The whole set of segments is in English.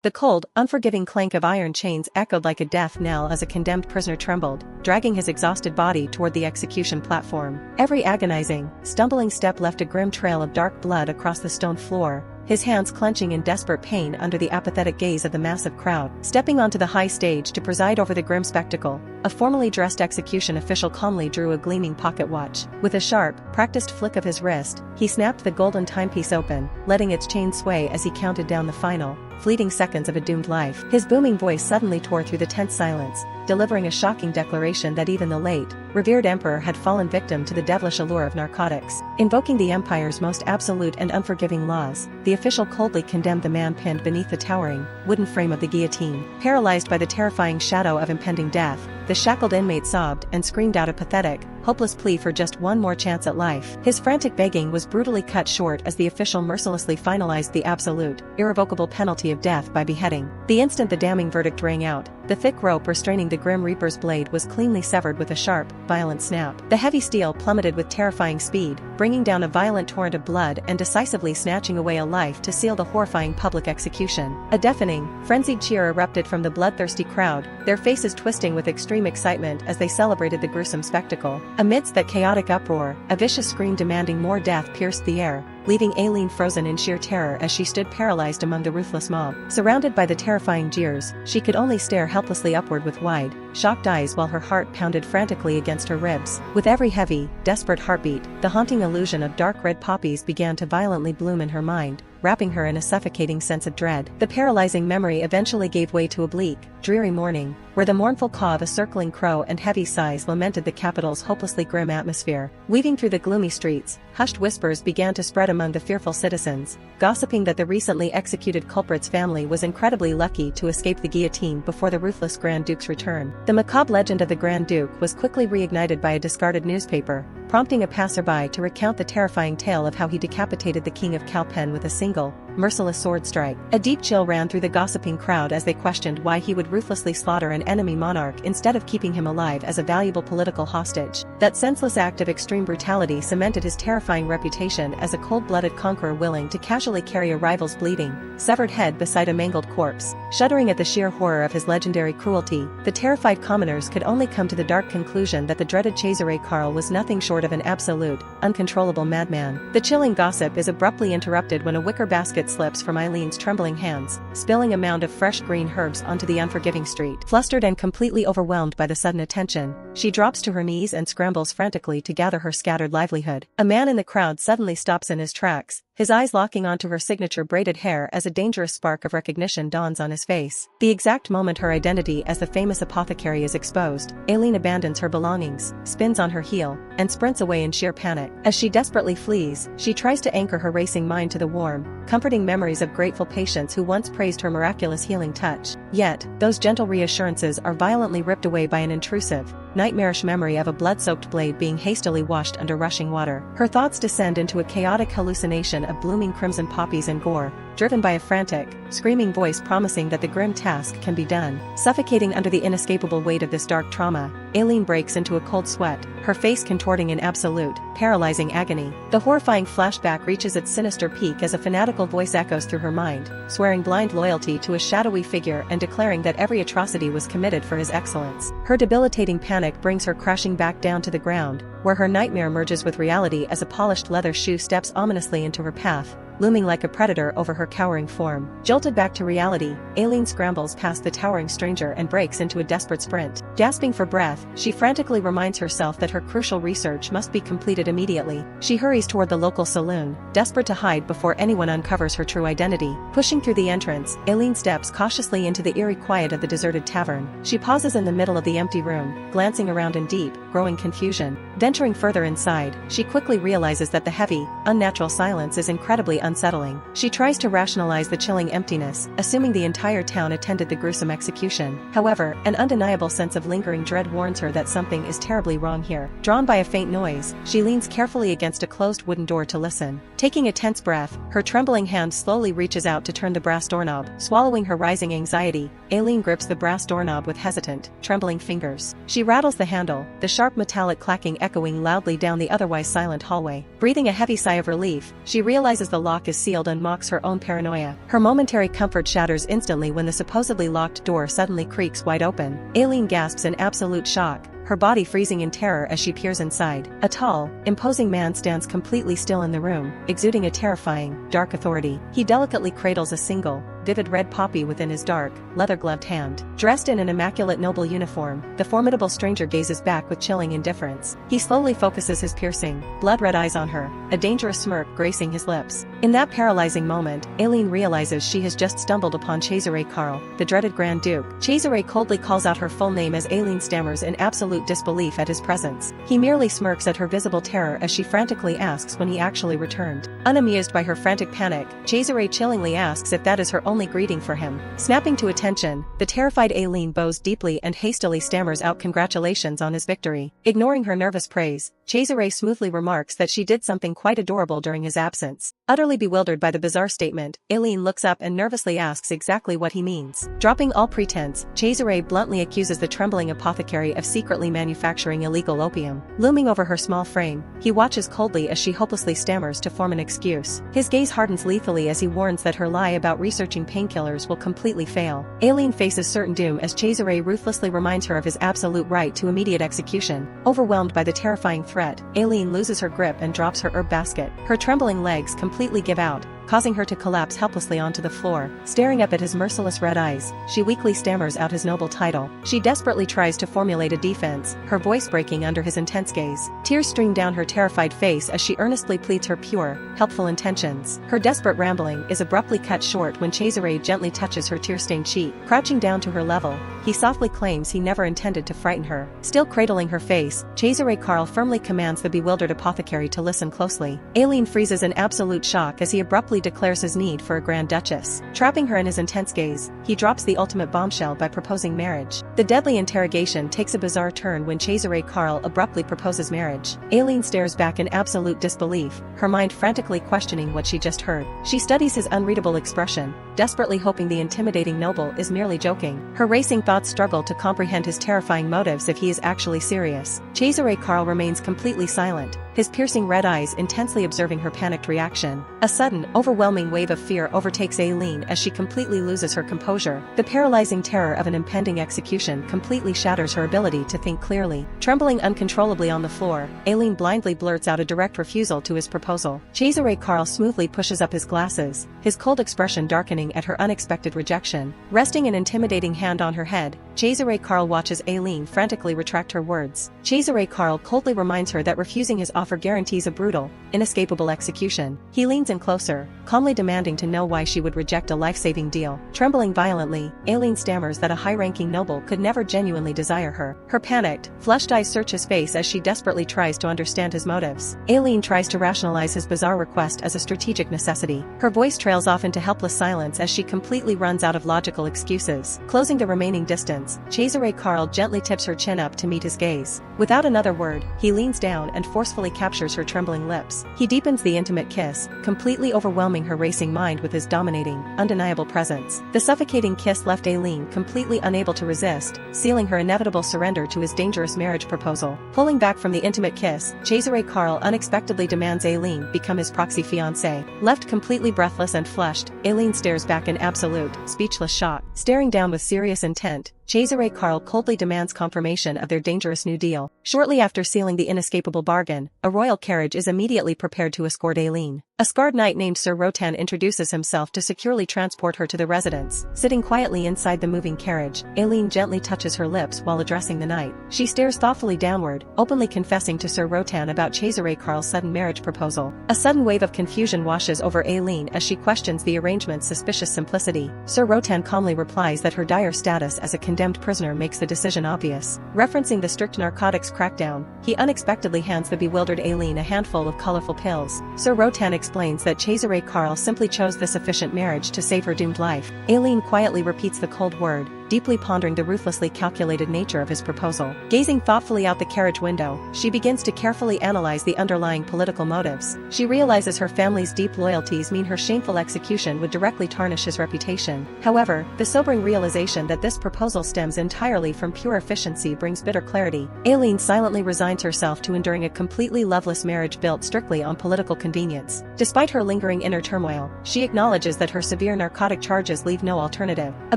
The cold, unforgiving clank of iron chains echoed like a death knell as a condemned prisoner trembled, dragging his exhausted body toward the execution platform. Every agonizing, stumbling step left a grim trail of dark blood across the stone floor, his hands clenching in desperate pain under the apathetic gaze of the massive crowd. Stepping onto the high stage to preside over the grim spectacle, a formally dressed execution official calmly drew a gleaming pocket watch. With a sharp, practiced flick of his wrist, he snapped the golden timepiece open, letting its chain sway as he counted down the final, fleeting seconds of a doomed life. His booming voice suddenly tore through the tense silence, delivering a shocking declaration that even the late, revered emperor had fallen victim to the devilish allure of narcotics. Invoking the empire's most absolute and unforgiving laws, the official coldly condemned the man pinned beneath the towering, wooden frame of the guillotine. Paralyzed by the terrifying shadow of impending death, the shackled inmate sobbed and screamed out a pathetic, hopeless plea for just one more chance at life. His frantic begging was brutally cut short as the official mercilessly finalized the absolute, irrevocable penalty of death by beheading. The instant the damning verdict rang out, the thick rope restraining the grim reaper's blade was cleanly severed with a sharp, violent snap. The heavy steel plummeted with terrifying speed, bringing down a violent torrent of blood and decisively snatching away a life to seal the horrifying public execution. A deafening, frenzied cheer erupted from the bloodthirsty crowd, their faces twisting with extreme excitement as they celebrated the gruesome spectacle. Amidst that chaotic uproar, a vicious scream demanding more death pierced the air, leaving Aileen frozen in sheer terror as she stood paralyzed among the ruthless mob. Surrounded by the terrifying jeers, she could only stare helplessly upward with wide, shocked eyes while her heart pounded frantically against her ribs. With every heavy, desperate heartbeat, the haunting illusion of dark red poppies began to violently bloom in her mind, wrapping her in a suffocating sense of dread. The paralyzing memory eventually gave way to a bleak, dreary morning, where the mournful caw of a circling crow and heavy sighs lamented the capital's hopelessly grim atmosphere. Weaving through the gloomy streets, hushed whispers began to spread among the fearful citizens, gossiping that the recently executed culprit's family was incredibly lucky to escape the guillotine before the ruthless Grand Duke's return. The macabre legend of the Grand Duke was quickly reignited by a discarded newspaper, prompting a passerby to recount the terrifying tale of how he decapitated the king of Kalpen with a single, merciless sword strike. A deep chill ran through the gossiping crowd as they questioned why he would ruthlessly slaughter an enemy monarch instead of keeping him alive as a valuable political hostage. That senseless act of extreme brutality cemented his terrifying reputation as a cold-blooded conqueror willing to casually carry a rival's bleeding, severed head beside a mangled corpse. Shuddering at the sheer horror of his legendary cruelty, the terrified commoners could only come to the dark conclusion that the dreaded Cesare Karl was nothing short of an absolute, uncontrollable madman. The chilling gossip is abruptly interrupted when a wicker basket slips from Eileen's trembling hands, spilling a mound of fresh green herbs onto the unforgiving street. Flustered and completely overwhelmed by the sudden attention, she drops to her knees and scrambles frantically to gather her scattered livelihood. A man in the crowd suddenly stops in his tracks, his eyes locking onto her signature braided hair as a dangerous spark of recognition dawns on his face. The exact moment her identity as the famous apothecary is exposed, Aileen abandons her belongings, spins on her heel, and sprints away in sheer panic. As she desperately flees, she tries to anchor her racing mind to the warm, comforting memories of grateful patients who once praised her miraculous healing touch. Yet, those gentle reassurances are violently ripped away by an intrusive, nightmarish memory of a blood-soaked blade being hastily washed under rushing water. Her thoughts descend into a chaotic hallucination of blooming crimson poppies and gore, driven by a frantic, screaming voice promising that the grim task can be done. Suffocating under the inescapable weight of this dark trauma, Aileen breaks into a cold sweat, her face contorting in absolute, paralyzing agony. The horrifying flashback reaches its sinister peak as a fanatical voice echoes through her mind, swearing blind loyalty to a shadowy figure and declaring that every atrocity was committed for his excellence. Her debilitating panic brings her crashing back down to the ground, where her nightmare merges with reality as a polished leather shoe steps ominously into her path, looming like a predator over her cowering form. Jolted back to reality, Aileen scrambles past the towering stranger and breaks into a desperate sprint. Gasping for breath, she frantically reminds herself that her crucial research must be completed immediately. She hurries toward the local saloon, desperate to hide before anyone uncovers her true identity. Pushing through the entrance, Aileen steps cautiously into the eerie quiet of the deserted tavern. She pauses in the middle of the empty room, glancing around in deep, growing confusion. Venturing further inside, she quickly realizes that the heavy, unnatural silence is incredibly unsettling. She tries to rationalize the chilling emptiness, assuming the entire town attended the gruesome execution. However, an undeniable sense of lingering dread warns her that something is terribly wrong here. Drawn by a faint noise, she leans carefully against a closed wooden door to listen. Taking a tense breath, her trembling hand slowly reaches out to turn the brass doorknob. Swallowing her rising anxiety, Aileen grips the brass doorknob with hesitant, trembling fingers. She rattles the handle, the sharp metallic clacking echoing loudly down the otherwise silent hallway. Breathing a heavy sigh of relief, she realizes the lock is sealed and mocks her own paranoia. Her momentary comfort shatters instantly when the supposedly locked door suddenly creaks wide open. Aileen gasps in absolute shock, her body freezing in terror as she peers inside. A tall, imposing man stands completely still in the room, exuding a terrifying, dark authority. He delicately cradles a single, vivid red poppy within his dark, leather-gloved hand. Dressed in an immaculate noble uniform, the formidable stranger gazes back with chilling indifference. He slowly focuses his piercing, blood-red eyes on her, a dangerous smirk gracing his lips. In that paralyzing moment, Aileen realizes she has just stumbled upon Cesare Karl, the dreaded Grand Duke. Cesare coldly calls out her full name as Aileen stammers in absolute disbelief at his presence. He merely smirks at her visible terror as she frantically asks when he actually returned. Unamused by her frantic panic, Cesare chillingly asks if that is her only greeting for him. Snapping to attention, the terrified Aileen bows deeply and hastily stammers out congratulations on his victory. Ignoring her nervous praise, Cesare smoothly remarks that she did something quite adorable during his absence. Utterly bewildered by the bizarre statement, Aileen looks up and nervously asks exactly what he means. Dropping all pretense, Cesare bluntly accuses the trembling apothecary of secretly manufacturing illegal opium. Looming over her small frame, he watches coldly as she hopelessly stammers to form an excuse. His gaze hardens lethally as he warns that her lie about researching painkillers will completely fail. Aileen faces certain doom as Cesare ruthlessly reminds her of his absolute right to immediate execution. Overwhelmed by the terrifying threat, Aileen loses her grip and drops her herb basket. Her trembling legs completely give out, causing her to collapse helplessly onto the floor. Staring up at his merciless red eyes, she weakly stammers out his noble title. She desperately tries to formulate a defense, her voice breaking under his intense gaze. Tears stream down her terrified face as she earnestly pleads her pure, helpful intentions. Her desperate rambling is abruptly cut short when Cesare gently touches her tear-stained cheek. Crouching down to her level, he softly claims he never intended to frighten her. Still cradling her face, Cesare Karl firmly commands the bewildered apothecary to listen closely. Aileen freezes in absolute shock as he abruptly declares his need for a Grand Duchess. Trapping her in his intense gaze, he drops the ultimate bombshell by proposing marriage. The deadly interrogation takes a bizarre turn when Cesare Karl abruptly proposes marriage. Aileen stares back in absolute disbelief, her mind frantically questioning what she just heard. She studies his unreadable expression, desperately hoping the intimidating noble is merely joking. Her racing thoughts struggle to comprehend his terrifying motives if he is actually serious. Cesare Karl remains completely silent, his piercing red eyes intensely observing her panicked reaction. A sudden, overwhelming wave of fear overtakes Aileen as she completely loses her composure. The paralyzing terror of an impending execution completely shatters her ability to think clearly. Trembling uncontrollably on the floor, Aileen blindly blurts out a direct refusal to his proposal. Cesare Karl smoothly pushes up his glasses, his cold expression darkening at her unexpected rejection. Resting an intimidating hand on her head, Cesare Karl watches Aileen frantically retract her words. Cesare Karl coldly reminds her that refusing his offer guarantees a brutal, inescapable execution. He leans in closer, calmly demanding to know why she would reject a life-saving deal. Trembling violently, Aileen stammers that a high-ranking noble could never genuinely desire her. Her panicked, flushed eyes search his face as she desperately tries to understand his motives. Aileen tries to rationalize his bizarre request as a strategic necessity. Her voice trails off into helpless silence as she completely runs out of logical excuses. Closing the remaining distance, Cesare Karl gently tips her chin up to meet his gaze. Without another word, he leans down and forcefully captures her trembling lips. He deepens the intimate kiss, completely overwhelming her racing mind with his dominating, undeniable presence. The suffocating kiss left Aileen completely unable to resist, sealing her inevitable surrender to his dangerous marriage proposal. Pulling back from the intimate kiss, Cesare Karl unexpectedly demands Aileen become his proxy fiancée. Left completely breathless and flushed, Aileen stares back in absolute, speechless shock. Staring down with serious intent, Cesare Karl coldly demands confirmation of their dangerous new deal. Shortly after sealing the inescapable bargain, a royal carriage is immediately prepared to escort Aileen. A scarred knight named Sir Rotan introduces himself to securely transport her to the residence. Sitting quietly inside the moving carriage, Aileen gently touches her lips while addressing the knight. She stares thoughtfully downward, openly confessing to Sir Rotan about Cesare Karl's sudden marriage proposal. A sudden wave of confusion washes over Aileen as she questions the arrangement's suspicious simplicity. Sir Rotan calmly replies that her dire status as a condemned prisoner makes the decision obvious. Referencing the strict narcotics crackdown, he unexpectedly hands the bewildered Aileen a handful of colorful pills. Sir Rotan explains that Cesare Karl simply chose this efficient marriage to save her doomed life. Aileen quietly repeats the cold word, deeply pondering the ruthlessly calculated nature of his proposal. Gazing thoughtfully out the carriage window, she begins to carefully analyze the underlying political motives. She realizes her family's deep loyalties mean her shameful execution would directly tarnish his reputation. However, the sobering realization that this proposal stems entirely from pure efficiency brings bitter clarity. Aileen silently resigns herself to enduring a completely loveless marriage built strictly on political convenience. Despite her lingering inner turmoil, she acknowledges that her severe narcotic charges leave no alternative. A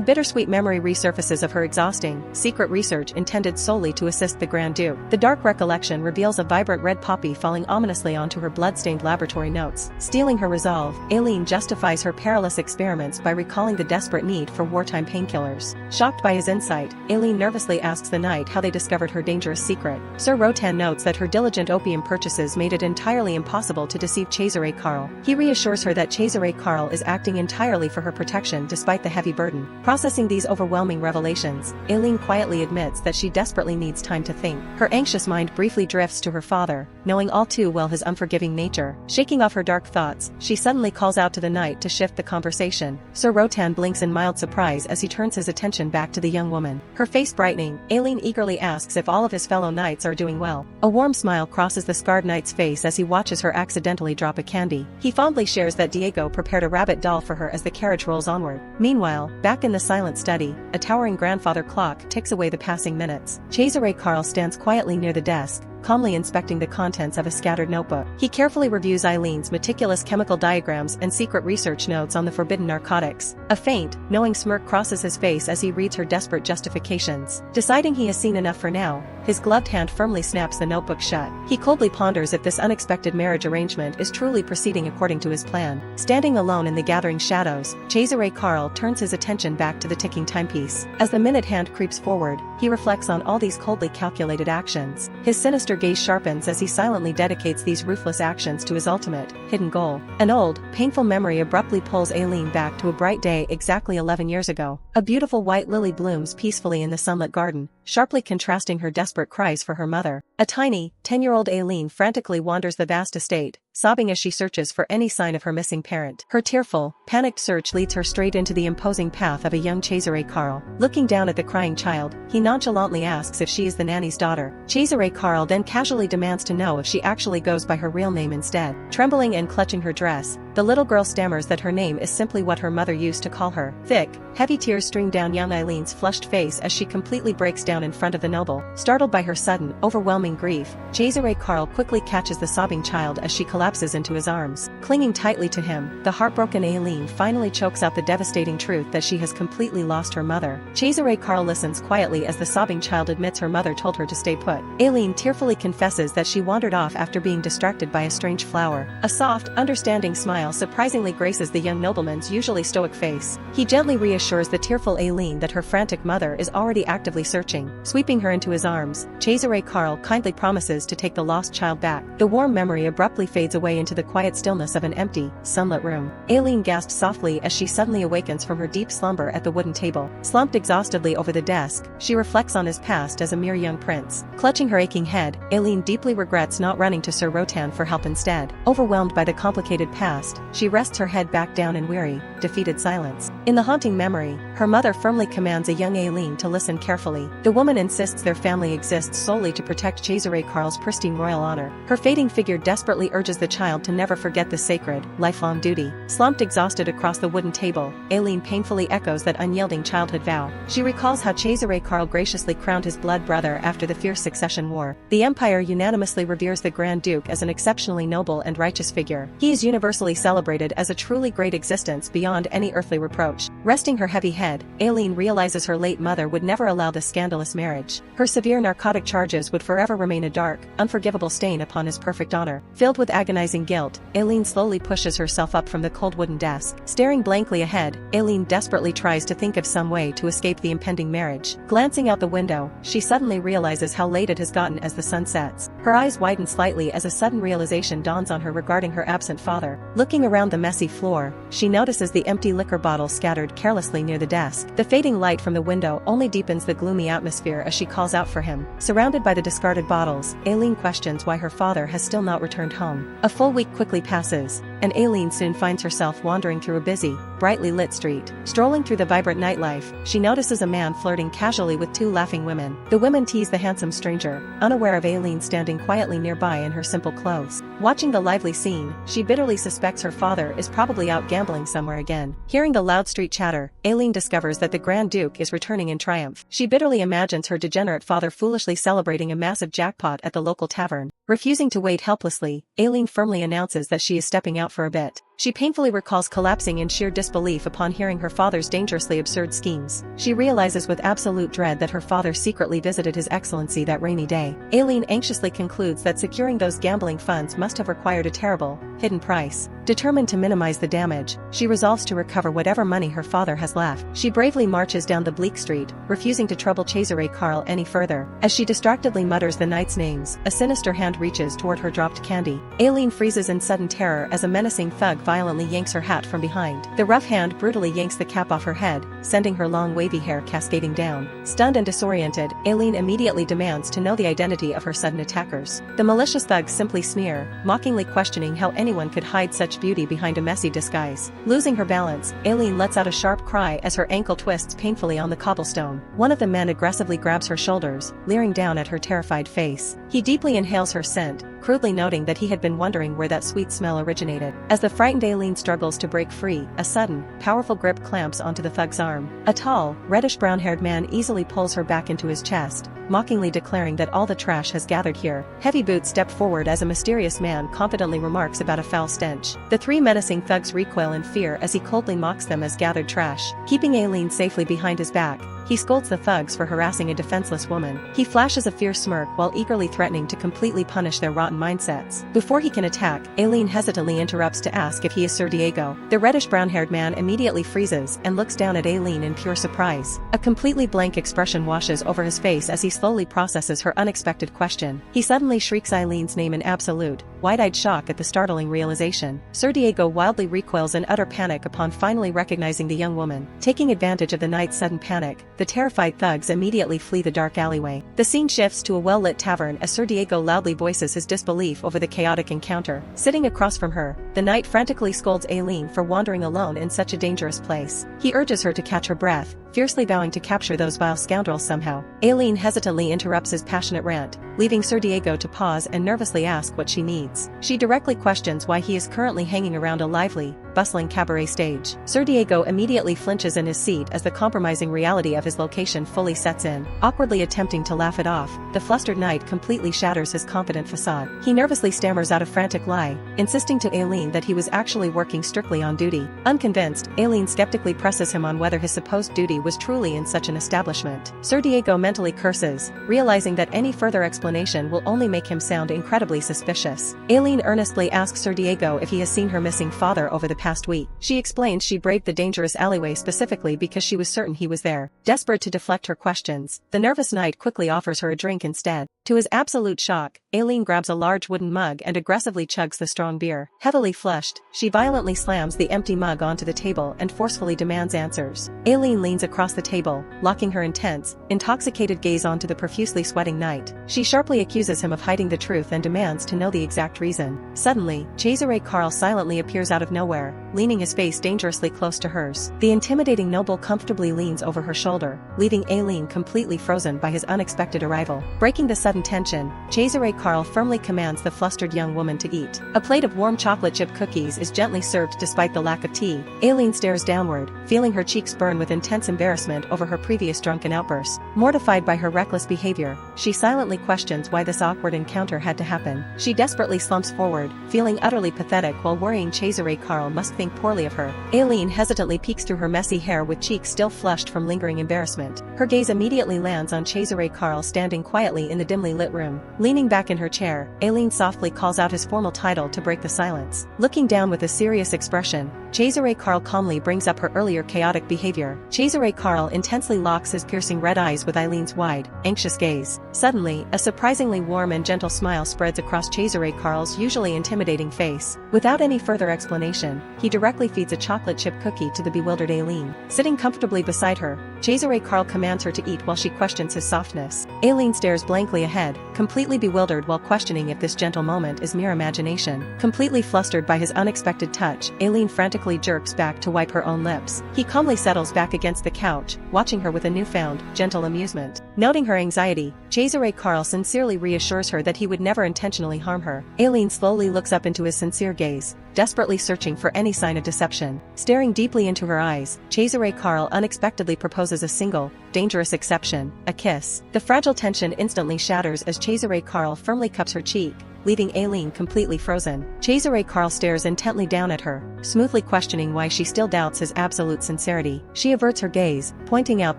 bittersweet memory resurfaces of her exhausting, secret research intended solely to assist the Grand Duke. The dark recollection reveals a vibrant red poppy falling ominously onto her blood-stained laboratory notes. Stealing her resolve, Aileen justifies her perilous experiments by recalling the desperate need for wartime painkillers. Shocked by his insight, Aileen nervously asks the knight how they discovered her dangerous secret. Sir Rotan notes that her diligent opium purchases made it entirely impossible to deceive Cesare Karl. He reassures her that Cesare Karl is acting entirely for her protection despite the heavy burden. Processing these overwhelming revelations, Aileen quietly admits that she desperately needs time to think. Her anxious mind briefly drifts to her father, knowing all too well his unforgiving nature. Shaking off her dark thoughts, she suddenly calls out to the knight to shift the conversation. Sir Rotan blinks in mild surprise as he turns his attention back to the young woman. Her face brightening, Aileen eagerly asks if all of his fellow knights are doing well. A warm smile crosses the scarred knight's face as he watches her accidentally drop a candy. He fondly shares that Diego prepared a rabbit doll for her as the carriage rolls onward. Meanwhile, back in the silent study, a towering grandfather clock ticks away the passing minutes. Cesare Karl stands quietly near the desk, calmly inspecting the contents of a scattered notebook. He carefully reviews Eileen's meticulous chemical diagrams and secret research notes on the forbidden narcotics. A faint, knowing smirk crosses his face as he reads her desperate justifications. Deciding he has seen enough for now, his gloved hand firmly snaps the notebook shut. He coldly ponders if this unexpected marriage arrangement is truly proceeding according to his plan. Standing alone in the gathering shadows, Cesare Karl turns his attention back to the ticking timepiece. As the minute hand creeps forward, he reflects on all these coldly calculated actions. His sinister gaze sharpens as he silently dedicates these ruthless actions to his ultimate, hidden goal. An old, painful memory abruptly pulls Aileen back to a bright day exactly 11 years ago. A beautiful white lily blooms peacefully in the sunlit garden, sharply contrasting her desperate cries for her mother. A tiny, 10-year-old Aileen frantically wanders the vast estate, sobbing as she searches for any sign of her missing parent. Her tearful, panicked search leads her straight into the imposing path of a young Cesare Karl. Looking down at the crying child, he nonchalantly asks if she is the nanny's daughter. Cesare Karl then casually demands to know if she actually goes by her real name instead. Trembling and clutching her dress, the little girl stammers that her name is simply what her mother used to call her. Thick, heavy tears stream down young Eileen's flushed face as she completely breaks down in front of the noble. Startled by her sudden, overwhelming grief, Cesare Karl quickly catches the sobbing child as she collapses into his arms. Clinging tightly to him, the heartbroken Aileen finally chokes out the devastating truth that she has completely lost her mother. Cesare Karl listens quietly as the sobbing child admits her mother told her to stay put. Aileen tearfully confesses that she wandered off after being distracted by a strange flower. A soft, understanding smile surprisingly graces the young nobleman's usually stoic face. He gently reassures the tearful Aileen that her frantic mother is already actively searching. Sweeping her into his arms, Cesare Karl kindly promises to take the lost child back. The warm memory abruptly fades away into the quiet stillness of an empty, sunlit room. Aileen gasps softly as she suddenly awakens from her deep slumber at the wooden table. Slumped exhaustedly over the desk, she reflects on his past as a mere young prince. Clutching her aching head, Aileen deeply regrets not running to Sir Rotan for help instead. Overwhelmed by the complicated past, she rests her head back down in weary, defeated silence. In the haunting memory, her mother firmly commands a young Aileen to listen carefully. The woman insists their family exists solely to protect Cesare Karl's pristine royal honor. Her fading figure desperately urges the child to never forget the sacred, lifelong duty. Slumped exhausted across the wooden table, Aileen painfully echoes that unyielding childhood vow. She recalls how Cesare Karl graciously crowned his blood brother after the fierce succession war. The empire unanimously reveres the Grand Duke as an exceptionally noble and righteous figure. He is universally celebrated as a truly great existence beyond any earthly reproach. Resting her heavy head, Aileen realizes her late mother would never allow this scandalous marriage. Her severe narcotic charges would forever remain a dark, unforgivable stain upon his perfect honor. Filled with agonizing guilt, Aileen slowly pushes herself up from the cold wooden desk. Staring blankly ahead, Aileen desperately tries to think of some way to escape the impending marriage. Glancing out the window, she suddenly realizes how late it has gotten as the sun sets. Her eyes widen slightly as a sudden realization dawns on her regarding her absent father. Looking around the messy floor, she notices the empty liquor bottle scattered carelessly near the desk. The fading light from the window only deepens the gloomy atmosphere as she calls out for him. Surrounded by the discarded bottles, Aileen questions why her father has still not returned home. A full week quickly passes, and Aileen soon finds herself wandering through a busy, brightly lit street. Strolling through the vibrant nightlife, she notices a man flirting casually with two laughing women. The women tease the handsome stranger, unaware of Aileen standing quietly nearby in her simple clothes. Watching the lively scene, she bitterly suspects her father is probably out gambling somewhere again. Hearing the loud street chatter, Aileen discovers that the Grand Duke is returning in triumph. She bitterly imagines her degenerate father foolishly celebrating a massive jackpot at the local tavern. Refusing to wait helplessly, Aileen firmly announces that she is stepping out for a bit. She painfully recalls collapsing in sheer disbelief upon hearing her father's dangerously absurd schemes. She realizes with absolute dread that her father secretly visited His Excellency that rainy day. Aileen anxiously concludes that securing those gambling funds must have required a terrible, hidden price. Determined to minimize the damage, she resolves to recover whatever money her father has left. She bravely marches down the bleak street, refusing to trouble Cesare Karl any further. As she distractedly mutters the knights' names, a sinister hand reaches toward her dropped candy. Aileen freezes in sudden terror as a menacing thug violently yanks her hat from behind. The rough hand brutally yanks the cap off her head, sending her long wavy hair cascading down. Stunned and disoriented, Aileen immediately demands to know the identity of her sudden attackers. The malicious thugs simply sneer, mockingly questioning how anyone could hide such beauty behind a messy disguise. Losing her balance, Aileen lets out a sharp cry as her ankle twists painfully on the cobblestone. One of the men aggressively grabs her shoulders, leering down at her terrified face. He deeply inhales her scent, crudely noting that he had been wondering where that sweet smell originated. As the frightened Aileen struggles to break free, a sudden, powerful grip clamps onto the thug's arm. A tall, reddish-brown-haired man easily pulls her back into his chest, mockingly declaring that all the trash has gathered here. Heavy boots step forward as a mysterious man confidently remarks about a foul stench. The three menacing thugs recoil in fear as he coldly mocks them as gathered trash. Keeping Aileen safely behind his back, he scolds the thugs for harassing a defenseless woman. He flashes a fierce smirk while eagerly threatening to completely punish their rotten mindsets. Before he can attack, Aileen hesitantly interrupts to ask if he is Sir Diego. The reddish-brown-haired man immediately freezes and looks down at Aileen in pure surprise. A completely blank expression washes over his face as he slowly processes her unexpected question. He suddenly shrieks Aileen's name in absolute, wide-eyed shock at the startling realization. Sir Diego wildly recoils in utter panic upon finally recognizing the young woman. Taking advantage of the knight's sudden panic, the terrified thugs immediately flee the dark alleyway. The scene shifts to a well-lit tavern as Sir Diego loudly voices his disbelief over the chaotic encounter. Sitting across from her, the knight frantically scolds Aileen for wandering alone in such a dangerous place. He urges her to catch her breath, fiercely vowing to capture those vile scoundrels somehow. Aileen hesitantly interrupts his passionate rant, leaving Sir Diego to pause and nervously ask what she needs. She directly questions why he is currently hanging around a lively, bustling cabaret stage. Sir Diego immediately flinches in his seat as the compromising reality of his location fully sets in. Awkwardly attempting to laugh it off, the flustered knight completely shatters his confident facade. He nervously stammers out a frantic lie, insisting to Aileen that he was actually working strictly on duty. Unconvinced, Aileen skeptically presses him on whether his supposed duty was truly in such an establishment. Sir Diego mentally curses, realizing that any further explanation will only make him sound incredibly suspicious. Aileen earnestly asks Sir Diego if he has seen her missing father over the past week. She explains she braved the dangerous alleyway specifically because she was certain he was there. Desperate to deflect her questions, the nervous knight quickly offers her a drink instead. To his absolute shock, Aileen grabs a large wooden mug and aggressively chugs the strong beer. Heavily flushed, she violently slams the empty mug onto the table and forcefully demands answers. Aileen leans across the table, locking her intense, intoxicated gaze onto the profusely sweating knight. She sharply accuses him of hiding the truth and demands to know the exact reason. Suddenly, Cesare Karl silently appears out of nowhere, leaning his face dangerously close to hers. The intimidating noble comfortably leans over her shoulder, leaving Aileen completely frozen by his unexpected arrival. Breaking the sudden tension, Cesare Karl firmly commands the flustered young woman to eat. A plate of warm chocolate chip cookies is gently served despite the lack of tea. Aileen stares downward, feeling her cheeks burn with intense embarrassment over her previous drunken outburst. Mortified by her reckless behavior, she silently questions why this awkward encounter had to happen. She desperately slumps forward, feeling utterly pathetic while worrying Cesare Karl must think poorly of her. Aileen hesitantly peeks through her messy hair with cheeks still flushed from lingering embarrassment. Her gaze immediately lands on Cesare Karl standing quietly in the dimly lit room. Leaning back in her chair, Aileen softly calls out his formal title to break the silence. Looking down with a serious expression, Cesare Karl calmly brings up her earlier chaotic behavior. Cesare Karl intensely locks his piercing red eyes with Aileen's wide, anxious gaze. Suddenly, a surprisingly warm and gentle smile spreads across Cesare Karl's usually intimidating face. Without any further explanation, he directly feeds a chocolate chip cookie to the bewildered Aileen. Sitting comfortably beside her, Cesare Karl commands her to eat while she questions his softness. Aileen stares blankly ahead, completely bewildered while questioning if this gentle moment is mere imagination. Completely flustered by his unexpected touch, Aileen frantically jerks back to wipe her own lips. He calmly settles back against the couch, watching her with a newfound, gentle amusement. Noting her anxiety, Cesare Karl sincerely reassures her that he would never intentionally harm her. Aileen slowly looks up into his sincere gaze, desperately searching for any sign of deception. Staring deeply into her eyes, Cesare Karl unexpectedly proposes a single, dangerous exception: a kiss. The fragile tension instantly shatters as Cesare Karl firmly cups her cheek, leaving Aileen completely frozen. Cesare Karl stares intently down at her, smoothly questioning why she still doubts his absolute sincerity. She averts her gaze, pointing out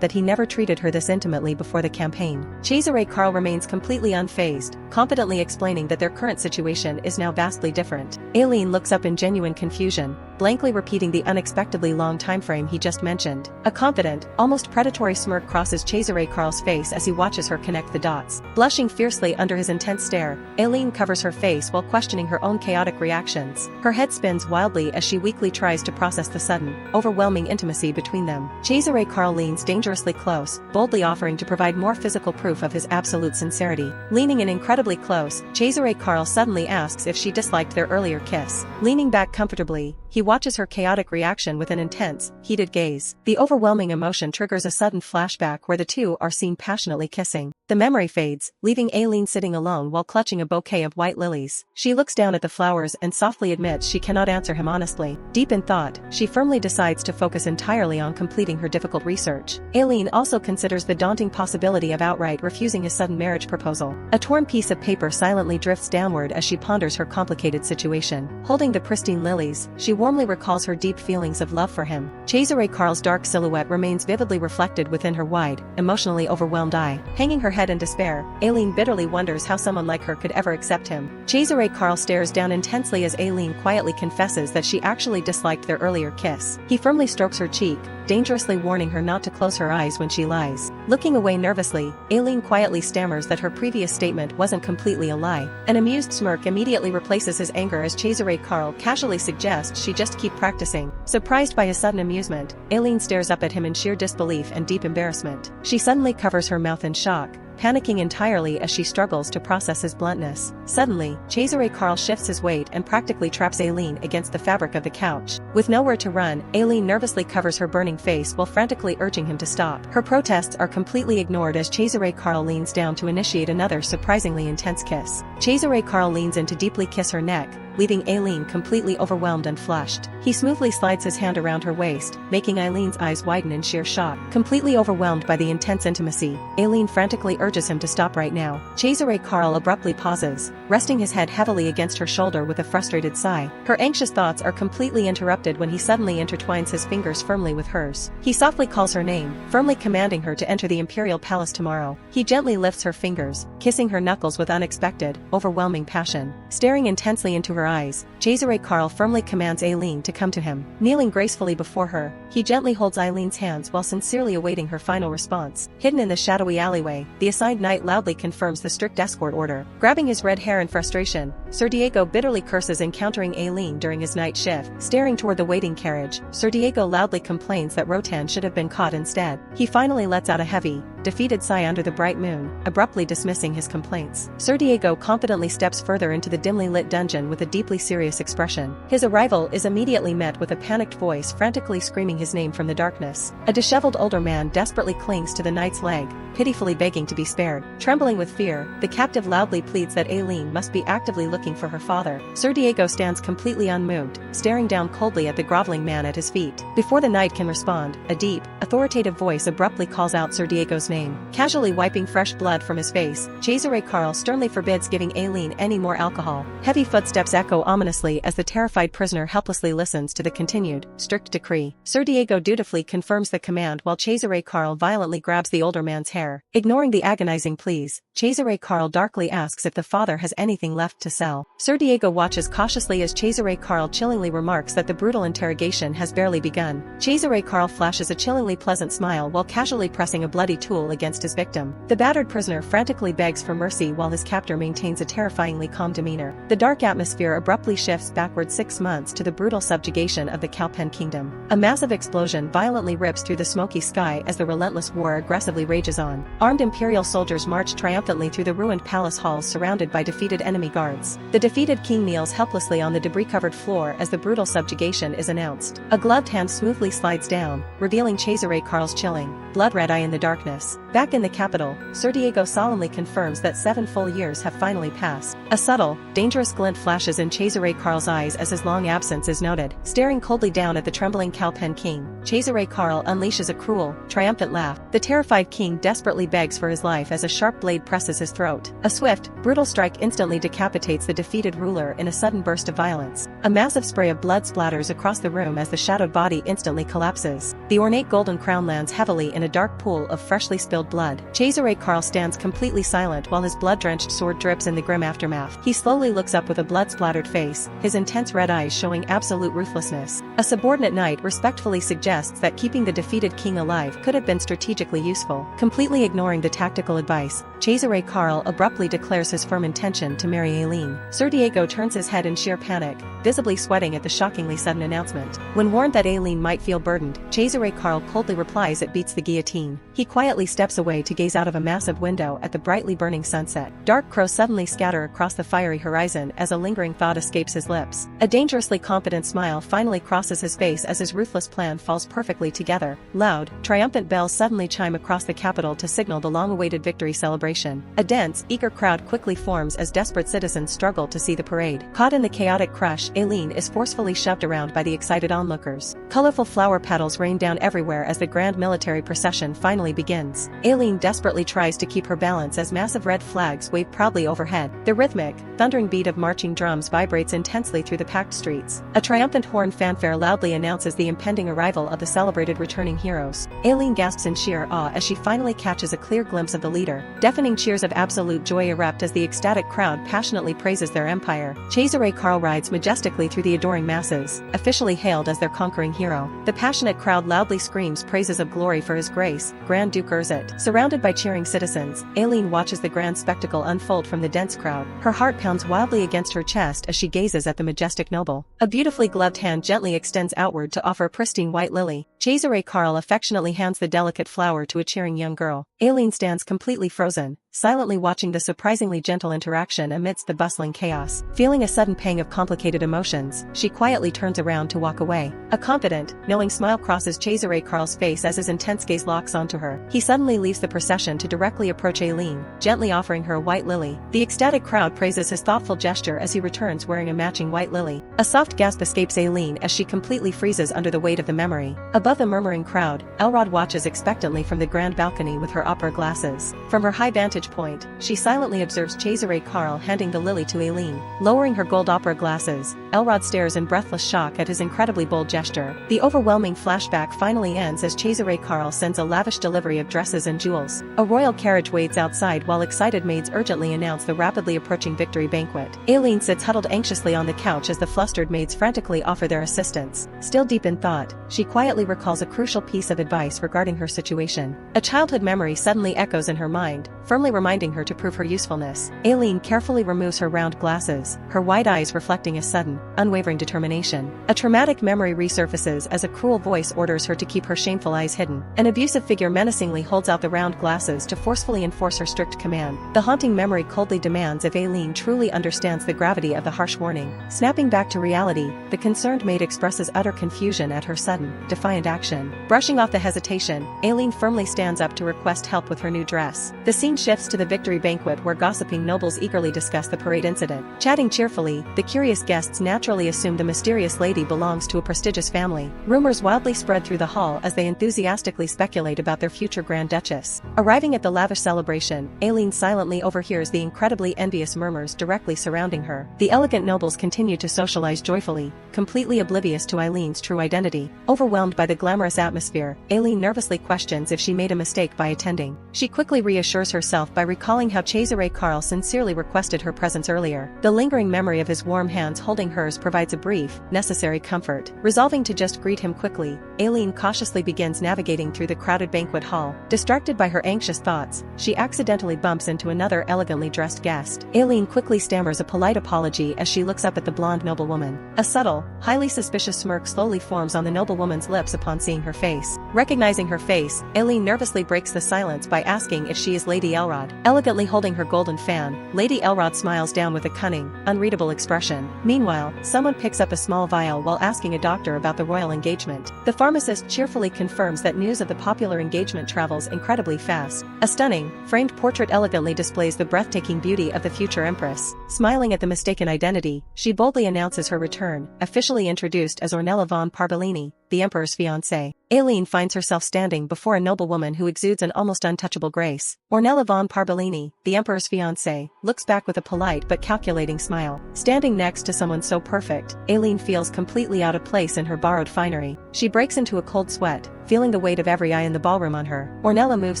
that he never treated her this intimately before the campaign. Cesare Karl remains completely unfazed, confidently explaining that their current situation is now vastly different. Aileen looks up in genuine confusion, blankly repeating the unexpectedly long timeframe he just mentioned. A confident, almost predatory smirk crosses Cesare Karl's face as he watches her connect the dots. Blushing fiercely under his intense stare, Aileen covers her face while questioning her own chaotic reactions. Her head spins wildly as she weakly tries to process the sudden, overwhelming intimacy between them. Cesare Karl leans dangerously close, boldly offering to provide more physical proof of his absolute sincerity. Leaning in incredibly close, Cesare Karl suddenly asks if she disliked their earlier kiss. Leaning back comfortably, he watches her chaotic reaction with an intense, heated gaze. The overwhelming emotion triggers a sudden flashback where the two are seen passionately kissing. The memory fades, leaving Aileen sitting alone while clutching a bouquet of white lilies. She looks down at the flowers and softly admits she cannot answer him honestly. Deep in thought, she firmly decides to focus entirely on completing her difficult research. Aileen also considers the daunting possibility of outright refusing his sudden marriage proposal. A torn piece of paper silently drifts downward as she ponders her complicated situation. Holding the pristine lilies, she warmly recalls her deep feelings of love for him. Cesare Karl's dark silhouette remains vividly reflected within her wide, emotionally overwhelmed eye. Hanging her head in despair, Aileen bitterly wonders how someone like her could ever accept him. Cesare Karl stares down intensely as Aileen quietly confesses that she actually disliked their earlier kiss. He firmly strokes her cheek, dangerously warning her not to close her eyes when she lies. Looking away nervously, Aileen quietly stammers that her previous statement wasn't completely a lie. An amused smirk immediately replaces his anger as Cesare Karl casually suggests she just keep practicing. Surprised by his sudden amusement, Aileen stares up at him in sheer disbelief and deep embarrassment. She suddenly covers her mouth in shock, panicking entirely as she struggles to process his bluntness. Suddenly, Cesare Karl shifts his weight and practically traps Aileen against the fabric of the couch. With nowhere to run, Aileen nervously covers her burning face while frantically urging him to stop. Her protests are completely ignored as Cesare Karl leans down to initiate another surprisingly intense kiss. Cesare Karl leans in to deeply kiss her neck, leaving Aileen completely overwhelmed and flushed. He smoothly slides his hand around her waist, making Aileen's eyes widen in sheer shock. Completely overwhelmed by the intense intimacy, Aileen frantically urges him to stop right now. Cesare Karl abruptly pauses, resting his head heavily against her shoulder with a frustrated sigh. Her anxious thoughts are completely interrupted when he suddenly intertwines his fingers firmly with hers. He softly calls her name, firmly commanding her to enter the imperial palace tomorrow. He gently lifts her fingers, kissing her knuckles with unexpected, overwhelming passion. Staring intensely into her eyes, Cesare Karl firmly commands Aileen to come to him. Kneeling gracefully before her, he gently holds Aileen's hands while sincerely awaiting her final response. Hidden in the shadowy alleyway, the assigned knight loudly confirms the strict escort order. Grabbing his red hair in frustration, Sir Diego bitterly curses encountering Aileen during his night shift. Staring toward the waiting carriage, Sir Diego loudly complains that Rotan should have been caught instead. He finally lets out a heavy, defeated sigh under the bright moon, abruptly dismissing his complaints. Sir Diego confidently steps further into the dimly lit dungeon with a deeply serious expression. His arrival is immediately met with a panicked voice frantically screaming his name from the darkness. A disheveled older man desperately clings to the knight's leg, pitifully begging to be spared. Trembling with fear, the captive loudly pleads that Aileen must be actively looking for her father. Sir Diego stands completely unmoved, staring down coldly at the groveling man at his feet. Before the knight can respond, a deep, authoritative voice abruptly calls out Sir Diego's name. Casually wiping fresh blood from his face, Cesare Karl sternly forbids giving Aileen any more alcohol. Heavy footsteps echo ominously as the terrified prisoner helplessly listens to the continued, strict decree. Sir Diego dutifully confirms the command while Cesare Karl violently grabs the older man's hair. Ignoring the agonizing pleas, Cesare Karl darkly asks if the father has anything left to sell. Sir Diego watches cautiously as Cesare Karl chillingly remarks that the brutal interrogation has barely begun. Cesare Karl flashes a chillingly pleasant smile while casually pressing a bloody tool against his victim. The battered prisoner frantically begs for mercy while his captor maintains a terrifyingly calm demeanor. The dark atmosphere abruptly shifts backward 6 months to the brutal subjugation of the Kalpen kingdom. A massive explosion violently rips through the smoky sky as the relentless war aggressively rages on. Armed imperial soldiers march triumphantly through the ruined palace halls surrounded by defeated enemy guards. The defeated king kneels helplessly on the debris-covered floor as the brutal subjugation is announced. A gloved hand smoothly slides down, revealing Cesare Karl's chilling, blood-red eye in the darkness. Back in the capital, Sir Diego solemnly confirms that 7 full years have finally passed. A subtle, dangerous glint flashes in Cesare Karl's eyes as his long absence is noted. Staring coldly down at the trembling Kalpen king, Cesare Karl unleashes a cruel, triumphant laugh. The terrified king desperately begs for his life as a sharp blade presses his throat. A swift, brutal strike instantly decapitates the defeated ruler in a sudden burst of violence. A massive spray of blood splatters across the room as the shadowed body instantly collapses. The ornate golden crown lands heavily in a dark pool of freshly spilled blood. Cesare Karl stands completely silent while his blood-drenched sword drips in the grim aftermath. He slowly looks up with a blood-splattered face, his intense red eyes showing absolute ruthlessness. A subordinate knight respectfully suggests that keeping the defeated king alive could have been strategically useful. Completely ignoring the tactical advice, Cesare Karl abruptly declares his firm intention to marry Aileen. Sir Diego turns his head in sheer panic, visibly sweating at the shockingly sudden announcement. When warned that Aileen might feel burdened, Cesare Karl coldly replies it beats the guillotine. He quietly steps away to gaze out of a massive window at the brightly burning sunset. Dark crows suddenly scatter across the fiery horizon as a lingering thought escapes his lips. A dangerously confident smile finally crosses his face as his ruthless plan falls perfectly together. Loud, triumphant bells suddenly chime across the capital to signal the long-awaited victory celebration. A dense, eager crowd quickly forms as desperate citizens struggle to see the parade. Caught in the chaotic crush, Aileen is forcefully shoved around by the excited onlookers. Colorful flower petals rain down everywhere as the grand military procession finally begins. Aileen desperately tries to keep her balance as massive red flags wave proudly overhead. The rhythmic, thundering beat of marching drums vibrates intensely through the packed streets. A triumphant horn fanfare loudly announces the impending arrival of the celebrated returning heroes. Aileen gasps in sheer awe as she finally catches a clear glimpse of the leader. Deafening cheers of absolute joy erupt as the ecstatic crowd passionately praises their empire. Cesare Karl rides majestically through the adoring masses, officially hailed as their conquering hero. The passionate crowd loudly screams praises of glory for his grace, Grand Duke Cesare. Surrounded by cheering citizens, Aileen watches the grand spectacle unfold from the dense crowd. Her heart pounds wildly against her chest as she gazes at the majestic noble. A beautifully gloved hand gently extends outward to offer a pristine white lily. Cesare Karl affectionately hands the delicate flower to a cheering young girl. Aileen stands completely frozen, silently watching the surprisingly gentle interaction amidst the bustling chaos. Feeling a sudden pang of complicated emotions, she quietly turns around to walk away. A confident, knowing smile crosses Cesare Karl's face as his intense gaze locks onto her. He suddenly leaves the procession to directly approach Aileen, gently offering her a white lily. The ecstatic crowd praises his thoughtful gesture as he returns wearing a matching white lily. A soft gasp escapes Aileen as she completely freezes under the weight of the memory. Above the murmuring crowd, Elrod watches expectantly from the grand balcony with her opera glasses. From her high vantage point, she silently observes Cesare Karl handing the lily to Aileen. Lowering her gold opera glasses, Elrod stares in breathless shock at his incredibly bold gesture. The overwhelming flashback finally ends as Cesare Karl sends a lavish delivery of dresses and jewels. A royal carriage waits outside while excited maids urgently announce the rapidly approaching victory banquet. Aileen sits huddled anxiously on the couch as the flustered maids frantically offer their assistance. Still deep in thought, she quietly recalls a crucial piece of advice regarding her situation. A childhood memory suddenly echoes in her mind, firmly reminding her to prove her usefulness. Aileen carefully removes her round glasses, her wide eyes reflecting a sudden, unwavering determination. A traumatic memory resurfaces as a cruel voice orders her to keep her shameful eyes hidden. An abusive figure menacingly holds out the round glasses to forcefully enforce her strict command. The haunting memory coldly demands if Aileen truly understands the gravity of the harsh warning. Snapping back to reality, the concerned maid expresses utter confusion at her sudden, defiant action. Brushing off the hesitation, Aileen firmly stands up to request help with her new dress. The scene shifts shifts to the victory banquet where gossiping nobles eagerly discuss the parade incident. Chatting cheerfully, the curious guests naturally assume the mysterious lady belongs to a prestigious family. Rumors wildly spread through the hall as they enthusiastically speculate about their future Grand Duchess. Arriving at the lavish celebration, Aileen silently overhears the incredibly envious murmurs directly surrounding her. The elegant nobles continue to socialize joyfully, completely oblivious to Aileen's true identity. Overwhelmed by the glamorous atmosphere, Aileen nervously questions if she made a mistake by attending. She quickly reassures herself by recalling how Cesare Karl sincerely requested her presence earlier. The lingering memory of his warm hands holding hers provides a brief, necessary comfort. Resolving to just greet him quickly, Aileen cautiously begins navigating through the crowded banquet hall. Distracted by her anxious thoughts, she accidentally bumps into another elegantly dressed guest. Aileen quickly stammers a polite apology as she looks up at the blonde noblewoman. A subtle, highly suspicious smirk slowly forms on the noblewoman's lips upon seeing her face. Recognizing her face, Aileen nervously breaks the silence by asking if she is Lady Elrod. Elegantly holding her golden fan, Lady Elrod smiles down with a cunning, unreadable expression. Meanwhile, someone picks up a small vial while asking a doctor about the royal engagement. The pharmacist cheerfully confirms that news of the popular engagement travels incredibly fast. A stunning, framed portrait elegantly displays the breathtaking beauty of the future empress. Smiling at the mistaken identity, she boldly announces her return, officially introduced as Ornella von Parbolini, the emperor's fiancée. Aileen finds herself standing before a noblewoman who exudes an almost untouchable grace. Ornella von Parbolini, the emperor's fiancée, looks back with a polite but calculating smile. Standing next to someone so perfect, Aileen feels completely out of place in her borrowed finery. She breaks into a cold sweat, feeling the weight of every eye in the ballroom on her. Ornella moves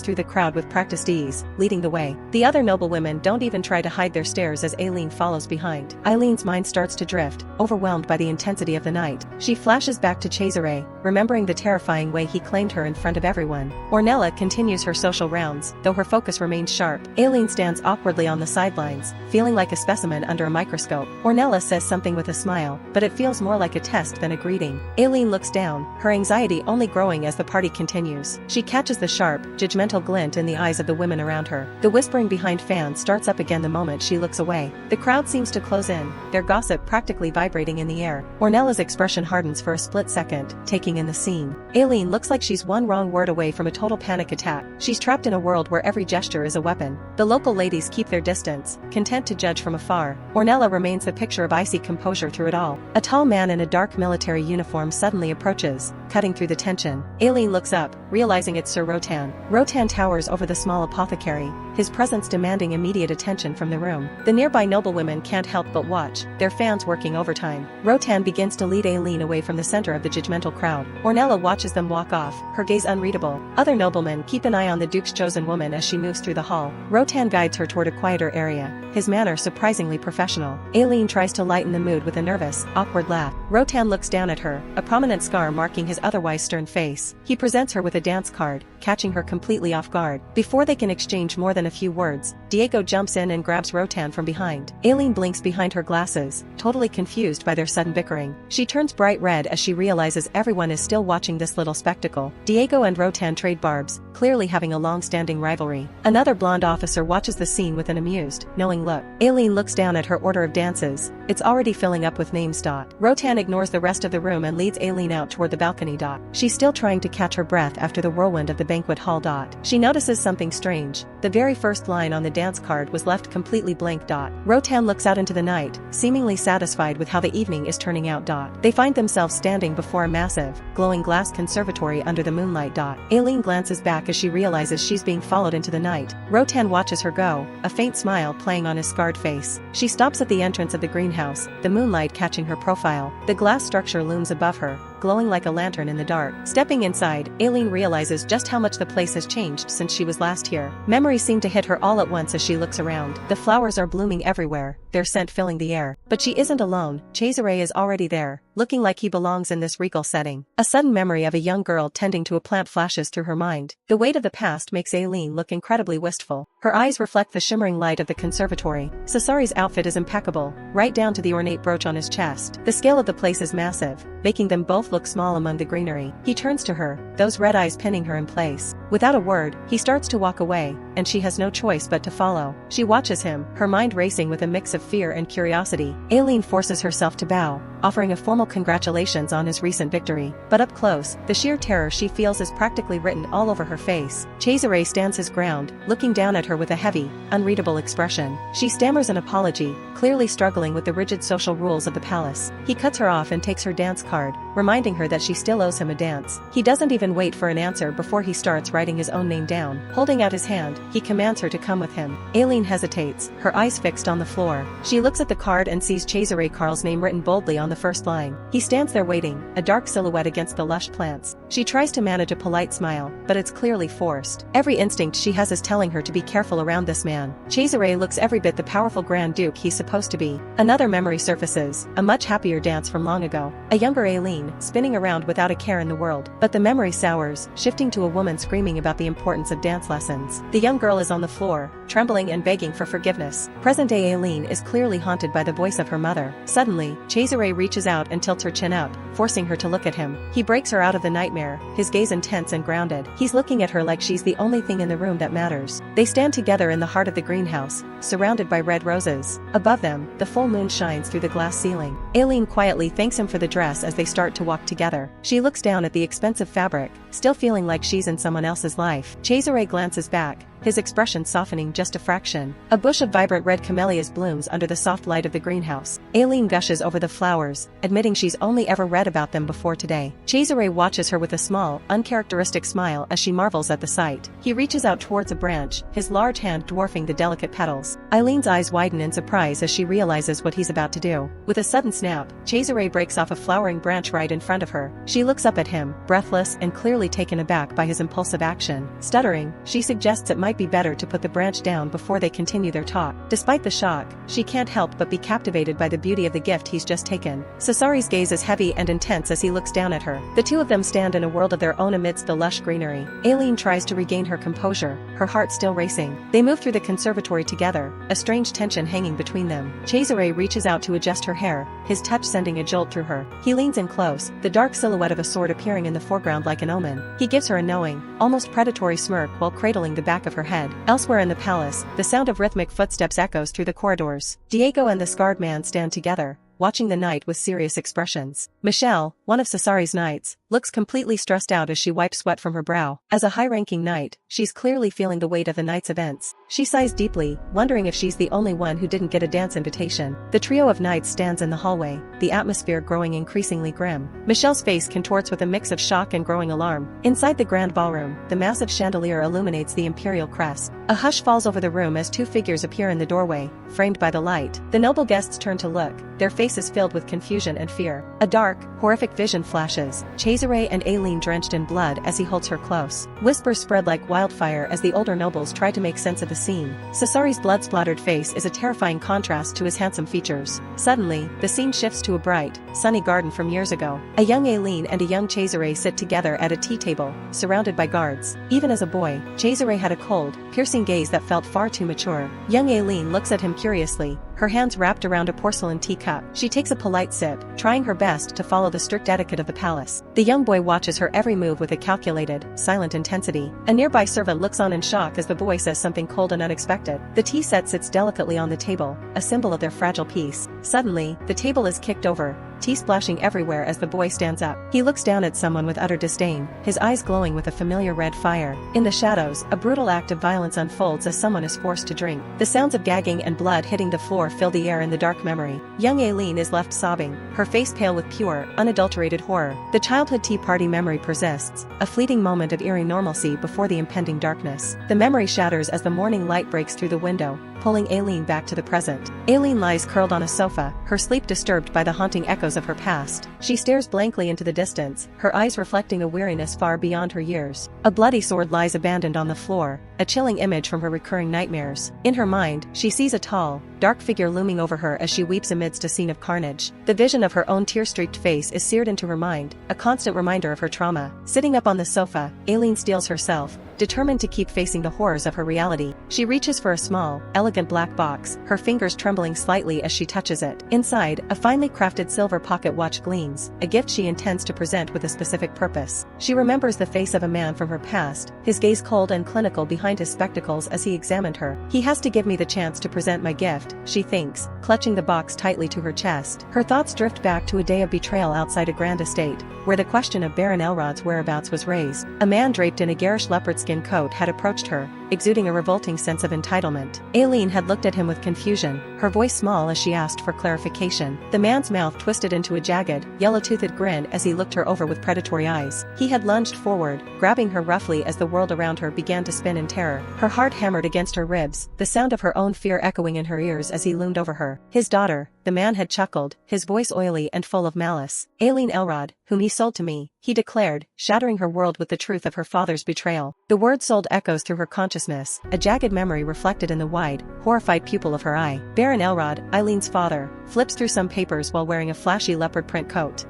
through the crowd with practiced ease, leading the way. The other noblewomen don't even try to hide their stares as Aileen follows behind. Aileen's mind starts to drift, overwhelmed by the intensity of the night. She flashes back to Cesare, remembering the terrifying way he claimed her in front of everyone. Ornella continues her social rounds, though her focus remains sharp. Aileen stands awkwardly on the sidelines, feeling like a specimen under a microscope. Ornella says something with a smile, but it feels more like a test than a greeting. Aileen looks down, her anxiety only growing as the party continues. She catches the sharp, judgmental glint in the eyes of the women around her. The whispering behind fans starts up again the moment she looks away. The crowd seems to close in, their gossip practically vibrating in the air. Ornella's expression hardens for a split second, taking in the scene. Aileen looks like she's one wrong word away from a total panic attack. She's trapped in a world where every gesture is a weapon. The local ladies keep their distance, content to judge from afar. Ornella remains the picture of icy composure through it all. A tall man in a dark military uniform suddenly approaches, cutting through the tension. Aileen looks up, realizing it's Sir Rotan. Rotan towers over the small apothecary, his presence demanding immediate attention from the room. The nearby noblewomen can't help but watch, their fans working overtime. Rotan begins to lead Aileen away from the center of the judgmental crowd. Ornella watches them walk off, her gaze unreadable. Other noblemen keep an eye on the Duke's chosen woman as she moves through the hall. Rotan guides her toward a quieter area, his manner surprisingly professional. Aileen tries to lighten the mood with a nervous, awkward laugh. Rotan looks down at her, a prominent scar marking his otherwise stern face. He presents her with a dance card, catching her completely off guard. Before they can exchange more than a few words, Diego jumps in and grabs Rotan from behind. Aileen blinks behind her glasses, totally confused by their sudden bickering. She turns bright red as she realizes everyone is still watching this little spectacle. Diego and Rotan trade barbs, clearly having a long-standing rivalry. Another blonde officer watches the scene with an amused, knowing look. Aileen looks down at her order of dances. It's already filling up with names. Rotan ignores the rest of the room and leads Aileen out toward the balcony. She's still trying to catch her breath after the whirlwind of the banquet hall. She notices something strange. The very first line on the dance card was left completely blank. Rotan looks out into the night, seemingly satisfied with how the evening is turning out. They find themselves standing before a massive, glowing glass conservatory under the moonlight. Aileen glances back as she realizes she's being followed into the night. Rotan watches her go, a faint smile playing on his scarred face. She stops at the entrance of the greenhouse, the moonlight catching her profile. The glass structure looms above her, glowing like a lantern in the dark. Stepping inside, Aileen realizes just how much the place has changed since she was last here. Memories seem to hit her all at once as she looks around. The flowers are blooming everywhere, their scent filling the air. But she isn't alone. Cesare is already there, looking like he belongs in this regal setting. A sudden memory of a young girl tending to a plant flashes through her mind. The weight of the past makes Aileen look incredibly wistful. Her eyes reflect the shimmering light of the conservatory. Cesare's outfit is impeccable, right down to the ornate brooch on his chest. The scale of the place is massive, making them both look small among the greenery. He turns to her, those red eyes pinning her in place. Without a word, he starts to walk away, and she has no choice but to follow. She watches him, her mind racing with a mix of fear and curiosity. Aileen forces herself to bow, offering a formal congratulations on his recent victory. But up close, the sheer terror she feels is practically written all over her face. Cesare stands his ground, looking down at her with a heavy, unreadable expression. She stammers an apology, clearly struggling with the rigid social rules of the palace. He cuts her off and takes her dance card, reminding her that she still owes him a dance. He doesn't even wait for an answer before he starts writing his own name down. Holding out his hand, he commands her to come with him. Aileen hesitates, her eyes fixed on the floor. She looks at the card and sees Cesare Karl's name written boldly on the first line. He stands there waiting, a dark silhouette against the lush plants. She tries to manage a polite smile, but it's clearly forced. Every instinct she has is telling her to be careful around this man. Cesare looks every bit the powerful Grand Duke he's supposed to be. Another memory surfaces, a much happier dance from long ago. A younger Aileen, spinning around without a care in the world. But the memory sours, shifting to a woman screaming about the importance of dance lessons. The young girl is on the floor, trembling and begging for forgiveness. Present-day Aileen is clearly haunted by the voice of her mother. Suddenly, Cesare reaches out and tilts her chin up, forcing her to look at him. He breaks her out of the nightmare, his gaze intense and grounded. He's looking at her like she's the only thing in the room that matters. They stand together in the heart of the greenhouse, surrounded by red roses. Above them, the full moon shines through the glass ceiling. Aileen quietly thanks him for the dress as they start to walk together. She looks down at the expensive fabric, still feeling like she's in someone else's life. Cesare glances back, his expression softening just a fraction. A bush of vibrant red camellias blooms under the soft light of the greenhouse. Aileen gushes over the flowers, admitting she's only ever read about them before today. Cesare watches her with a small, uncharacteristic smile as she marvels at the sight. He reaches out towards a branch, his large hand dwarfing the delicate petals. Aileen's eyes widen in surprise as she realizes what he's about to do. With a sudden snap, Cesare breaks off a flowering branch right in front of her. She looks up at him, breathless and clearly taken aback by his impulsive action. Stuttering, she suggests it might be better to put the branch down before they continue their talk. Despite the shock, she can't help but be captivated by the beauty of the gift he's just taken. Cesare's gaze is heavy and intense as he looks down at her. The two of them stand in a world of their own amidst the lush greenery. Aileen tries to regain her composure, her heart still racing. They move through the conservatory together, a strange tension hanging between them. Cesare reaches out to adjust her hair, his touch sending a jolt through her. He leans in close, the dark silhouette of a sword appearing in the foreground like an omen. He gives her a knowing, almost predatory smirk while cradling the back of her head. Elsewhere in the palace, the sound of rhythmic footsteps echoes through the corridors. Diego and the scarred man stand together, watching the night with serious expressions. Michelle, one of Cesare's knights, looks completely stressed out as she wipes sweat from her brow. As a high-ranking knight, she's clearly feeling the weight of the night's events. She sighs deeply, wondering if she's the only one who didn't get a dance invitation. The trio of knights stands in the hallway, the atmosphere growing increasingly grim. Michelle's face contorts with a mix of shock and growing alarm. Inside the grand ballroom, the massive chandelier illuminates the imperial crest. A hush falls over the room as two figures appear in the doorway, framed by the light. The noble guests turn to look, their faces filled with confusion and fear. A dark, horrific vision flashes, Cesare and Aileen drenched in blood as he holds her close. Whispers spread like wildfire as the older nobles try to make sense of the scene. Cesare's blood-splattered face is a terrifying contrast to his handsome features. Suddenly, the scene shifts to a bright, sunny garden from years ago. A young Aileen and a young Cesare sit together at a tea table, surrounded by guards. Even as a boy, Cesare had a cold, piercing gaze that felt far too mature. Young Aileen looks at him curiously, her hands wrapped around a porcelain teacup. She takes a polite sip, trying her best to follow the strict etiquette of the palace. The young boy watches her every move with a calculated, silent intensity. A nearby servant looks on in shock as the boy says something cold and unexpected. The tea set sits delicately on the table, a symbol of their fragile peace. Suddenly, the table is kicked over, tea splashing everywhere as the boy stands up. He looks down at someone with utter disdain, his eyes glowing with a familiar red fire. In the shadows, a brutal act of violence unfolds as someone is forced to drink. The sounds of gagging and blood hitting the floor fill the air in the dark memory. Young Aileen is left sobbing, her face pale with pure, unadulterated horror. The childhood tea party memory persists, a fleeting moment of eerie normalcy before the impending darkness. The memory shatters as the morning light breaks through the window, pulling Aileen back to the present. Aileen lies curled on a sofa, her sleep disturbed by the haunting echoes of her past. She stares blankly into the distance, her eyes reflecting a weariness far beyond her years. A bloody sword lies abandoned on the floor, a chilling image from her recurring nightmares. In her mind, she sees a tall, dark figure looming over her as she weeps amidst a scene of carnage. The vision of her own tear-streaked face is seared into her mind, a constant reminder of her trauma. Sitting up on the sofa, Aileen steels herself, determined to keep facing the horrors of her reality. She reaches for a small, elegant black box, her fingers trembling slightly as she touches it. Inside, a finely crafted silver pocket watch gleams, a gift she intends to present with a specific purpose. She remembers the face of a man from her past, his gaze cold and clinical behind his spectacles as he examined her. He has to give me the chance to present my gift, she thinks, clutching the box tightly to her chest. Her thoughts drift back to a day of betrayal outside a grand estate, where the question of Baron Elrod's whereabouts was raised. A man draped in a garish leopard-skin coat had approached her, exuding a revolting sense of entitlement. Aileen had looked at him with confusion, her voice small as she asked for clarification. The man's mouth twisted into a jagged, yellow-toothed grin as he looked her over with predatory eyes. He had lunged forward, grabbing her roughly as the world around her began to spin in terror. Her heart hammered against her ribs, the sound of her own fear echoing in her ears as he loomed over her. His daughter, the man had chuckled, his voice oily and full of malice. Aileen Elrod, whom he sold to me, he declared, shattering her world with the truth of her father's betrayal. The word sold echoes through her consciousness, a jagged memory reflected in the wide, horrified pupil of her eye. Baron Elrod, Eileen's father, flips through some papers while wearing a flashy leopard print coat.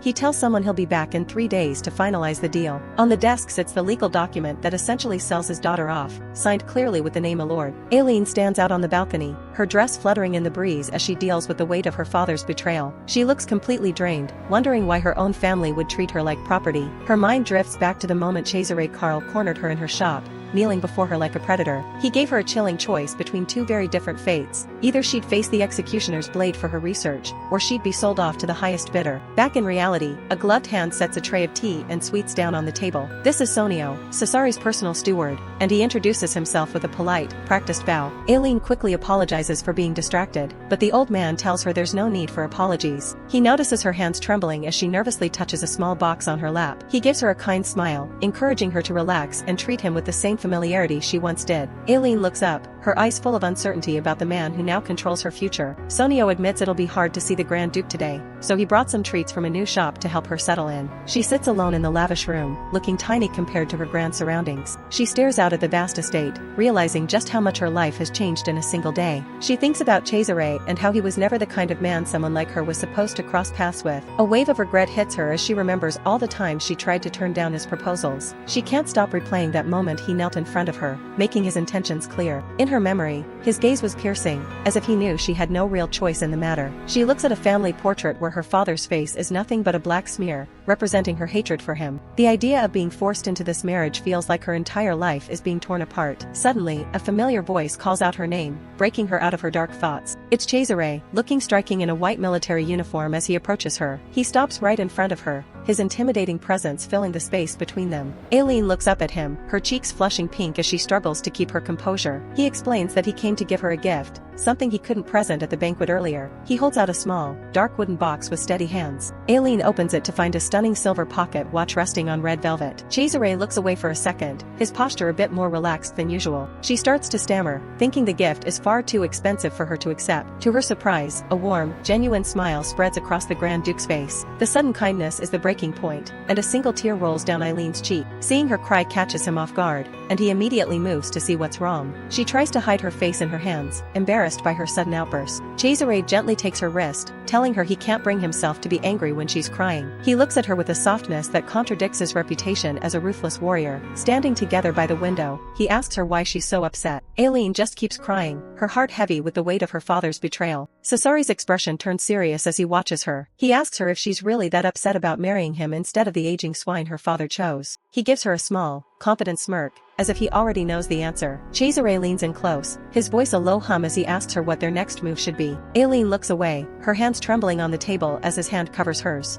He tells someone he'll be back in 3 days to finalize the deal. On the desk sits the legal document that essentially sells his daughter off, signed clearly with the name Elord. Aileen stands out on the balcony, her dress fluttering in the breeze as she deals with the weight of her father's betrayal. She looks completely drained, wondering why her own family would treat her like property. Her mind drifts back to the moment Cesare Karl cornered her in her shop, kneeling before her like a predator. He gave her a chilling choice between 2 very different fates. Either she'd face the executioner's blade for her research, or she'd be sold off to the highest bidder. Back in reality, a gloved hand sets a tray of tea and sweets down on the table. This is Sonio, Cesare's personal steward, and he introduces himself with a polite, practiced bow. Aileen quickly apologizes for being distracted, but the old man tells her there's no need for apologies. He notices her hands trembling as she nervously touches a small box on her lap. He gives her a kind smile, encouraging her to relax and treat him with the same familiarity she once did. Aileen looks up, her eyes full of uncertainty about the man who now controls her future. Sonio admits it'll be hard to see the Grand Duke today, so he brought some treats from a new shop to help her settle in. She sits alone in the lavish room, looking tiny compared to her grand surroundings. She stares out at the vast estate, realizing just how much her life has changed in a single day. She thinks about Cesare and how he was never the kind of man someone like her was supposed to cross paths with. A wave of regret hits her as she remembers all the times she tried to turn down his proposals. She can't stop replaying that moment he knelt in front of her, making his intentions clear. In her memory, his gaze was piercing, as if he knew she had no real choice in the matter. She looks at a family portrait where her father's face is nothing but a black smear, representing her hatred for him. The idea of being forced into this marriage feels like her entire life is being torn apart. Suddenly, a familiar voice calls out her name, breaking her out of her dark thoughts. It's Cesare, looking striking in a white military uniform as he approaches her. He stops right in front of her, his intimidating presence filling the space between them. Aileen looks up at him, her cheeks flushing pink as she struggles to keep her composure. He explains that he came to give her a gift, something he couldn't present at the banquet earlier. He holds out a small, dark wooden box with steady hands. Aileen opens it to find a stunning silver pocket watch resting on red velvet. Cesare looks away for a second, his posture a bit more relaxed than usual. She starts to stammer, thinking the gift is far too expensive for her to accept. To her surprise, a warm, genuine smile spreads across the Grand Duke's face. The sudden kindness is the breaking point, and a single tear rolls down Eileen's cheek. Seeing her cry catches him off guard, and he immediately moves to see what's wrong. She tries to hide her face in her hands, embarrassed by her sudden outburst. Cesare gently takes her wrist, telling her he can't bring himself to be angry when she's crying. He looks at her with a softness that contradicts his reputation as a ruthless warrior. Standing together by the window, he asks her why she's so upset. Aileen just keeps crying, her heart heavy with the weight of her father's betrayal. Cesare's expression turns serious as he watches her. He asks her if she's really that upset about marrying him instead of the aging swine her father chose. He gives her a small, confident smirk, as if he already knows the answer. Cesare leans in close, his voice a low hum as he asks her what their next move should be. Aileen looks away, her hands trembling on the table as his hand covers hers.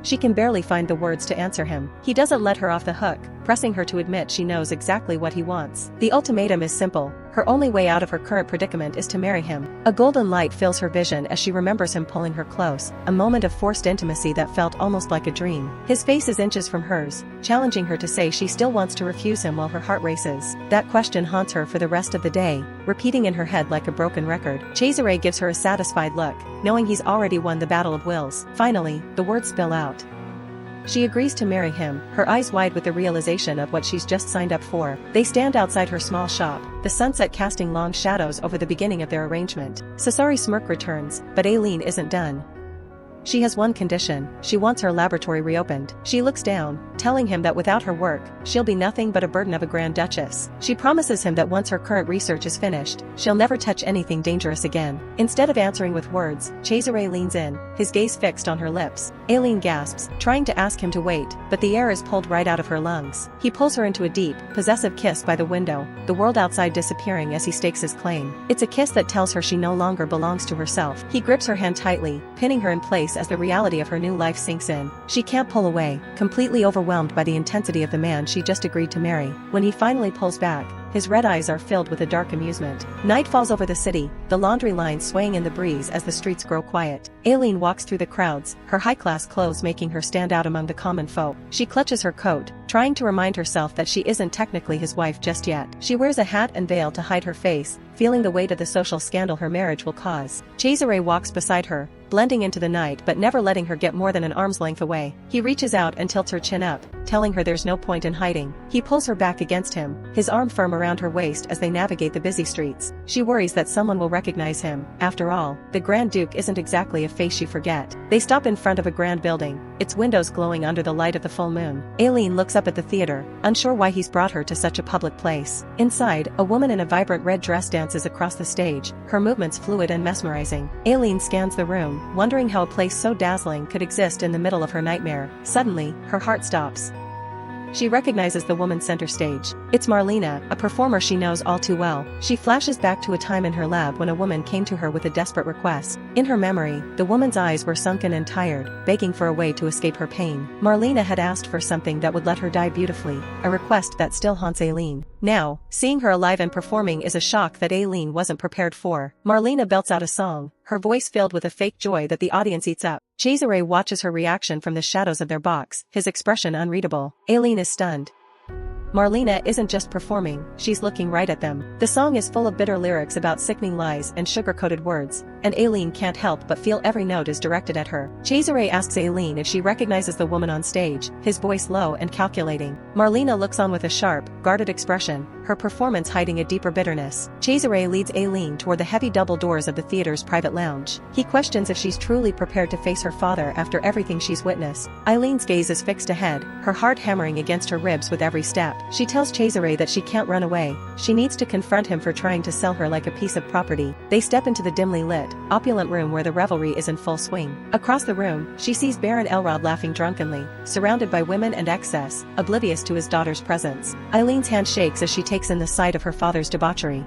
She can barely find the words to answer him. He doesn't let her off the hook, pressing her to admit she knows exactly what he wants. The ultimatum is simple. Her only way out of her current predicament is to marry him. A golden light fills her vision as she remembers him pulling her close, a moment of forced intimacy that felt almost like a dream. His face is inches from hers, challenging her to say she still wants to refuse him while her heart races. That question haunts her for the rest of the day, repeating in her head like a broken record. Cesare gives her a satisfied look, knowing he's already won the battle of wills. Finally, the words spill out. She agrees to marry him, her eyes wide with the realization of what she's just signed up for. They stand outside her small shop, the sunset casting long shadows over the beginning of their arrangement. Cesare's smirk returns, but Aileen isn't done. She has one condition: she wants her laboratory reopened. She looks down, telling him that without her work, she'll be nothing but a burden of a Grand Duchess. She promises him that once her current research is finished, she'll never touch anything dangerous again. Instead of answering with words, Cesare leans in, his gaze fixed on her lips. Aileen gasps, trying to ask him to wait, but the air is pulled right out of her lungs. He pulls her into a deep, possessive kiss by the window, the world outside disappearing as he stakes his claim. It's a kiss that tells her she no longer belongs to herself. He grips her hand tightly, pinning her in place as the reality of her new life sinks in. She can't pull away, completely overwhelmed by the intensity of the man she just agreed to marry. When he finally pulls back, his red eyes are filled with a dark amusement. Night falls over the city, the laundry line swaying in the breeze as the streets grow quiet. Aileen walks through the crowds, her high-class clothes making her stand out among the common folk. She clutches her coat, trying to remind herself that she isn't technically his wife just yet. She wears a hat and veil to hide her face, feeling the weight of the social scandal her marriage will cause. Cesare walks beside her, blending into the night but never letting her get more than an arm's length away. He reaches out and tilts her chin up, telling her there's no point in hiding. He pulls her back against him, his arm firm around her waist as they navigate the busy streets. She worries that someone will recognize him. After all, the Grand Duke isn't exactly a face you forget. They stop in front of a grand building, its windows glowing under the light of the full moon. Aileen looks up at the theater, unsure why he's brought her to such a public place. Inside, a woman in a vibrant red dress dances across the stage, her movements fluid and mesmerizing. Aileen scans the room, wondering how a place so dazzling could exist in the middle of her nightmare. Suddenly, her heart stops. She recognizes the woman center stage. It's Marlena, a performer she knows all too well. She flashes back to a time in her lab when a woman came to her with a desperate request. In her memory, the woman's eyes were sunken and tired, begging for a way to escape her pain. Marlena had asked for something that would let her die beautifully, a request that still haunts Aileen. Now, seeing her alive and performing is a shock that Aileen wasn't prepared for. Marlena belts out a song, her voice filled with a fake joy that the audience eats up. Cesare watches her reaction from the shadows of their box, his expression unreadable. Aileen is stunned. Marlena isn't just performing, she's looking right at them. The song is full of bitter lyrics about sickening lies and sugar-coated words, and Aileen can't help but feel every note is directed at her. Cesare asks Aileen if she recognizes the woman on stage, his voice low and calculating. Marlena looks on with a sharp, guarded expression, her performance hiding a deeper bitterness. Cesare leads Aileen toward the heavy double doors of the theater's private lounge. He questions if she's truly prepared to face her father after everything she's witnessed. Aileen's gaze is fixed ahead, her heart hammering against her ribs with every step. She tells Cesare that she can't run away, she needs to confront him for trying to sell her like a piece of property. They step into the dimly lit, opulent room where the revelry is in full swing. Across the room, she sees Baron Elrod laughing drunkenly, surrounded by women and excess, oblivious to his daughter's presence. Aileen's hand shakes as she takes in the sight of her father's debauchery.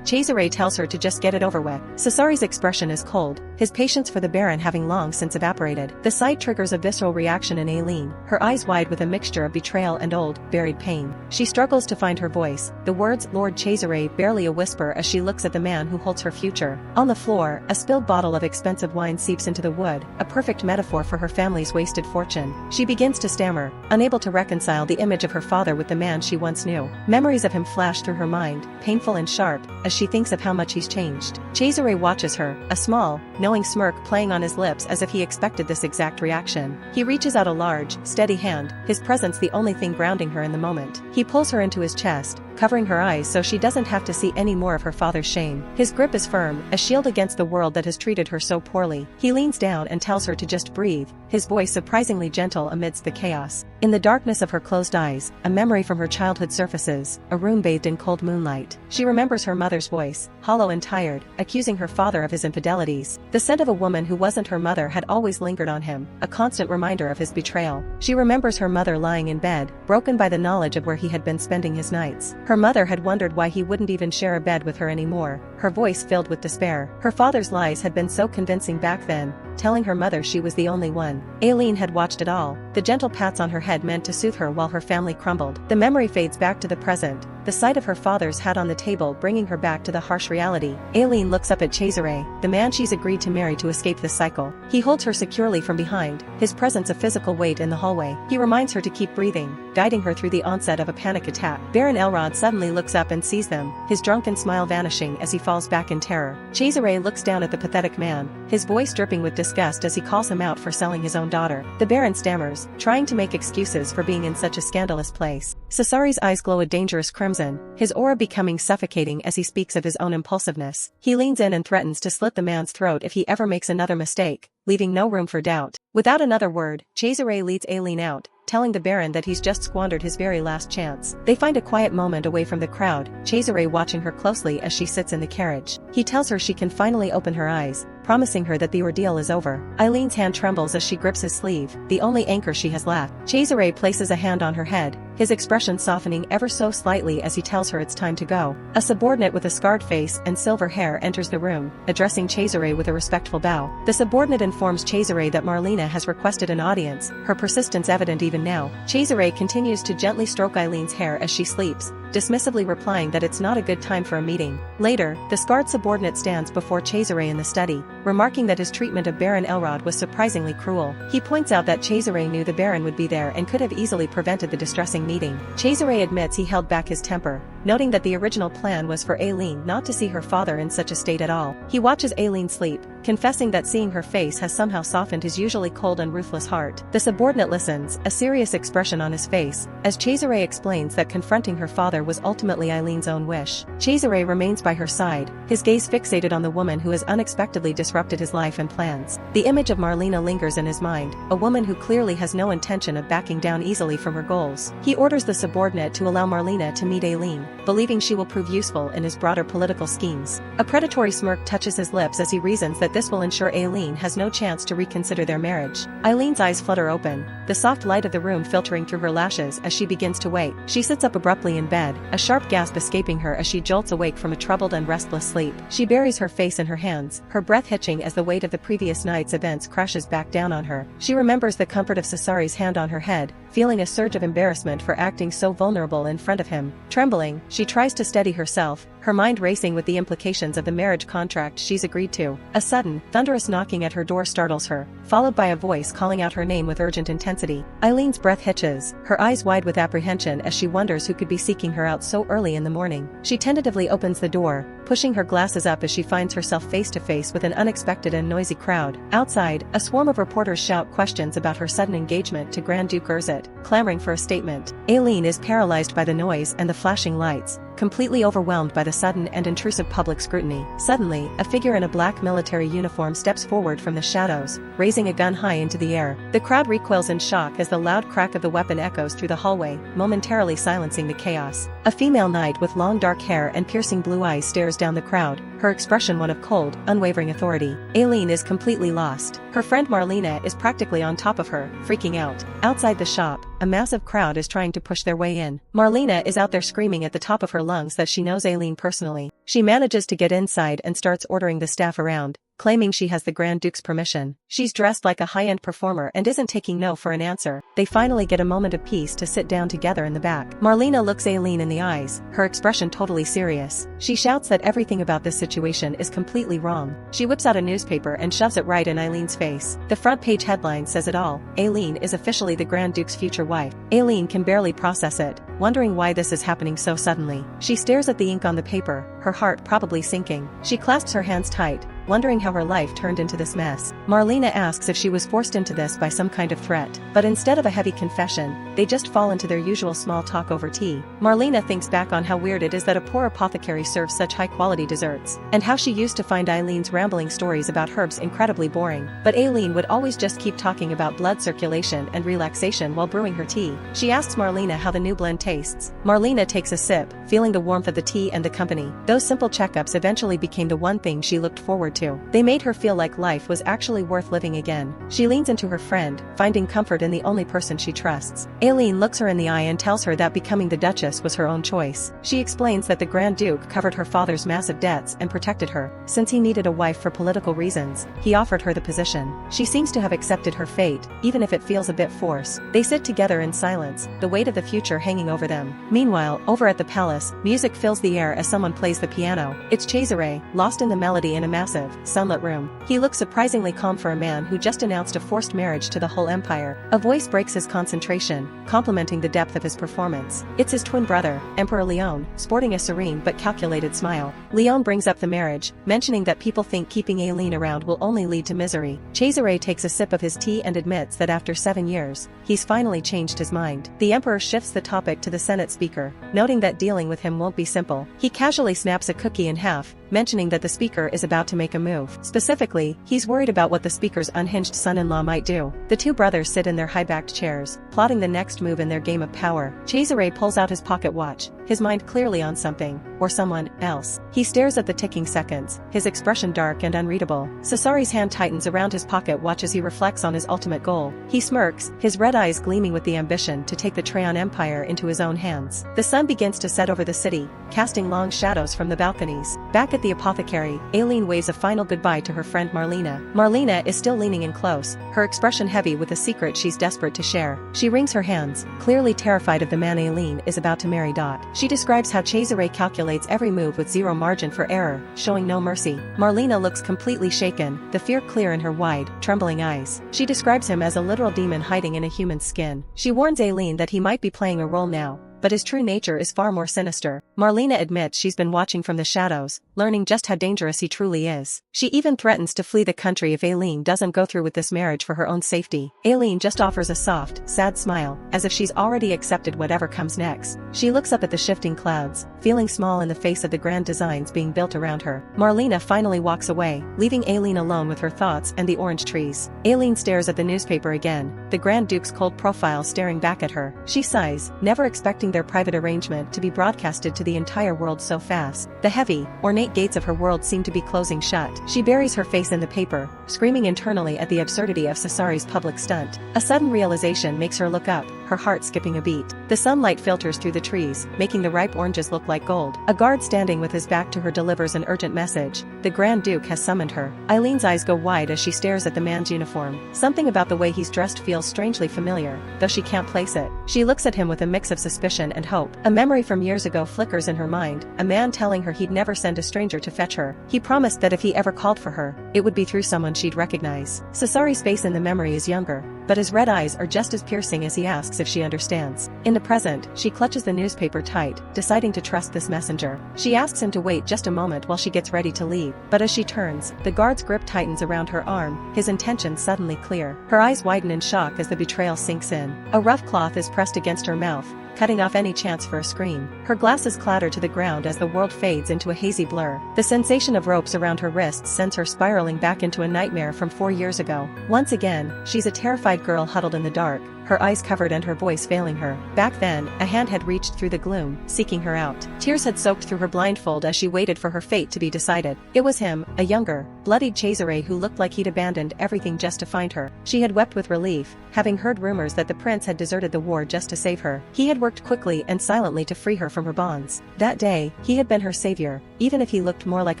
Cesare tells her to just get it over with. Cesare's expression is cold, his patience for the Baron having long since evaporated. The sight triggers a visceral reaction in Aileen, her eyes wide with a mixture of betrayal and old, buried pain. She struggles to find her voice, the words Lord Cesare barely a whisper as she looks at the man who holds her future. On the floor, a spilled bottle of expensive wine seeps into the wood, a perfect metaphor for her family's wasted fortune. She begins to stammer, unable to reconcile the image of her father with the man she once knew. Memories of him flash through her mind, painful and sharp, as she thinks of how much he's changed. Cesare watches her, a small, knowing smirk playing on his lips as if he expected this exact reaction. He reaches out a large, steady hand, his presence the only thing grounding her in the moment. He pulls her into his chest, covering her eyes so she doesn't have to see any more of her father's shame. His grip is firm, a shield against the world that has treated her so poorly. He leans down and tells her to just breathe, his voice surprisingly gentle amidst the chaos. In the darkness of her closed eyes, a memory from her childhood surfaces, a room bathed in cold moonlight. She remembers her mother's voice, hollow and tired, accusing her father of his infidelities. The scent of a woman who wasn't her mother had always lingered on him, a constant reminder of his betrayal. She remembers her mother lying in bed, broken by the knowledge of where he had been spending his nights. Her mother had wondered why he wouldn't even share a bed with her anymore, her voice filled with despair. Her father's lies had been so convincing back then, telling her mother she was the only one. Aileen had watched it all, the gentle pats on her head meant to soothe her while her family crumbled. The memory fades back to the present, the sight of her father's hat on the table bringing her back to the harsh reality. Aileen looks up at Cesare, the man she's agreed to marry to escape this cycle. He holds her securely from behind, his presence a physical weight in the hallway. He reminds her to keep breathing, guiding her through the onset of a panic attack. Baron Elrod suddenly looks up and sees them, his drunken smile vanishing as he follows falls back in terror. Cesare looks down at the pathetic man, his voice dripping with disgust as he calls him out for selling his own daughter. The Baron stammers, trying to make excuses for being in such a scandalous place. Cesare's eyes glow a dangerous crimson, his aura becoming suffocating as he speaks of his own impulsiveness. He leans in and threatens to slit the man's throat if he ever makes another mistake, leaving no room for doubt. Without another word, Cesare leads Aileen out, telling the Baron that he's just squandered his very last chance. They find a quiet moment away from the crowd, Cesare watching her closely as she sits in the carriage. He tells her she can finally open her eyes, promising her that the ordeal is over. Aileen's hand trembles as she grips his sleeve, the only anchor she has left. Cesare places a hand on her head, his expression softening ever so slightly as he tells her it's time to go. A subordinate with a scarred face and silver hair enters the room, addressing Cesare with a respectful bow. The subordinate informs Cesare that Marlena has requested an audience, her persistence evident even now. Cesare continues to gently stroke Aileen's hair as she sleeps, dismissively replying that it's not a good time for a meeting. Later, the scarred subordinate stands before Cesare in the study, remarking that his treatment of Baron Elrod was surprisingly cruel. He points out that Cesare knew the Baron would be there and could have easily prevented the distressing meeting. Cesare admits he held back his temper, noting that the original plan was for Aileen not to see her father in such a state at all. He watches Aileen sleep, confessing that seeing her face has somehow softened his usually cold and ruthless heart. The subordinate listens, a serious expression on his face, as Cesare explains that confronting her father was ultimately Aileen's own wish. Cesare remains by her side, his gaze fixated on the woman who has unexpectedly disrupted his life and plans. The image of Marlena lingers in his mind, a woman who clearly has no intention of backing down easily from her goals. He orders the subordinate to allow Marlena to meet Aileen, believing she will prove useful in his broader political schemes. A predatory smirk touches his lips as he reasons that this will ensure Aileen has no chance to reconsider their marriage. Aileen's eyes flutter open, the soft light of the room filtering through her lashes as she begins to wake. She sits up abruptly in bed, a sharp gasp escaping her as she jolts awake from a troubled and restless sleep. She buries her face in her hands, her breath hitching as the weight of the previous night's events crashes back down on her. She remembers the comfort of Cesare's hand on her head, feeling a surge of embarrassment for acting so vulnerable in front of him. Trembling, she tries to steady herself, her mind racing with the implications of the marriage contract she's agreed to. A sudden, thunderous knocking at her door startles her, followed by a voice calling out her name with urgent intensity. Aileen's breath hitches, her eyes wide with apprehension as she wonders who could be seeking her out so early in the morning. She tentatively opens the door, pushing her glasses up as she finds herself face to face with an unexpected and noisy crowd. Outside, a swarm of reporters shout questions about her sudden engagement to Grand Duke Cesare, clamoring for a statement. Aileen is paralyzed by the noise and the flashing lights, completely overwhelmed by the sudden and intrusive public scrutiny. Suddenly, a figure in a black military uniform steps forward from the shadows, raising a gun high into the air. The crowd recoils in shock as the loud crack of the weapon echoes through the hallway, momentarily silencing the chaos. A female knight with long dark hair and piercing blue eyes stares down the crowd, her expression one of cold, unwavering authority. Aileen is completely lost. Her friend Marlena is practically on top of her, freaking out. Outside the shop, a massive crowd is trying to push their way in. Marlena is out there screaming at the top of her lungs that she knows Aileen personally. She manages to get inside and starts ordering the staff around, claiming she has the Grand Duke's permission. She's dressed like a high-end performer and isn't taking no for an answer. They finally get a moment of peace to sit down together in the back. Marlena looks Aileen in the eyes, her expression totally serious. She shouts that everything about this situation is completely wrong. She whips out a newspaper and shoves it right in Aileen's face. The front page headline says it all: Aileen is officially the Grand Duke's future wife. Aileen can barely process it, wondering why this is happening so suddenly. She stares at the ink on the paper, her heart probably sinking. She clasps her hands tight, wondering how her life turned into this mess. Marlena asks if she was forced into this by some kind of threat, but instead of a heavy confession, they just fall into their usual small talk over tea. Marlena thinks back on how weird it is that a poor apothecary serves such high-quality desserts, and how she used to find Aileen's rambling stories about herbs incredibly boring, but Aileen would always just keep talking about blood circulation and relaxation while brewing her tea. She asks Marlena how the new blend tastes. Marlena takes a sip, feeling the warmth of the tea and the company. Those simple checkups eventually became the one thing she looked forward to. They made her feel like life was actually worth living again. She leans into her friend, finding comfort in the only person she trusts. Aileen looks her in the eye and tells her that becoming the Duchess was her own choice. She explains that the Grand Duke covered her father's massive debts and protected her. Since he needed a wife for political reasons, he offered her the position. She seems to have accepted her fate, even if it feels a bit forced. They sit together in silence, the weight of the future hanging over them. Meanwhile, over at the palace, music fills the air as someone plays the piano. It's Cesare, lost in the melody in a massive, impressive, sunlit room. He looks surprisingly calm for a man who just announced a forced marriage to the whole empire. A voice breaks his concentration, complimenting the depth of his performance. It's his twin brother, Emperor Leon, sporting a serene but calculated smile. Leon brings up the marriage, mentioning that people think keeping Aileen around will only lead to misery. Cesare takes a sip of his tea and admits that after 7 years, he's finally changed his mind. The emperor shifts the topic to the Senate speaker, noting that dealing with him won't be simple. He casually snaps a cookie in half, mentioning that the speaker is about to make a move. Specifically, he's worried about what the speaker's unhinged son-in-law might do. The two brothers sit in their high-backed chairs, plotting the next move in their game of power. Cesare pulls out his pocket watch, his mind clearly on something, or someone, else. He stares at the ticking seconds, his expression dark and unreadable. Cesare's hand tightens around his pocket watch as he reflects on his ultimate goal. He smirks, his red eyes gleaming with the ambition to take the Trajan Empire into his own hands. The sun begins to set over the city, casting long shadows from the balconies. Back at the apothecary, Aileen waves a final goodbye to her friend Marlena. Marlena is still leaning in close, her expression heavy with a secret she's desperate to share. She wrings her hands, clearly terrified of the man Aileen is about to marry. She describes how Cesare calculates every move with zero margin for error, showing no mercy. Marlena looks completely shaken, the fear clear in her wide, trembling eyes. She describes him as a literal demon hiding in a human skin. She warns Aileen that he might be playing a role now, but his true nature is far more sinister. Marlena admits she's been watching from the shadows, learning just how dangerous he truly is. She even threatens to flee the country if Aileen doesn't go through with this marriage for her own safety. Aileen just offers a soft, sad smile, as if she's already accepted whatever comes next. She looks up at the shifting clouds, feeling small in the face of the grand designs being built around her. Marlena finally walks away, leaving Aileen alone with her thoughts and the orange trees. Aileen stares at the newspaper again, the Grand Duke's cold profile staring back at her. She sighs, never expecting their private arrangement to be broadcasted to the entire world so fast. The heavy, ornate gates of her world seem to be closing shut. She buries her face in the paper, screaming internally at the absurdity of Cesare's public stunt. A sudden realization makes her look up, her heart skipping a beat. The sunlight filters through the trees, making the ripe oranges look like gold. A guard standing with his back to her delivers an urgent message. The Grand Duke has summoned her. Aileen's eyes go wide as she stares at the man's uniform. Something about the way he's dressed feels strangely familiar, though she can't place it. She looks at him with a mix of suspicion and hope. A memory from years ago flickers in her mind, a man telling her he'd never send a stranger to fetch her. He promised that if he ever called for her, it would be through someone she'd recognize. Cesare's face in the memory is younger, but his red eyes are just as piercing as he asks if she understands. In the present, she clutches the newspaper tight, deciding to trust this messenger. She asks him to wait just a moment while she gets ready to leave, but as she turns, the guard's grip tightens around her arm, his intentions suddenly clear. Her eyes widen in shock as the betrayal sinks in. A rough cloth is pressed against her mouth, cutting off any chance for a scream. Her glasses clatter to the ground as the world fades into a hazy blur. The sensation of ropes around her wrists sends her spiraling back into a nightmare from 4 years ago. Once again, she's a terrified girl huddled in the dark, her eyes covered and her voice failing her. Back then, a hand had reached through the gloom, seeking her out. Tears had soaked through her blindfold as she waited for her fate to be decided. It was him, a younger, bloodied Cesare who looked like he'd abandoned everything just to find her. She had wept with relief, having heard rumors that the prince had deserted the war just to save her. He had worked quickly and silently to free her from her bonds. That day, he had been her savior, even if he looked more like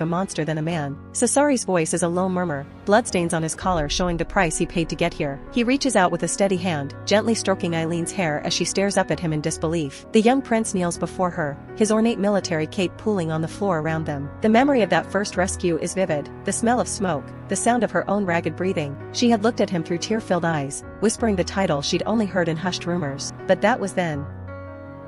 a monster than a man. Cesare's voice is a low murmur, bloodstains on his collar showing the price he paid to get here. He reaches out with a steady hand, gently stroking Aileen's hair as she stares up at him in disbelief. The young prince kneels before her, his ornate military cape pooling on the floor around them. The memory of that first rescue is vivid, the smell of smoke, the sound of her own ragged breathing. She had looked at him through tear-filled eyes, whispering the title she'd only heard in hushed rumors. But that was then.